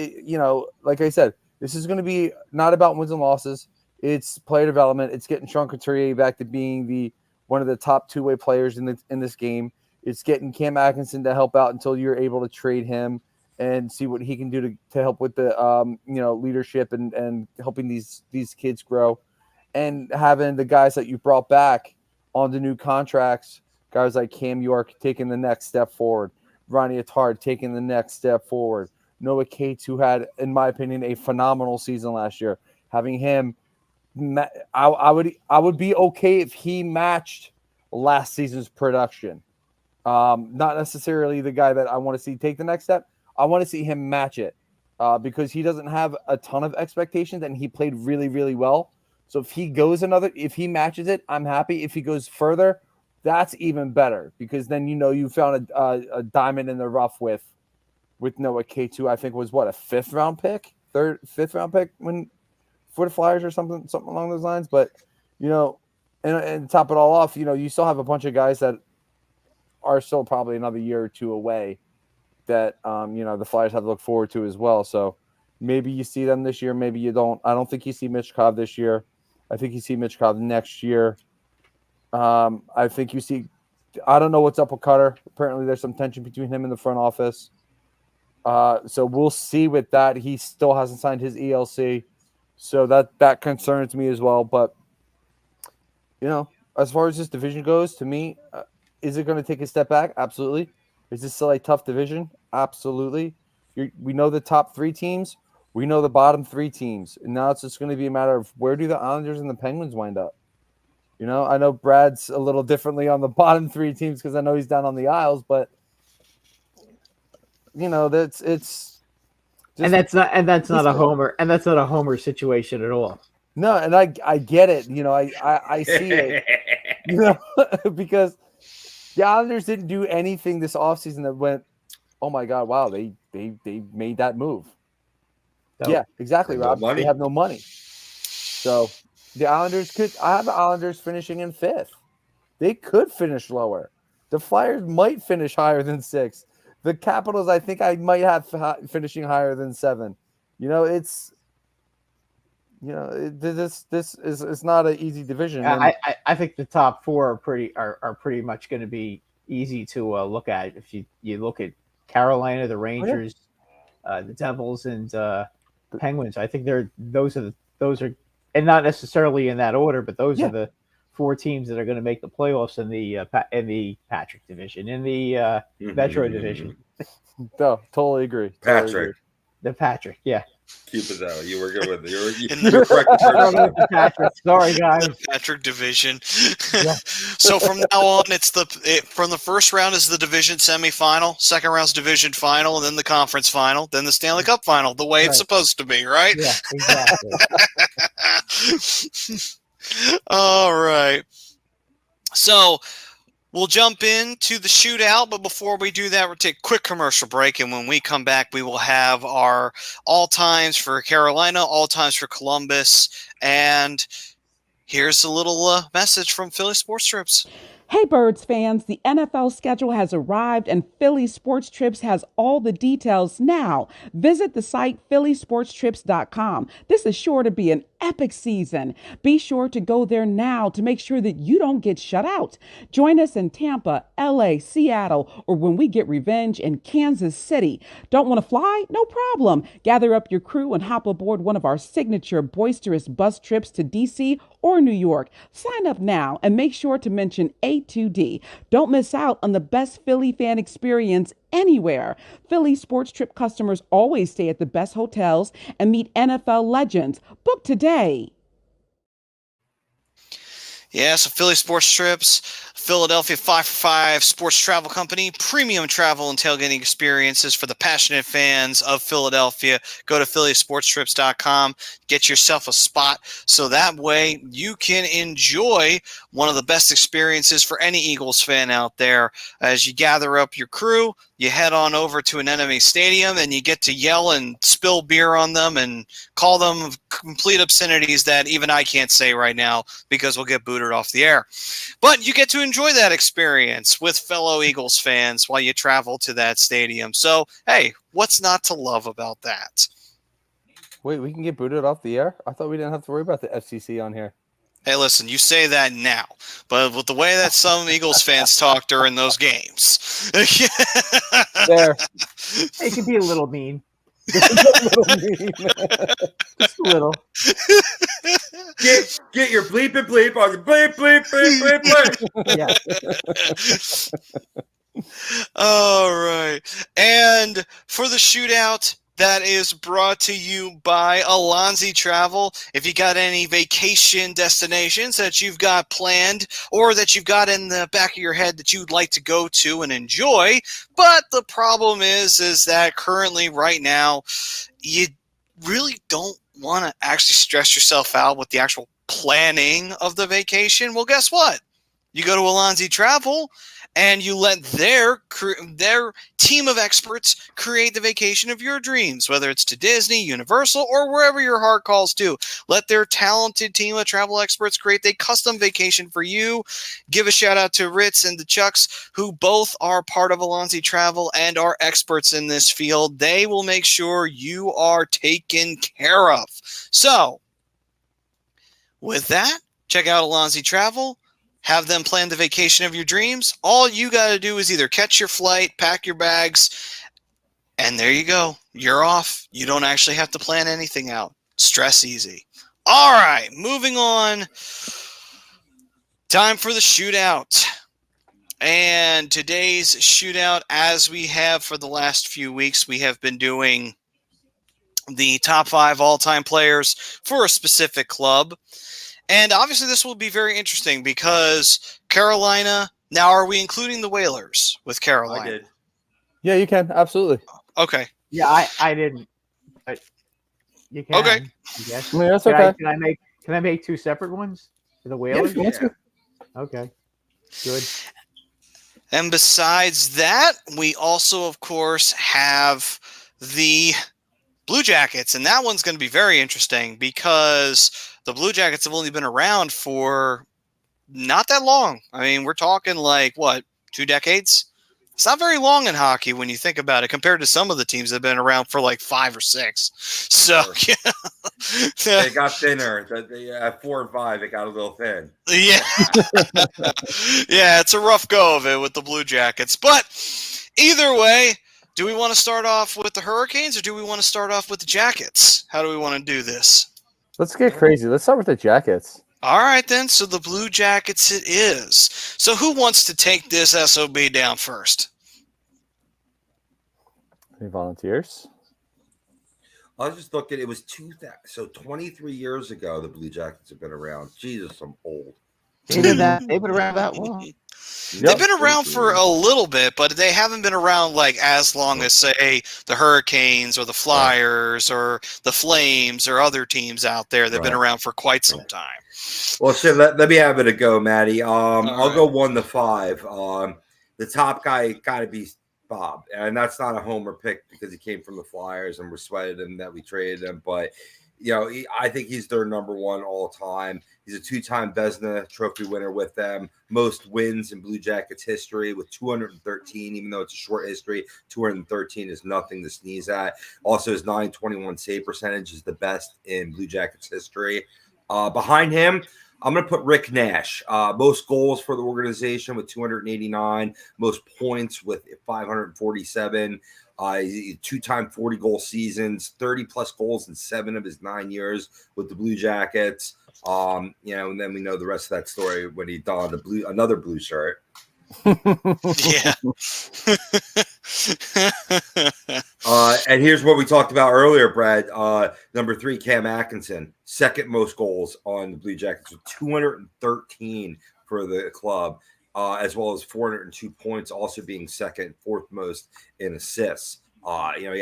like I said, this is going to be not about wins and losses. It's player development. It's getting Sean Couturier back to being one of the top two-way players in this game. It's getting Cam Atkinson to help out until you're able to trade him and see what he can do to help with the leadership and helping these kids grow, and having the guys that you brought back on the new contracts, guys like Cam York taking the next step forward, Ronnie Attard taking the next step forward, Noah Cates, who had, in my opinion, a phenomenal season last year. Having him, I would be okay if he matched last season's production. Not necessarily the guy that I want to see take the next step. I want to see him match it because he doesn't have a ton of expectations and he played really, really well. So if he matches it, I'm happy. If he goes further, that's even better because then you found a diamond in the rough with Noah Cates, who I think was a fifth round pick for the Flyers or something along those lines. But and top it all off, you still have a bunch of guys that are still probably another year or two away that the Flyers have to look forward to as well. So maybe you see them this year, maybe you don't. I don't think you see Mitch Cobb this year. I think you see Mitch Cobb next year. I think you see. I don't know what's up with Cutter. Apparently, there's some tension between him and the front office. So we'll see with that. He still hasn't signed his ELC, so that concerns me as well. But as far as this division goes, to me, is it going to take a step back? Absolutely. Is this still a tough division? Absolutely. We know the top 3 teams. We know the bottom 3 teams. And now it's just going to be a matter of where do the Islanders and the Penguins wind up? I know Brad's a little differently on the bottom 3 teams because I know he's down on the Isles, but that's not a homer situation at all. No, and I get it. I see it. Because the Islanders didn't do anything this offseason that went, oh my God, wow, they made that move. No. Yeah, exactly, Rob. They have no money. So the Islanders I have the Islanders finishing in 5th. They could finish lower. The Flyers might finish higher than 6th. The Capitals, I think I might have finishing higher than 7. This is not an easy division. I think the top 4 are pretty much going to be easy to look at. If you look at Carolina, the Rangers, the Devils, and the Penguins, I think those are, and not necessarily in that order, but those are the 4 teams that are going to make the playoffs in the Patrick division, in the Metro division. No, totally agree. Patrick. The Patrick, yeah. Keep it that way. You were good with it. You're correct. Patrick. Sorry, guys. The Patrick division. Yeah. So from now on, from the first round is the division semifinal, second round's division final, and then the conference final, then the Stanley Cup final, the way it's supposed to be, right? Yeah, exactly. All right. So we'll jump into the shootout, but before we do that, we'll take a quick commercial break, and when we come back, we will have our all-times for Carolina, all-times for Columbus, and here's a little message from Philly Sports Trips. Hey Birds fans, the NFL schedule has arrived and Philly Sports Trips has all the details now. Visit the site phillysportstrips.com. This is sure to be an epic season. Be sure to go there now to make sure that you don't get shut out. Join us in Tampa, LA, Seattle, or when we get revenge in Kansas City. Don't want to fly? No problem. Gather up your crew and hop aboard one of our signature boisterous bus trips to DC or New York. Sign up now and make sure to mention A2D. Don't miss out on the best Philly fan experience anywhere. Philly Sports Trip customers always stay at the best hotels and meet NFL legends. Book today. Yeah, so Philly Sports Trips, Philadelphia 5for5 sports travel company, premium travel and tailgating experiences for the passionate fans of Philadelphia. Go to phillysportstrips.com, get yourself a spot so that way you can enjoy one of the best experiences for any Eagles fan out there. As you gather up your crew, you head on over to an enemy stadium and you get to yell and spill beer on them and call them complete obscenities that even I can't say right now because we'll get booted off the air. But you get to enjoy that experience with fellow Eagles fans while you travel to that stadium. So, hey, what's not to love about that? Wait, we can get booted off the air? I thought we didn't have to worry about the FCC on here. Hey, listen, you say that now, but with the way that some Eagles fans talk during those games. There. It can be a little mean. Just a little. Get your bleep and bleep on your bleep, bleep, bleep, bleep, bleep. Yeah. All right. And for the shootout, that is brought to you by Alonzi Travel. If you got any vacation destinations that you've got planned or that you've got in the back of your head that you'd like to go to and enjoy, but the problem is that currently right now you really don't want to actually stress yourself out with the actual planning of the vacation. Well, guess what? You go to Alonzi Travel and you let their team of experts create the vacation of your dreams, whether it's to Disney, Universal, or wherever your heart calls to. Let their talented team of travel experts create a custom vacation for you. Give a shout out to Ritz and the Chucks, who both are part of Alonzi Travel and are experts in this field. They will make sure you are taken care of. So, with that, check out Alonzi Travel. Have them plan the vacation of your dreams. All you got to do is either catch your flight, pack your bags, and there you go. You're off. You don't actually have to plan anything out. Stress easy. All right, moving on. Time for the shootout. And today's shootout, as we have for the last few weeks, we have been doing the top 5 all-time players for a specific club. And obviously this will be very interesting because Carolina, now are we including the Whalers with Carolina? I did. Yeah, you can. Absolutely. Okay. Yeah, I didn't. But you can. Okay. I guess. I mean, that's Can okay. Can I make 2 separate ones for the Yeah, Whalers? if you want to. Okay. Good. And besides that, we also, of course, have the Blue Jackets. And that one's going to be very interesting because the Blue Jackets have only been around for not that long. I mean, we're talking like, 2 decades? It's not very long in hockey when you think about it compared to some of the teams that have been around for like 5 or 6. So, yeah. They got thinner. At 4 and 5, it got a little thin. Yeah. Yeah, it's a rough go of it with the Blue Jackets. But either way, do we want to start off with the Hurricanes or do we want to start off with the Jackets? How do we want to do this? Let's get crazy. Let's start with the Jackets. All right, then. So the Blue Jackets it is. So who wants to take this SOB down first? Any volunteers? I was just looking. It was 2000. So 23 years ago, the Blue Jackets have been around. Jesus, I'm old. They've been around that long. They've been around for a little bit, but they haven't been around like as long as, say, the Hurricanes or the Flyers or the Flames or other teams out there. They've been around for quite some time. Well, shit, let me have it a go, Maddie. I'll right. go 1 to 5. The top guy got to be Bob, and that's not a homer pick because he came from the Flyers and we're sweated him that we traded him, but I think he's their number 1 all time. He's a 2-time Vezina Trophy winner with them. Most wins in Blue Jackets history with 213, even though it's a short history. 213 is nothing to sneeze at. Also, his .921 save percentage is the best in Blue Jackets history. Behind him, I'm going to put Rick Nash. Most goals for the organization with 289. Most points with 547. 2-time 40-goal seasons, 30-plus goals in 7 of his 9 years with the Blue Jackets. And then we know the rest of that story when he donned another blue shirt. Yeah. And here's what we talked about earlier, Brad. Number 3, Cam Atkinson, second most goals on the Blue Jackets with 213 for the club, as well as 402 points, also being second, 4th most in assists. He had he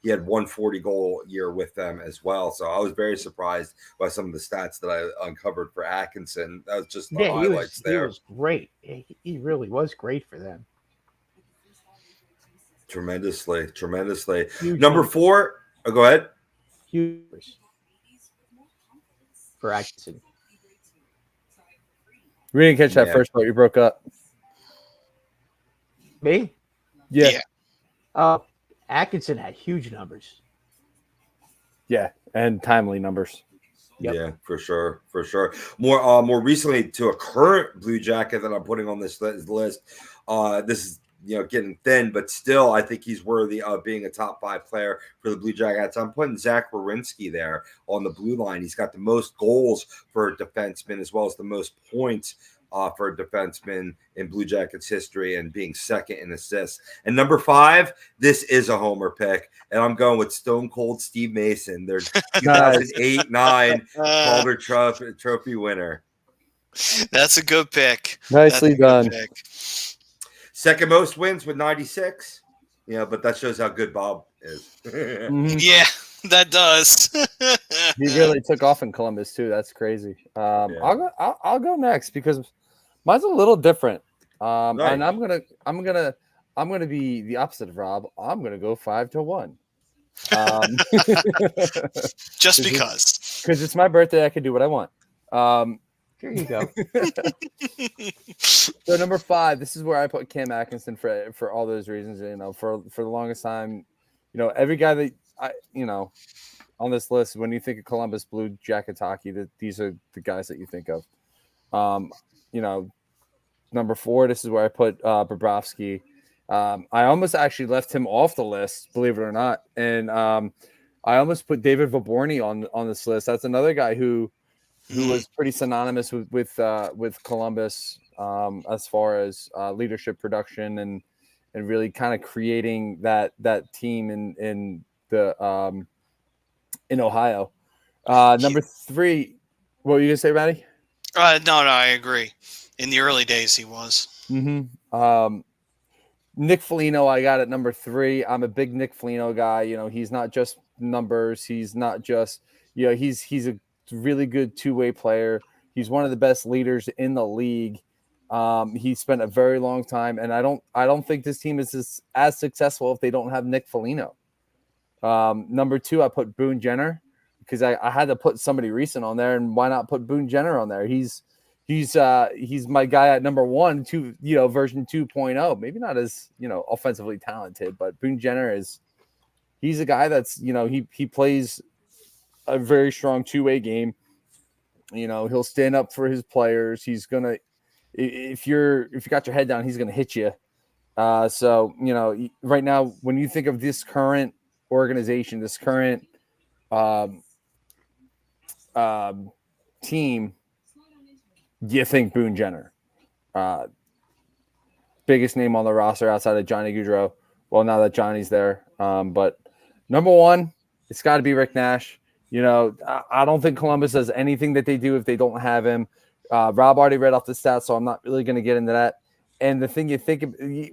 had 140 goal year with them as well. So I was very surprised by some of the stats that I uncovered for Atkinson. That was just the highlights there. He was great. He really was great for them. Tremendously. Huge Number numbers. 4, go ahead. Huge for Atkinson. We didn't catch that first part. You broke up. Me? Yeah. Atkinson had huge numbers. Yeah. And timely numbers. Yep. Yeah, for sure. More recently to a current Blue Jacket that I'm putting on this list. This is getting thin, but still, I think he's worthy of being a top 5 player for the Blue Jackets. I'm putting Zach Werenski there on the blue line. He's got the most goals for a defenseman as well as the most points for a defenseman in Blue Jackets history, and being second in assists. And number 5, this is a homer pick, and I'm going with Stone Cold Steve Mason. Their 2008-9 Calder Trophy winner. That's a good pick. Nicely done. Pick. Second most wins with 96. But that shows how good Bob is. Yeah, that does. He really took off in Columbus too. That's crazy. I'll go next because mine's a little different. And I'm gonna be the opposite of Rob. I'm gonna go 5-1. Just because it's my birthday, I can do what I want. Here you go. So number 5, this is where I put Cam Atkinson for all those reasons. For the longest time, every guy that on this list, when you think of Columbus Blue Jackets hockey, these are the guys that you think of. Number 4, this is where I put Bobrovsky. I almost actually left him off the list, believe it or not, and I almost put David Vaborny on this list. That's another guy who was pretty synonymous with Columbus as far as leadership, production, and really kind of creating that team in Ohio. Number 3, what were you gonna say, Matty? No, I agree. In the early days, he was. Mm-hmm. Nick Foligno, I got at number 3. I'm a big Nick Foligno guy. He's not just numbers. He's not just he's a really good two-way player. He's one of the best leaders in the league. He spent a very long time, and I don't think this team is as successful if they don't have Nick Foligno. Number 2, I put Boone Jenner because I had to put somebody recent on there, and why not put Boone Jenner on there? He's my guy at number 1, version 2.0. Maybe not as offensively talented, but Boone Jenner he's a guy that's he plays a very strong two-way game. He'll stand up for his players. He's gonna, if you got your head down, he's gonna hit you. So right now, when you think of this current organization, this current team, you think Boone Jenner, biggest name on the roster outside of Johnny Gaudreau. Well, now that Johnny's there, but number 1, it's got to be Rick Nash. I don't think Columbus does anything that they do if they don't have him. Rob already read off the stats, so I'm not really going to get into that. And the thing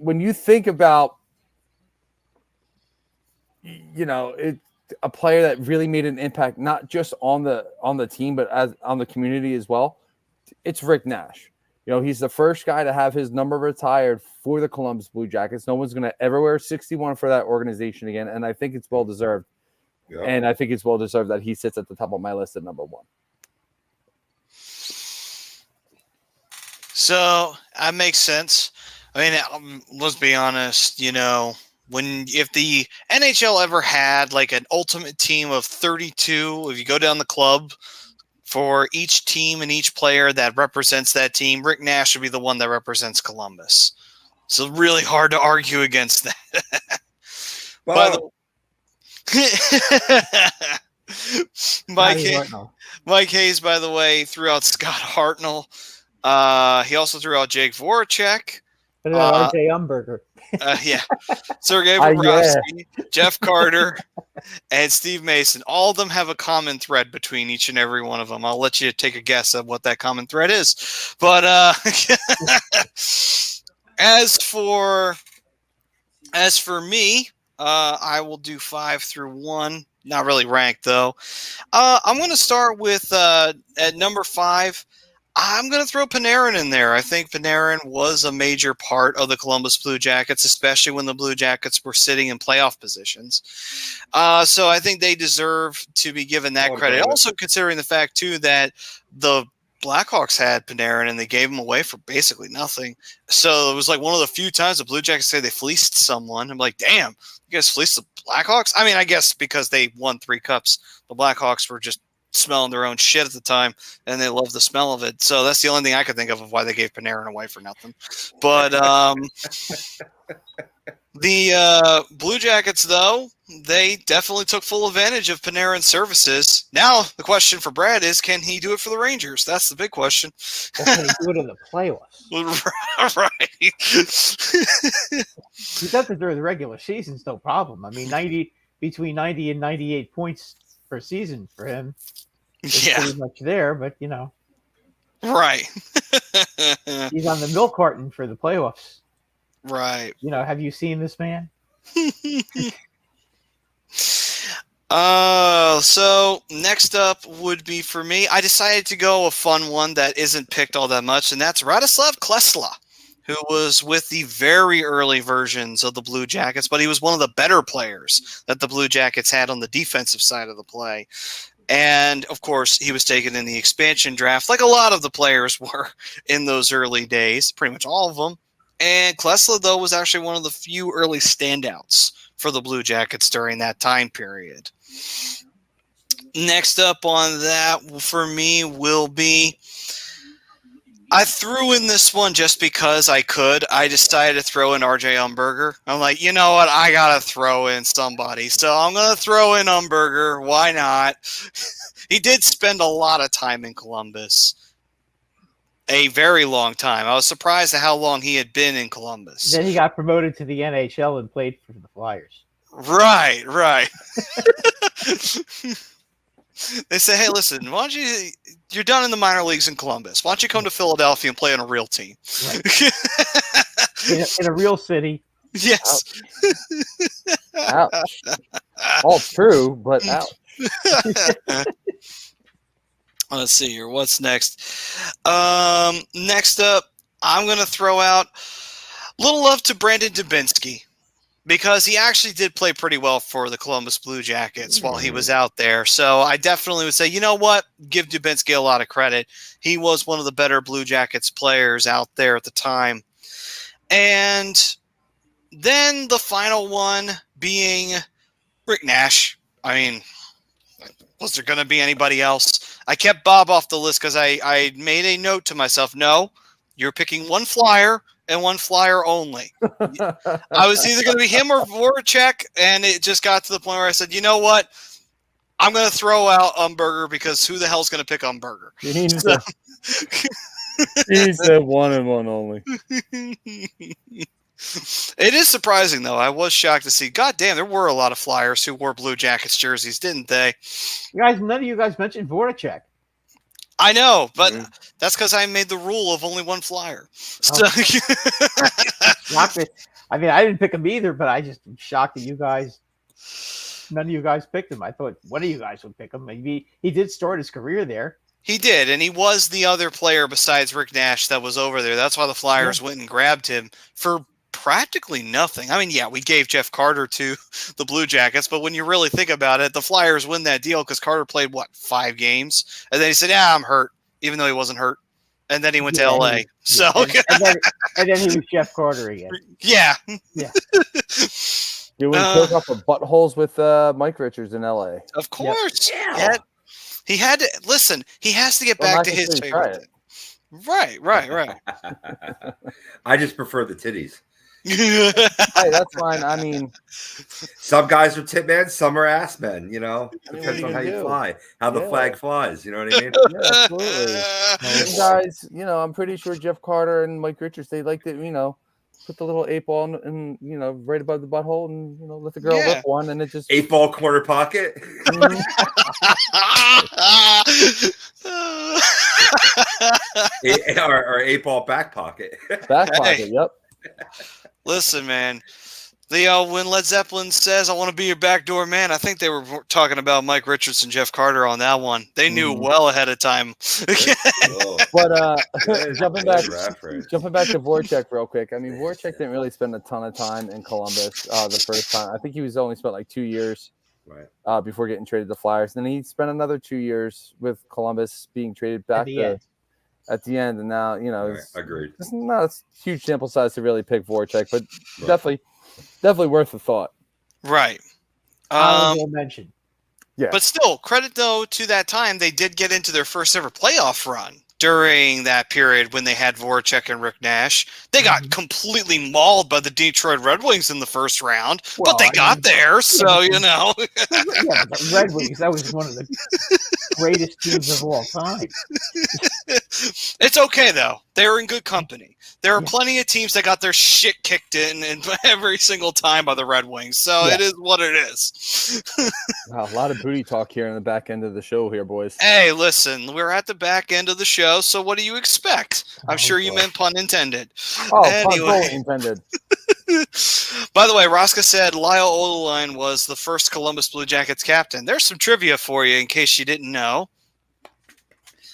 when you think about, a player that really made an impact, not just on the team, but on the community as well, it's Rick Nash. He's the first guy to have his number retired for the Columbus Blue Jackets. No one's going to ever wear 61 for that organization again, and I think it's well deserved. Yeah. And I think it's well deserved that he sits at the top of my list at number 1. So that makes sense. I mean, let's be honest. If the NHL ever had like an ultimate team of 32, if you go down the club for each team and each player that represents that team, Rick Nash would be the one that represents Columbus. So really hard to argue against that. Well, Mike Hayes, by the way, threw out Scott Hartnell. He also threw out Jake Voracek. What about RJ Umberger? Yeah. Sergei Bobrovsky, Jeff Carter, and Steve Mason. All of them have a common thread between each and every one of them. I'll let you take a guess at what that common thread is. But as for me, I will do 5-1. Not really ranked, though. I'm going to start with at number 5. I'm going to throw Panarin in there. I think Panarin was a major part of the Columbus Blue Jackets, especially when the Blue Jackets were sitting in playoff positions. So I think they deserve to be given that credit. Also considering the fact, too, that the Blackhawks had Panarin and they gave him away for basically nothing. So it was like one of the few times the Blue Jackets say they fleeced someone. I'm like, damn, you guys fleeced the Blackhawks? I mean, I guess because they won 3 cups, the Blackhawks were just smelling their own shit at the time, and they loved the smell of it. So that's the only thing I could think of why they gave Panarin away for nothing. But the Blue Jackets, though, they definitely took full advantage of Panarin's services. Now the question for Brad is, can he do it for the Rangers? That's the big question. Or can he do it in the playoffs? Right. He does it during the regular season's no problem. I mean, between 90 and 98 points per season for him is pretty much there, but right. He's on the milk carton for the playoffs. Right. Have you seen this man? So next up would be for me. I decided to go a fun one that isn't picked all that much, and that's Radoslav Klesla, who was with the very early versions of the Blue Jackets, but he was one of the better players that the Blue Jackets had on the defensive side of the play. And, of course, he was taken in the expansion draft, like a lot of the players were in those early days, pretty much all of them. And Klesla, though, was actually one of the few early standouts for the Blue Jackets during that time period. Next up on that for me will be, I threw in this one just because I could. I decided to throw in RJ Umberger. I'm like, you know what? I got to throw in somebody. So I'm going to throw in Umberger. Why not? He did spend a lot of time in Columbus. A very long time. I was surprised at how long he had been in Columbus. Then he got promoted to the NHL and played for the Flyers. Right. They say, hey, listen, why don't you're done in the minor leagues in Columbus. Why don't you come to Philadelphia and play on a real team? Right. in a real city. Yes. Ouch. All true, but ouch. Let's see here. What's next? Next up, I'm going to throw out a little love to Brandon Dubinsky, because he actually did play pretty well for the Columbus Blue Jackets while he was out there. So I definitely would say, you know what? Give Dubinsky a lot of credit. He was one of the better Blue Jackets players out there at the time. And then the final one being Rick Nash. I mean, was there going to be anybody else? I kept Bob off the list because I made a note to myself, no, you're picking one Flyer and one Flyer only. I was either going to be him or Voracek, and it just got to the point where I said, you know what? I'm going to throw out Umberger because who the hell's going to pick Umberger? He said one and one only. It is surprising, though. I was shocked to see, God damn, there were a lot of Flyers who wore Blue Jackets jerseys, didn't they? None of you guys mentioned Voracek. I know, but that's because I made the rule of only one Flyer. So Shocked. I mean, I didn't pick him either, but I just am shocked that none of you guys picked him. I thought one of you guys would pick him. Maybe he did start his career there. He did, and he was the other player besides Rick Nash that was over there. That's why the Flyers went and grabbed him for practically nothing. I mean, yeah, we gave Jeff Carter to the Blue Jackets, but when you really think about it, the Flyers win that deal because Carter played, 5 games? And then he said, I'm hurt, even though he wasn't hurt. And then he went to L.A. So, and then he was Jeff Carter again. Yeah. You would pick up the buttholes with Mike Richards in L.A. Of course. Yeah. He had to – listen, he has to get back to his favorite thing. Right. I just prefer the titties. Hey, that's fine. I mean, some guys are tit men, some are ass men. Depends on how you do? fly, how the flag flies. You know what I mean? Yeah, absolutely. Some guys, I'm pretty sure Jeff Carter and Mike Richards, they like to, put the little 8-ball in, right above the butthole, and let the girl whip one, and it just 8-ball corner pocket. Or 8-ball back pocket. Back pocket. Yep. Listen, man. When Led Zeppelin says, I want to be your backdoor man, I think they were talking about Mike Richards and Jeff Carter on that one. They knew well ahead of time. But jumping back to Voracek real quick. I mean, Voracek didn't really spend a ton of time in Columbus the first time. I think he was only spent 2 years before getting traded to the Flyers. Then he spent another 2 years with Columbus being traded back at the end. And now, agreed. It's not a huge sample size to really pick Voracek, but definitely worth a thought. Right. Honorable mention. Yeah. But still, credit though to that time, they did get into their first ever playoff run during that period when they had Voracek and Rick Nash. They got completely mauled by the Detroit Red Wings in the first round, but they got there, so you know. Yeah, but the Red Wings, that was one of the greatest teams of all time. It's okay though. They're in good company. There are plenty of teams that got their shit kicked in every single time by the Red Wings. So it is what it is. Wow, a lot of booty talk here in the back end of the show here, boys. Hey, listen, we're at the back end of the show, so what do you expect? I'm sure you meant pun intended. Oh, Anyway. pun intended. By the way, Rosca said Lyle Odeline was the first Columbus Blue Jackets captain. There's some trivia for you in case you didn't know.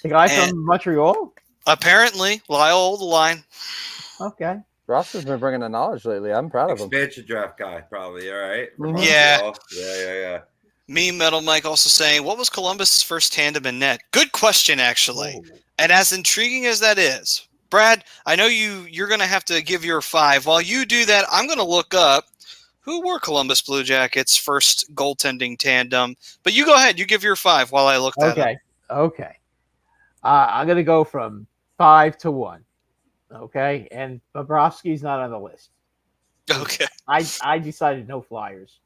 The guy from Montreal? Apparently, Lyle Odeline. Okay. Ross has been bringing the knowledge lately. I'm proud of him. Expansion draft guy, probably. All right. Yeah. Yeah. Me, Metal Mike, also saying, what was Columbus' first tandem in net? Good question, actually. Oh. And as intriguing as that is, Brad, I know you're going to have to give your 5. While you do that, I'm going to look up who were Columbus Blue Jackets' first goaltending tandem. But you go ahead. You give your 5 while I look that up. Okay. I'm going to go from 5 to 1. Okay. And Bobrovsky's not on the list. Okay. I decided no Flyers.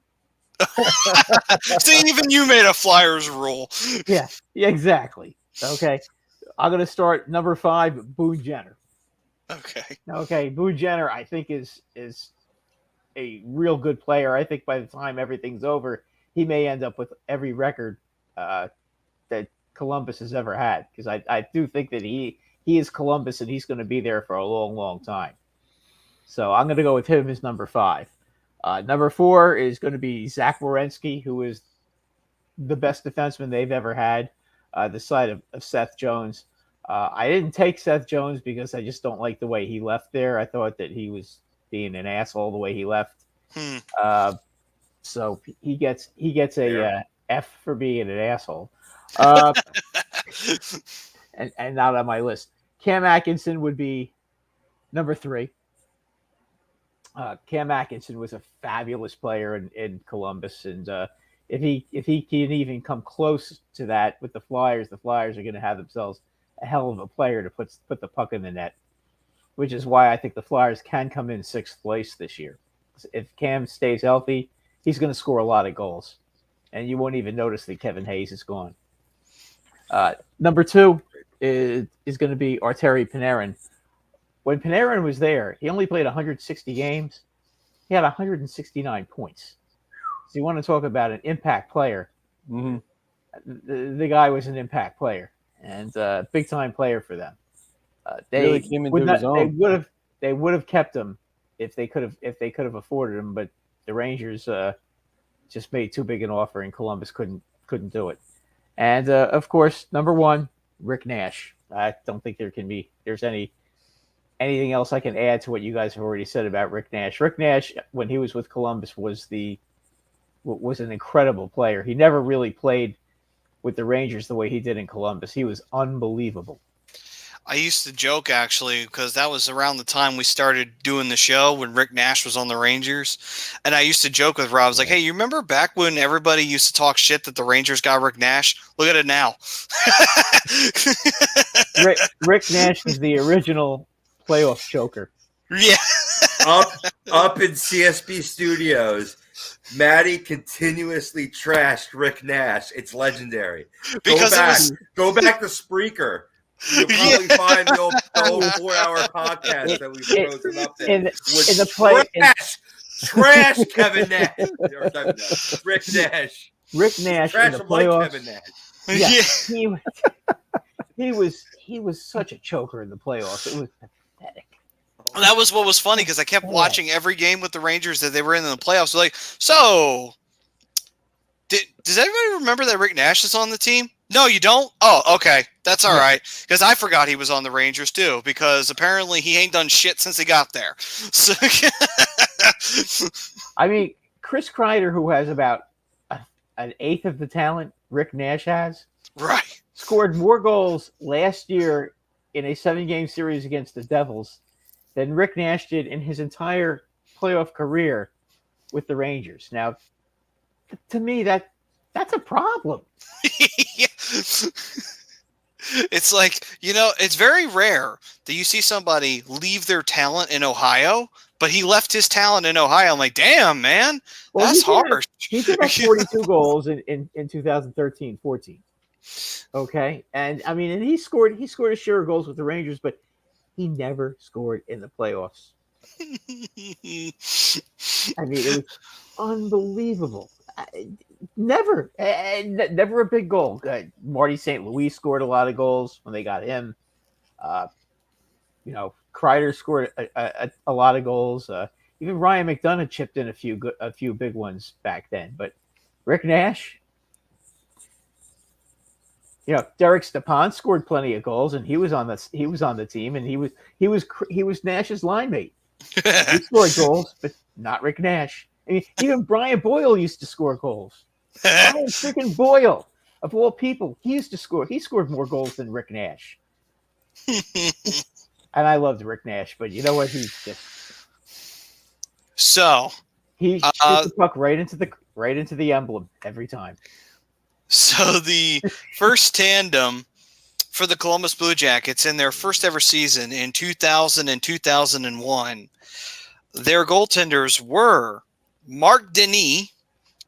See, even you made a Flyers rule. Yeah, exactly. Okay. I'm going to start number 5, Boone Jenner. Okay. Boone Jenner, I think, is a real good player. I think by the time everything's over, he may end up with every record that Columbus has ever had, because I do think that he is Columbus and he's going to be there for a long, long time. So I'm going to go with him as number 5. Number 4 is going to be Zach Werenski, who is the best defenseman they've ever had, the side of Seth Jones. I didn't take Seth Jones because I just don't like the way he left there. I thought that he was being an asshole the way he left. So he gets a F for being an asshole. And not on my list. Cam Atkinson would be number 3. Cam Atkinson was a fabulous player in Columbus, and if he can even come close to that with the Flyers are going to have themselves a hell of a player to put the puck in the net, which is why I think the Flyers can come in 6th place this year. If Cam stays healthy, he's going to score a lot of goals, and you won't even notice that Kevin Hayes is gone. Number 2 is going to be Arturi Panarin. When Panarin was there, he only played 160 games. He had 169 points. So you want to talk about an impact player. Mm-hmm. The guy was an impact player and big-time player for them. They really came into his own. They would have kept him if they could have afforded him, but the Rangers just made too big an offer, and Columbus couldn't do it. And of course, number 1, Rick Nash. I don't think there's anything else I can add to what you guys have already said about Rick Nash. Rick Nash, when he was with Columbus, was an incredible player. He never really played with the Rangers the way he did in Columbus. He was unbelievable. I used to joke, actually, because that was around the time we started doing the show when Rick Nash was on the Rangers. And I used to joke with Rob. I was like, hey, you remember back when everybody used to talk shit that the Rangers got Rick Nash? Look at it now. Rick Nash is the original playoff choker. Yeah. up in CSB Studios, Maddie continuously trashed Rick Nash. It's legendary. Because go back to Spreaker. You'll probably find the old 4-hour podcast that we've posted up there. In the play, trash Kevin Nash. Rick Nash. Rick Nash Trash in the him like playoffs. Kevin Nash. Yeah. He was such a choker in the playoffs. It was pathetic. That was what was funny, because I kept watching every game with the Rangers that they were in the playoffs. Like, so does everybody remember that Rick Nash is on the team? No, you don't? Oh, okay. That's all right. Because I forgot he was on the Rangers, too, because apparently he ain't done shit since he got there. So, I mean, Chris Kreider, who has about an eighth of the talent Rick Nash has, right, scored more goals last year in a 7-game series against the Devils than Rick Nash did in his entire playoff career with the Rangers. Now, to me, that That's a problem. Yeah. It's like, it's very rare that you see somebody leave their talent in Ohio, but he left his talent in Ohio. I'm like, damn, man, that's harsh. He did have 42 goals in 2013-14. Okay, and I mean, and he scored a share of goals with the Rangers, but he never scored in the playoffs. I mean, it was unbelievable. Never a big goal. Marty St. Louis scored a lot of goals when they got him. Kreider scored a lot of goals. Even Ryan McDonough chipped in a few big ones back then. But Rick Nash, Derek Stepan scored plenty of goals, and he was on the team, and he was Nash's line mate. He scored goals, but not Rick Nash. I mean, even Brian Boyle used to score goals. Brian freaking Boyle, of all people, he used to score. He scored more goals than Rick Nash. And I loved Rick Nash, but you know what? He's just he shoots the puck right into the emblem every time. So the first tandem for the Columbus Blue Jackets in their first ever season in 2000 and 2001, their goaltenders were Mark Denis,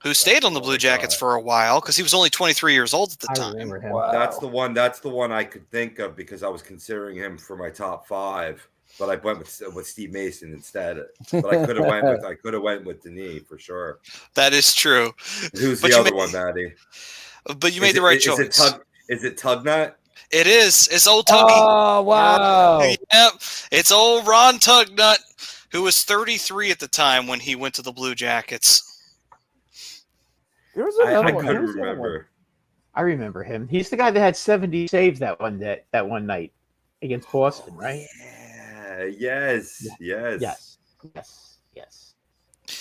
who stayed on the Blue Jackets for a while because he was only 23 years old at the time. I remember him. Wow. That's the one I could think of because I was considering him for my top 5, but I went with Steve Mason instead. But I could have went with Denis for sure. That is true. Who's the other one, Maddie? But you made the right choice. Is it Tugnut? It is. It's old Tuggy. Oh, wow. Yep. It's old Ron Tugnut, who was 33 at the time when he went to the Blue Jackets. There was I another one. couldn't remember. I remember him. He's the guy that had 70 saves that one night against Boston, right? Yeah. Yes.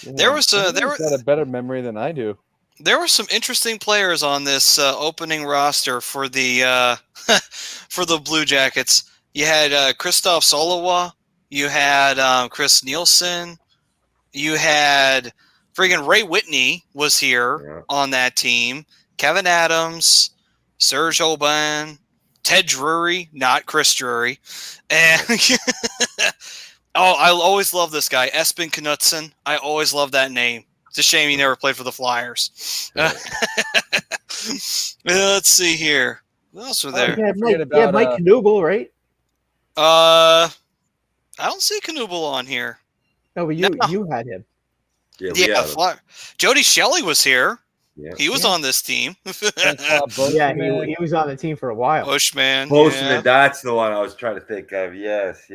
There was He's got a better memory than I do. There were some interesting players on this opening roster for the for the Blue Jackets. You had Christoph Solowa. You had Chris Nielsen. You had friggin' Ray Whitney was here on that team. Kevin Adams, Serge Aubin, Ted Drury, not Chris Drury. And I always love this guy, Espen Knutson. I always love that name. It's a shame he never played for the Flyers. Let's see here. Who else were there? Mike Knuble, right? I don't see Knuble on here. No, but you had him. Jody Shelley was here. Yeah. He was on this team. Yeah, he was on the team for a while. Bushman. That's the one I was trying to think of. Yes.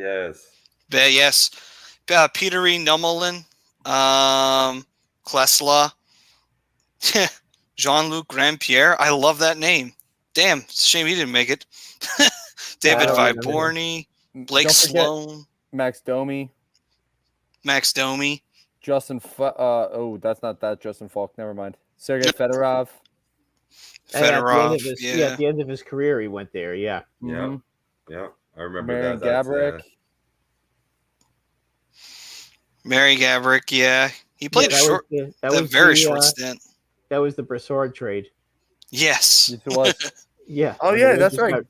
Peter E. Nummelin. Klesla. Jean-Luc Grandpierre. I love that name. Damn, it's a shame he didn't make it. David Viborny. Blake Sloan. Max Domi. Justin that's not that Justin Falk. Never mind. Sergei Fedorov. At the end of his career, he went there. Yeah. Yeah. I remember Marian that. Gaborik. Mary Gaborik, yeah. He played short stint. That was the Brassard trade. Yes. It was. Yeah. Oh yeah, that's right.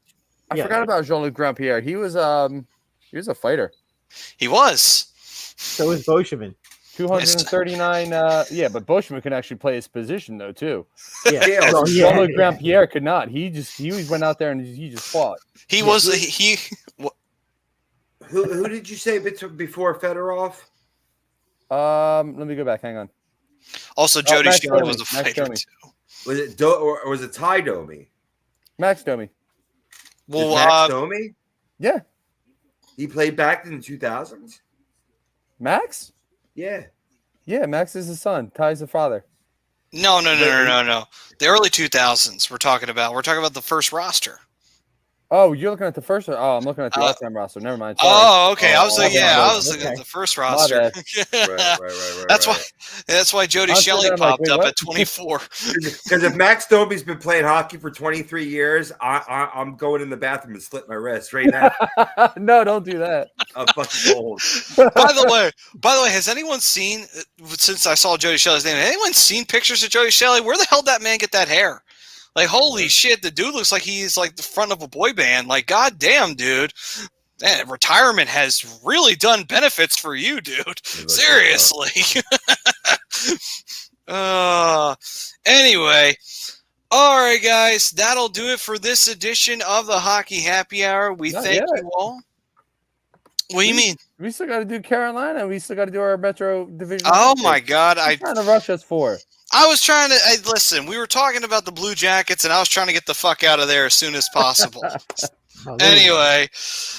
I forgot about Jean-Luc Grandpierre. He was a fighter. He was. So was Boschman. 239. But Boschman can actually play his position though too. Yeah. Jean-Luc Grandpierre could not. He went out there and he just fought. Who did you say before Fedorov? Let me go back. Hang on. Also, Jody Shelley was a fighter too. Was it or was it Ty Domi? Max Domi. Well, Max Domi? Yeah. He played back in the 2000s? Max? Yeah. Yeah, Max is his son. Ty's the father. No. The early 2000s we're talking about. We're talking about the first roster. Oh, you're looking at the first. Oh, I'm looking at the all-time roster. Never mind. Sorry. Oh, okay. I was looking at the first roster. Right. That's why Jody Shelley popped up at 24. Because if Max Domi's been playing hockey for 23 years, I'm going in the bathroom and slit my wrist right now. No, don't do that. I'm fucking old. By the way, has anyone seen, since I saw Jody Shelley's name, has anyone seen pictures of Jody Shelley? Where the hell did that man get that hair? Like, holy shit, the dude looks like he's like the front of a boy band. Like, goddamn, dude. Man, retirement has really done benefits for you, dude. Seriously. Anyway. All right, guys. That'll do it for this edition of the Hockey Happy Hour. We thank you all. What do you mean? We still got to do Carolina. We still got to do our Metro Division. Oh, my God. I'm trying to rush us for. I was trying to listen. We were talking about the Blue Jackets, and I was trying to get the fuck out of there as soon as possible. Anyway,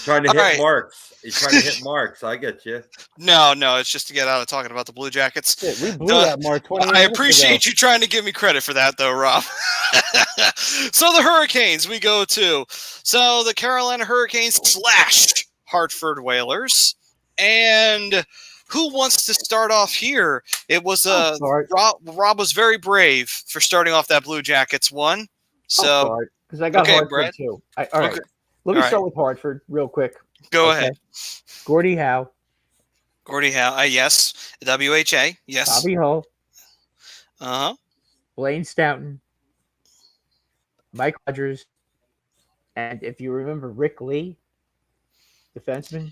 trying to hit marks. You're trying to hit marks. I get you. No, it's just to get out of talking about the Blue Jackets. Shit, we blew that mark 20 minutes I appreciate you trying to give me credit for that, though, Rob. So the Hurricanes we go to. So the Carolina Hurricanes / Hartford Whalers, and. Who wants to start off here? It was Rob was very brave for starting off that Blue Jackets one. So because I got Hartford too. All right, let me start with Hartford real quick. Go ahead. Gordie Howe. Yes. WHA. Yes. Bobby Hull. Blaine Stoughton. Mike Rogers. And if you remember Rick Lee, defenseman.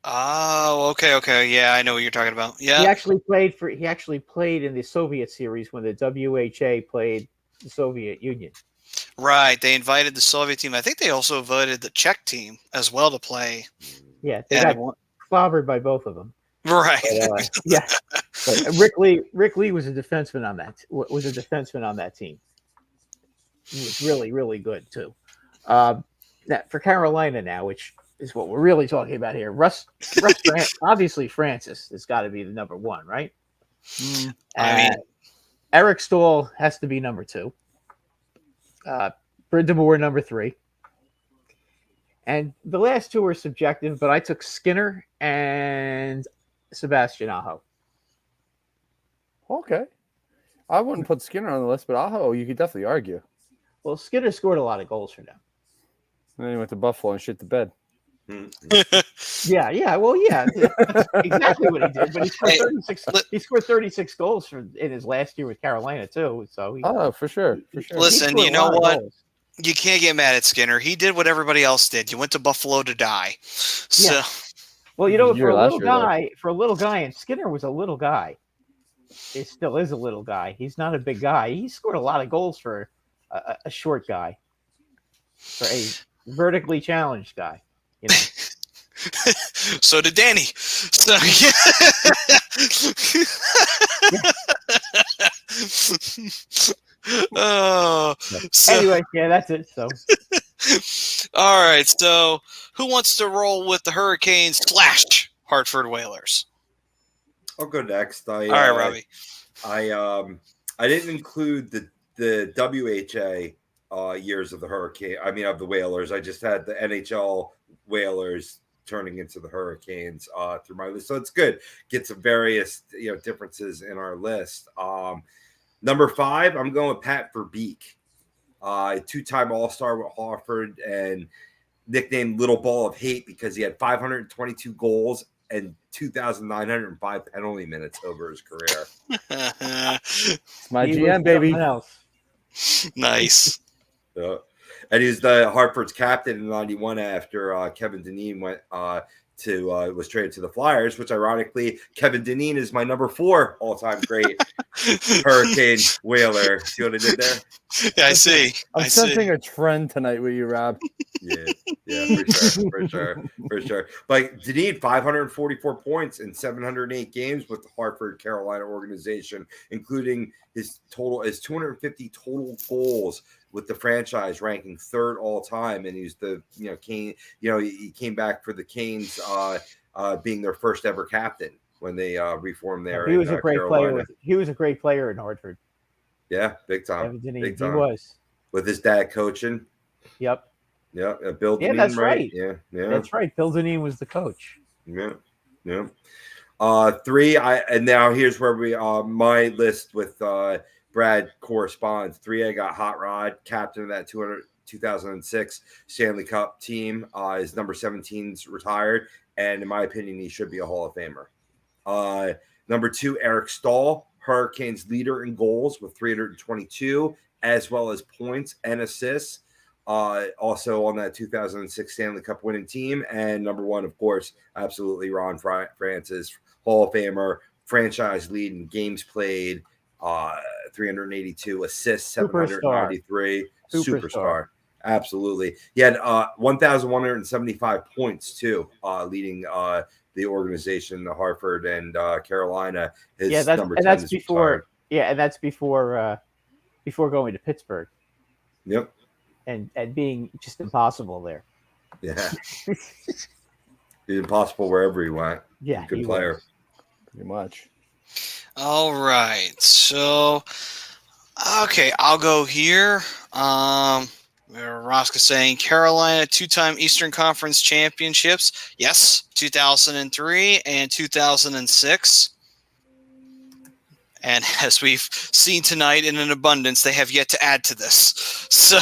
Oh, okay. Yeah, I know what you're talking about. Yeah. He actually played in the Soviet series when the WHA played the Soviet Union. Right. They invited the Soviet team. I think they also invited the Czech team as well to play. Yeah, they got clobbered by both of them. Right. But, yeah. But Rick Lee was a defenseman on that team. He was really, really good too. Now for Carolina now, which is what we're really talking about here. Russ obviously Francis has got to be the number one, right? Eric Stahl has to be number 2. Brenda Moore, number 3. And the last 2 are subjective, but I took Skinner and Sebastian Aho. Okay. I wouldn't put Skinner on the list, but Aho, you could definitely argue. Well, Skinner scored a lot of goals for them. And then he went to Buffalo and shit the bed. Yeah. Well, yeah, that's exactly what he did. But he scored 36. He scored 36 goals in his last year with Carolina too. So for sure. Listen, you know what? You can't get mad at Skinner. He did what everybody else did. You went to Buffalo to die. So, yeah. Well, for a little guy, and Skinner was a little guy. He still is a little guy. He's not a big guy. He scored a lot of goals for a short guy, for a vertically challenged guy. You know. So did Danny. So anyway, yeah, that's it. So all right. So who wants to roll with the Hurricanes / Hartford Whalers? I'll go next. All right, Robbie. I didn't include the WHA years of the Hurricane. I mean, of the Whalers. I just had the NHL Whalers turning into the Hurricanes through my list, so it's good. Get some various differences in our list. Number 5, I'm going with Pat Verbeek, 2-time All-Star with Hartford and nicknamed Little Ball of Hate because he had 522 goals and 2,905 penalty minutes over his career. It's my GM, baby. Nice. And he was the Hartford's captain in '91 after Kevin Dineen was traded to the Flyers, which ironically, Kevin Dineen is my number 4 all-time great Hurricane Whaler. See what I did there? Yeah, I see. I'm sensing a trend tonight with you, Rob. Yeah, for sure. Like Dineen, 544 points in 708 games with the Hartford Carolina organization, including his 250 total goals with the franchise, ranking 3rd all time, and he's the Kane. He came back for the Canes, being their first ever captain when they reformed there. He was a great player. He was a great player in Hartford. Yeah, big time. Big time. He was with his dad coaching. Yep. Yeah, Bill Dineen, that's right? Yeah, that's right. Bill Dineen was the coach. Yeah. 3. And now here's where we my list with Brad corresponds. 3, I got Hot Rod, captain of that 2006 Stanley Cup team. His number 17's retired, and in my opinion, he should be a Hall of Famer. Number 2, Eric Stahl, Hurricanes leader in goals with 322, as well as points and assists. Also on that 2006 Stanley Cup winning team. And number 1, of course, absolutely Ron Francis, Hall of Famer, franchise lead in games played, 382 assists, 793. Superstar. Absolutely. He had 1,175 points too, leading the organization, the Hartford and Carolina. That's before going to Pittsburgh. Yep. And being just impossible there. Yeah. He's impossible wherever he went. Yeah. Good player. Was. Pretty much. All right. So, okay, I'll go here. Roska saying Carolina 2-time Eastern Conference championships. Yes, 2003 and 2006. And as we've seen tonight in an abundance, they have yet to add to this. So,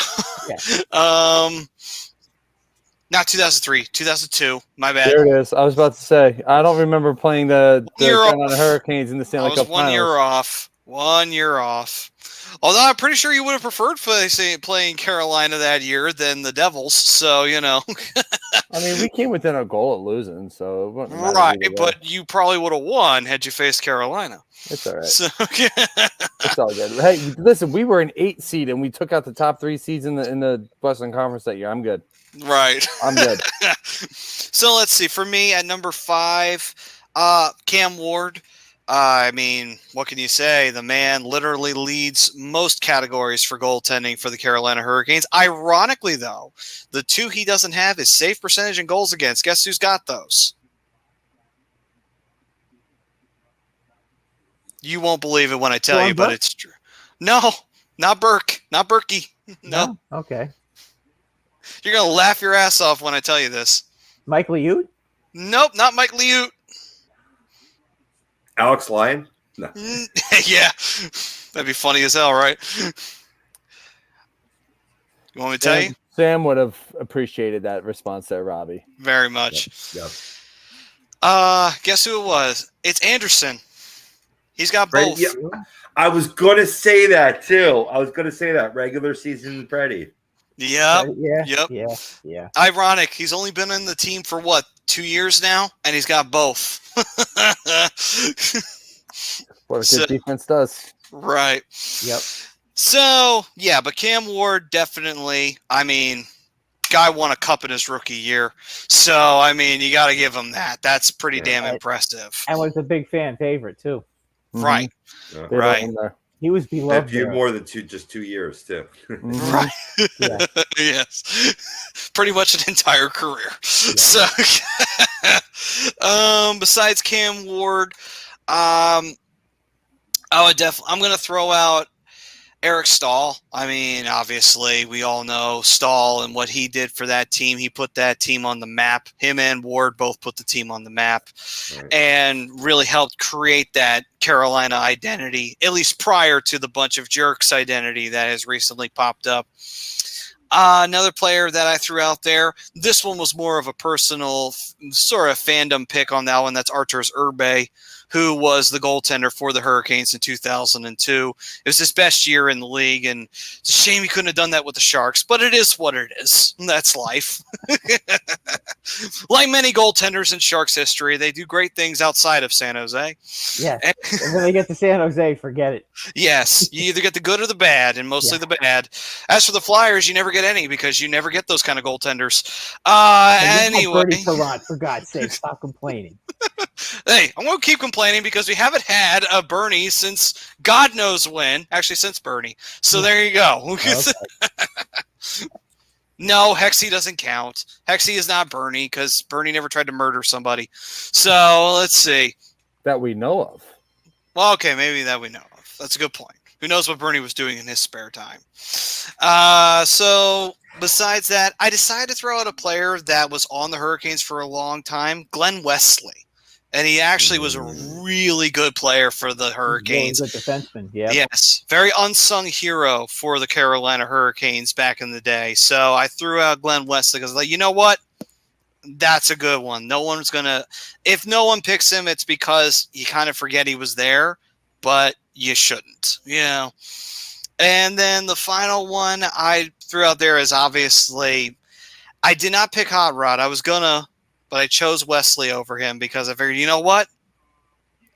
not 2003, 2002. My bad. There it is. I was about to say, I don't remember playing the Carolina Hurricanes in the Stanley Cup Finals. 1 year off. Although I'm pretty sure you would have preferred playing Carolina that year than the Devils. So, I mean, we came within a goal of losing, so it wouldn't matter right. either way. But you probably would have won had you faced Carolina. It's all right. So, it's all good. Hey, listen, we were an 8 seed and we took out the top 3 seeds in the Western Conference that year. I'm good. Right. I'm good. So let's see. For me, at number 5, Cam Ward. I mean, what can you say? The man literally leads most categories for goaltending for the Carolina Hurricanes. Ironically, though, the 2 he doesn't have is save percentage and goals against. Guess who's got those? You won't believe it when I tell you, but it's true. No, not Burke. Not Berkey. No. Okay. You're going to laugh your ass off when I tell you this. Mike Liut? Nope, not Mike Liut. Alex Lyon? No. Yeah. That'd be funny as hell, right? You want me to tell you? Sam would have appreciated that response there, Robbie. Very much. Yep. Guess who it was? It's Anderson. He's got both. Yeah. I was going to say that, too. Regular season Freddie. Yep. Yeah. Ironic. He's only been in the team for, 2 years now? And he's got both. What a good defense does. Right. Yep. So, yeah, but Cam Ward definitely, I mean, guy won a cup in his rookie year. So, I mean, you got to give him that. That's pretty damn impressive. And was a big fan favorite, too. Right. Yeah. Right. He was beloved. A few more than 2 years, too. Right. Yeah. Yes. Pretty much an entire career. Yeah. So, besides Cam Ward, I'm going to throw out Eric Stahl. I mean, obviously, we all know Stahl and what he did for that team. He put that team on the map. Him and Ward both put the team on the map and really helped create that Carolina identity, at least prior to the bunch of jerks identity that has recently popped up. Another player that I threw out there, this one was more of a personal sort of fandom pick on that one. That's Arturs Urbe, who was the goaltender for the Hurricanes in 2002. It was his best year in the league, and it's a shame he couldn't have done that with the Sharks, but it is what it is. That's life. Like many goaltenders in Sharks history, they do great things outside of San Jose. Yeah. And when they get to San Jose, forget it. Yes, you either get the good or the bad, and mostly the bad. As for the Flyers, you never get any because you never get those kind of goaltenders. Anyway. For God's sake, stop complaining. Hey, I'm going to keep complaining because we haven't had a Bernie since God knows when. Actually, since Bernie. So there you go. Okay. No, Hexie doesn't count. Hexie is not Bernie because Bernie never tried to murder somebody. So let's see. That we know of. Well, okay, maybe that we know of. That's a good point. Who knows what Bernie was doing in his spare time? So besides that, I decided to throw out a player that was on the Hurricanes for a long time, Glenn Wesley. And he actually was a really good player for the Hurricanes. Really good defenseman, yeah. Yes, very unsung hero for the Carolina Hurricanes back in the day. So I threw out Glenn Wesley because, like, you know what? That's a good one. No one's going to – if no one picks him, it's because you kind of forget he was there, but you shouldn't, you know. And then the final one I threw out there is obviously – I did not pick Hot Rod. I was going to – but I chose Wesley over him because I figured, you know what?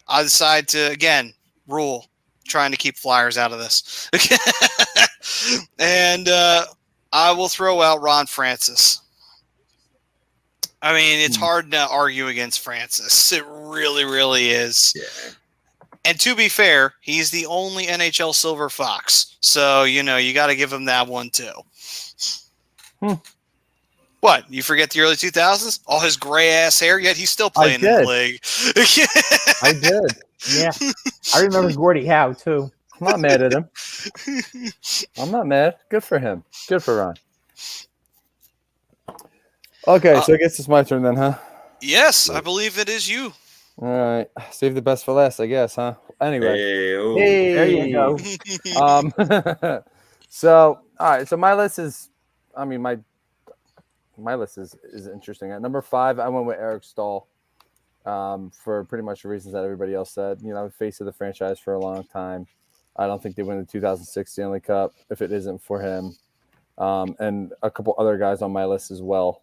I decided to, again, rule, trying to keep Flyers out of this. And I will throw out Ron Francis. I mean, it's hard to argue against Francis. It really, really is. Yeah. And to be fair, he's the only NHL Silver Fox. So, you know, you got to give him that one too. What? You forget the early 2000s? All his gray-ass hair, yet he's still playing in the league. I did. Yeah. I remember Gordie Howe, too. I'm not mad at him. I'm not mad. Good for him. Good for Ron. Okay, so I guess it's my turn then, huh? Yes, I believe it is you. All right. Save the best for last, I guess, huh? Anyway. Hey, There you go. So, all right. So my list is, I mean, my list is interesting. At number 5, I went with Eric Stahl for pretty much the reasons that everybody else said. You know, face of the franchise for a long time. I don't think they win the 2006 Stanley Cup if it isn't for him. And a couple other guys on my list as well.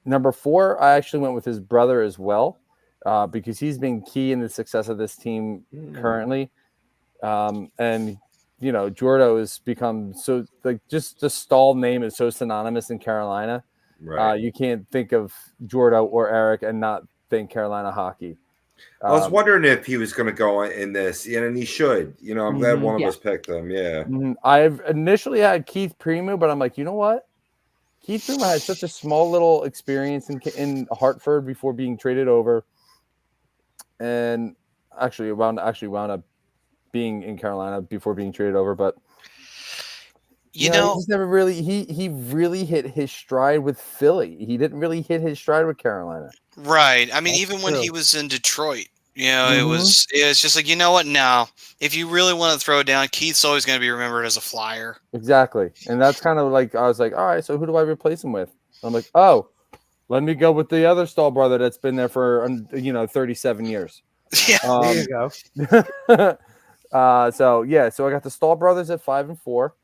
Number 4, I actually went with his brother as well because he's been key in the success of this team currently. And you know, Jordo has become so, like, just the Stahl name is so synonymous in Carolina. Right. You can't think of Jordo or Eric and not think Carolina hockey. I was wondering if he was going to go in this, and he should. You know, I'm glad one of us picked him. Yeah. I've initially had Keith Primeau, but I'm like, you know what? Keith Primeau had such a small little experience in Hartford before being traded over, and actually wound up being in Carolina before being traded over, but you know, he's never really he really hit his stride with Philly. He didn't really hit his stride with Carolina. Right. I mean, even when he was in Detroit, you know, it was just like, you know what? No, if you really want to throw it down, Keith's always going to be remembered as a Flyer. Exactly. And that's kind of like, I was like, all right, so who do I replace him with? I'm like, oh, let me go with the other Stahl brother that's been there for 37 years. Yeah. There you go. So I got the Stahl brothers at 5 and 4,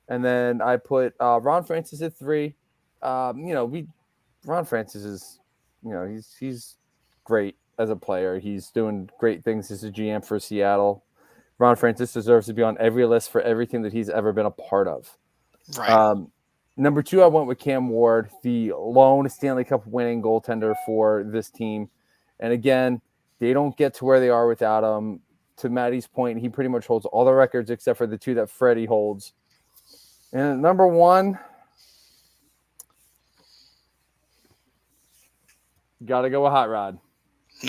and then I put Ron Francis at 3. Ron Francis is, he's great as a player. He's doing great things as a GM for Seattle. Ron Francis deserves to be on every list for everything that he's ever been a part of. Right. Number 2, I went with Cam Ward, the lone Stanley Cup winning goaltender for this team, and again, they don't get to where they are without him. To Maddie's point, he pretty much holds all the records except for the 2 that Freddie holds. And number 1, got to go with Hot Rod.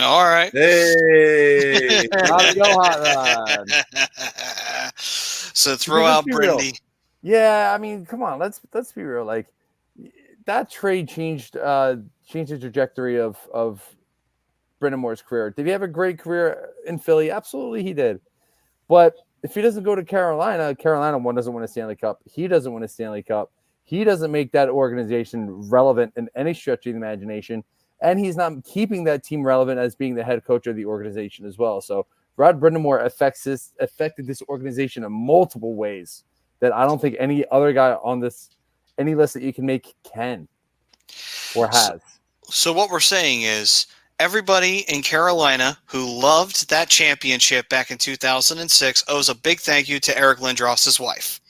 All right. Hey. Got to go Hot Rod. So throw out Brindy. Yeah, I mean, come on, let's be real. Like, that trade changed the trajectory of Brendan Moore's career. Did he have a great career in Philly? Absolutely, he did. But if he doesn't go to Carolina, Carolina doesn't win a Stanley Cup. He doesn't win a Stanley Cup. He doesn't make that organization relevant in any stretch of the imagination. And he's not keeping that team relevant as being the head coach of the organization as well. So Rod Brind'Amour affected this organization in multiple ways that I don't think any other guy on any list that you can make can or has. So what we're saying is everybody in Carolina who loved that championship back in 2006 owes a big thank you to Eric Lindros's wife,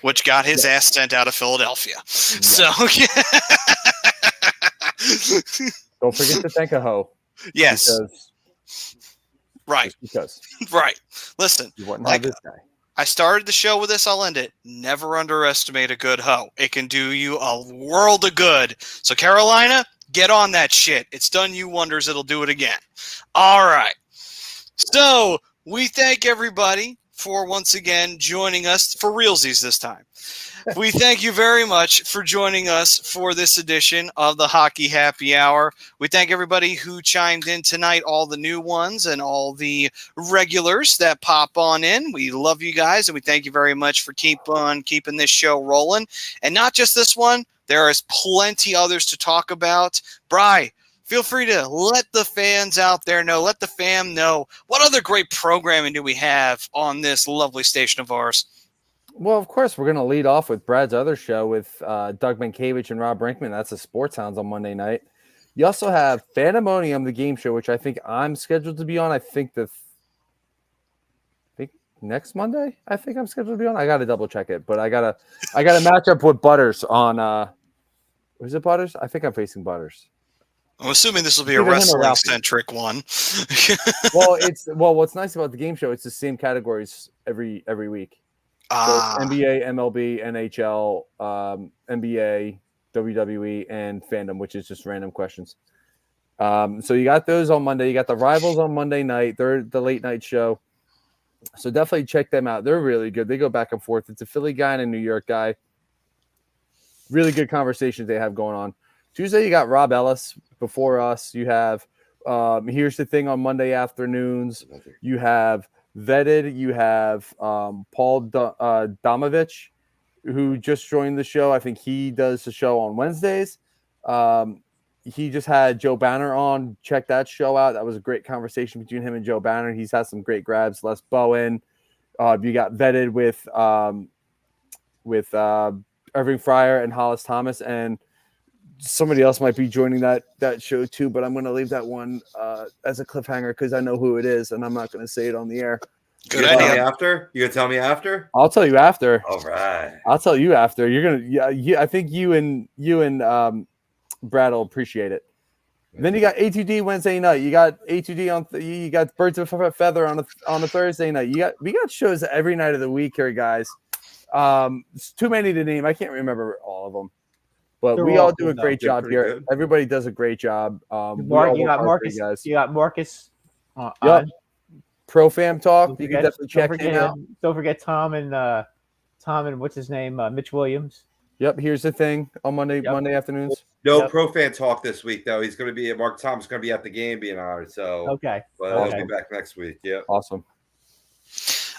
which got his ass sent out of Philadelphia. Yeah. So don't forget to thank a hoe. Yes. Right. Right. Listen, you wouldn't have this guy. I started the show with this. I'll end it. Never underestimate a good hoe. It can do you a world of good. So Carolina, get on that shit. It's done you wonders. It'll do it again. All right. So we thank everybody for once again joining us for realsies this time. We thank you very much for joining us for this edition of the Hockey Happy Hour. We thank everybody who chimed in tonight, all the new ones and all the regulars that pop on in. We love you guys, and we thank you very much for keeping this show rolling. And not just this one, there is plenty others to talk about. Bri, feel free to let the fans out there know, let the fam know, what other great programming do we have on this lovely station of ours? Well, of course, we're going to lead off with Brad's other show with Doug Mankiewicz and Rob Brinkman. That's the Sports Hounds on Monday night. You also have Fandemonium, the game show, which I think I'm scheduled to be on. I think next Monday. I think I'm scheduled to be on. I got to double check it, but I got to match up with Butters on. Was it Butters? I think I'm facing Butters. I'm assuming this will be a wrestling centric one. Well, what's nice about the game show? It's the same categories every week. So NBA, MLB, NHL, NBA, WWE, and fandom, which is just random questions. So you got those on Monday. You got the Rivals on Monday night. They're the late night show. So definitely check them out. They're really good. They go back and forth. It's a Philly guy and a New York guy. Really good conversations they have going on. Tuesday, you got Rob Ellis. Before us, you have Here's the Thing on Monday afternoons. You have Vetted. You have Paul Domovich, who just joined the show. I think he does the show on Wednesdays. He just had Joe Banner on. Check that show out. That was a great conversation between him and Joe Banner. He's had some great grabs. Les Bowen. You got Vetted with Irving Fryer and Hollis Thomas, and somebody else might be joining that show too, but I'm going to leave that one as a cliffhanger because I know who it is, and I'm not going to say it on the air. Good idea. You going to tell me after? I'll tell you after. All right. I'll tell you after. You're going to, I think you and Brad will appreciate it. And then you got A2D Wednesday night. You got A2D you got Birds of a Feather on a Thursday night. We got shows every night of the week here, guys. It's too many to name. I can't remember all of them. But we all do a great job here. Good. Everybody does a great job. You got Marcus. You got Marcus. Yep. Pro Fam Talk. You can definitely check him out. Don't forget Tom and what's his name? Mitch Williams. Yep. Here's the Thing on Monday afternoons. No Pro Fan Talk this week though. He's going to be Mark Tom's going to be at the game being honored. So okay. But he'll be back next week. Yeah. Awesome.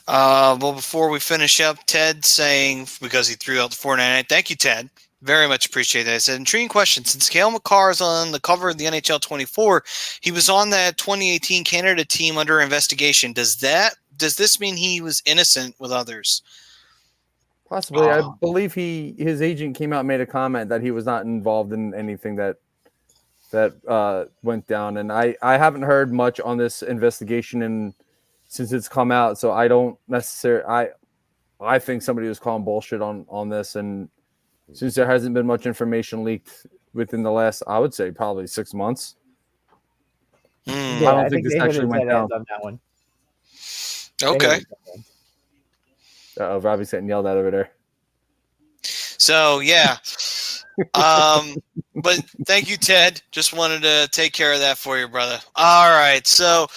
Well, before we finish up, Ted saying because he threw out the 499. Thank you, Ted. Very much appreciate that. I said, intriguing question. Since Cale Makar is on the cover of the NHL 24, he was on that 2018 Canada team under investigation. Does this mean he was innocent with others? Possibly. I believe his agent came out and made a comment that he was not involved in anything that went down. And I haven't heard much on this investigation since it's come out. So I don't necessarily I think somebody was calling bullshit on this, and since there hasn't been much information leaked within the last, I would say, probably 6 months. Yeah, I don't think this actually went down. On that one. Okay. Robbie's getting yelled at over there. So, yeah. But thank you, Ted. Just wanted to take care of that for you, brother. All right. So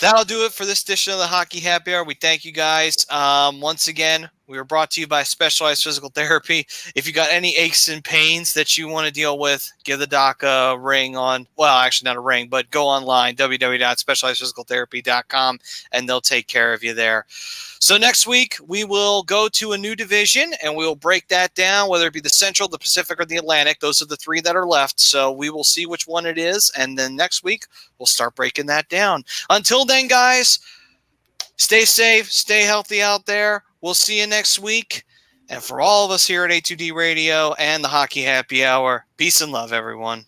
that'll do it for this edition of the Hockey Happy Hour. We thank you guys. Once again, we were brought to you by Specialized Physical Therapy. If you got any aches and pains that you want to deal with, give the doc a ring on, well, actually not a ring, but go online, www.specializedphysicaltherapy.com, and they'll take care of you there. So next week, we will go to a new division, and we will break that down, whether it be the Central, the Pacific, or the Atlantic. Those are the three that are left. So we will see which one it is, and then next week, we'll start breaking that down. Until then, guys, stay safe, stay healthy out there. We'll see you next week. And for all of us here at A2D Radio and the Hockey Happy Hour, peace and love, everyone.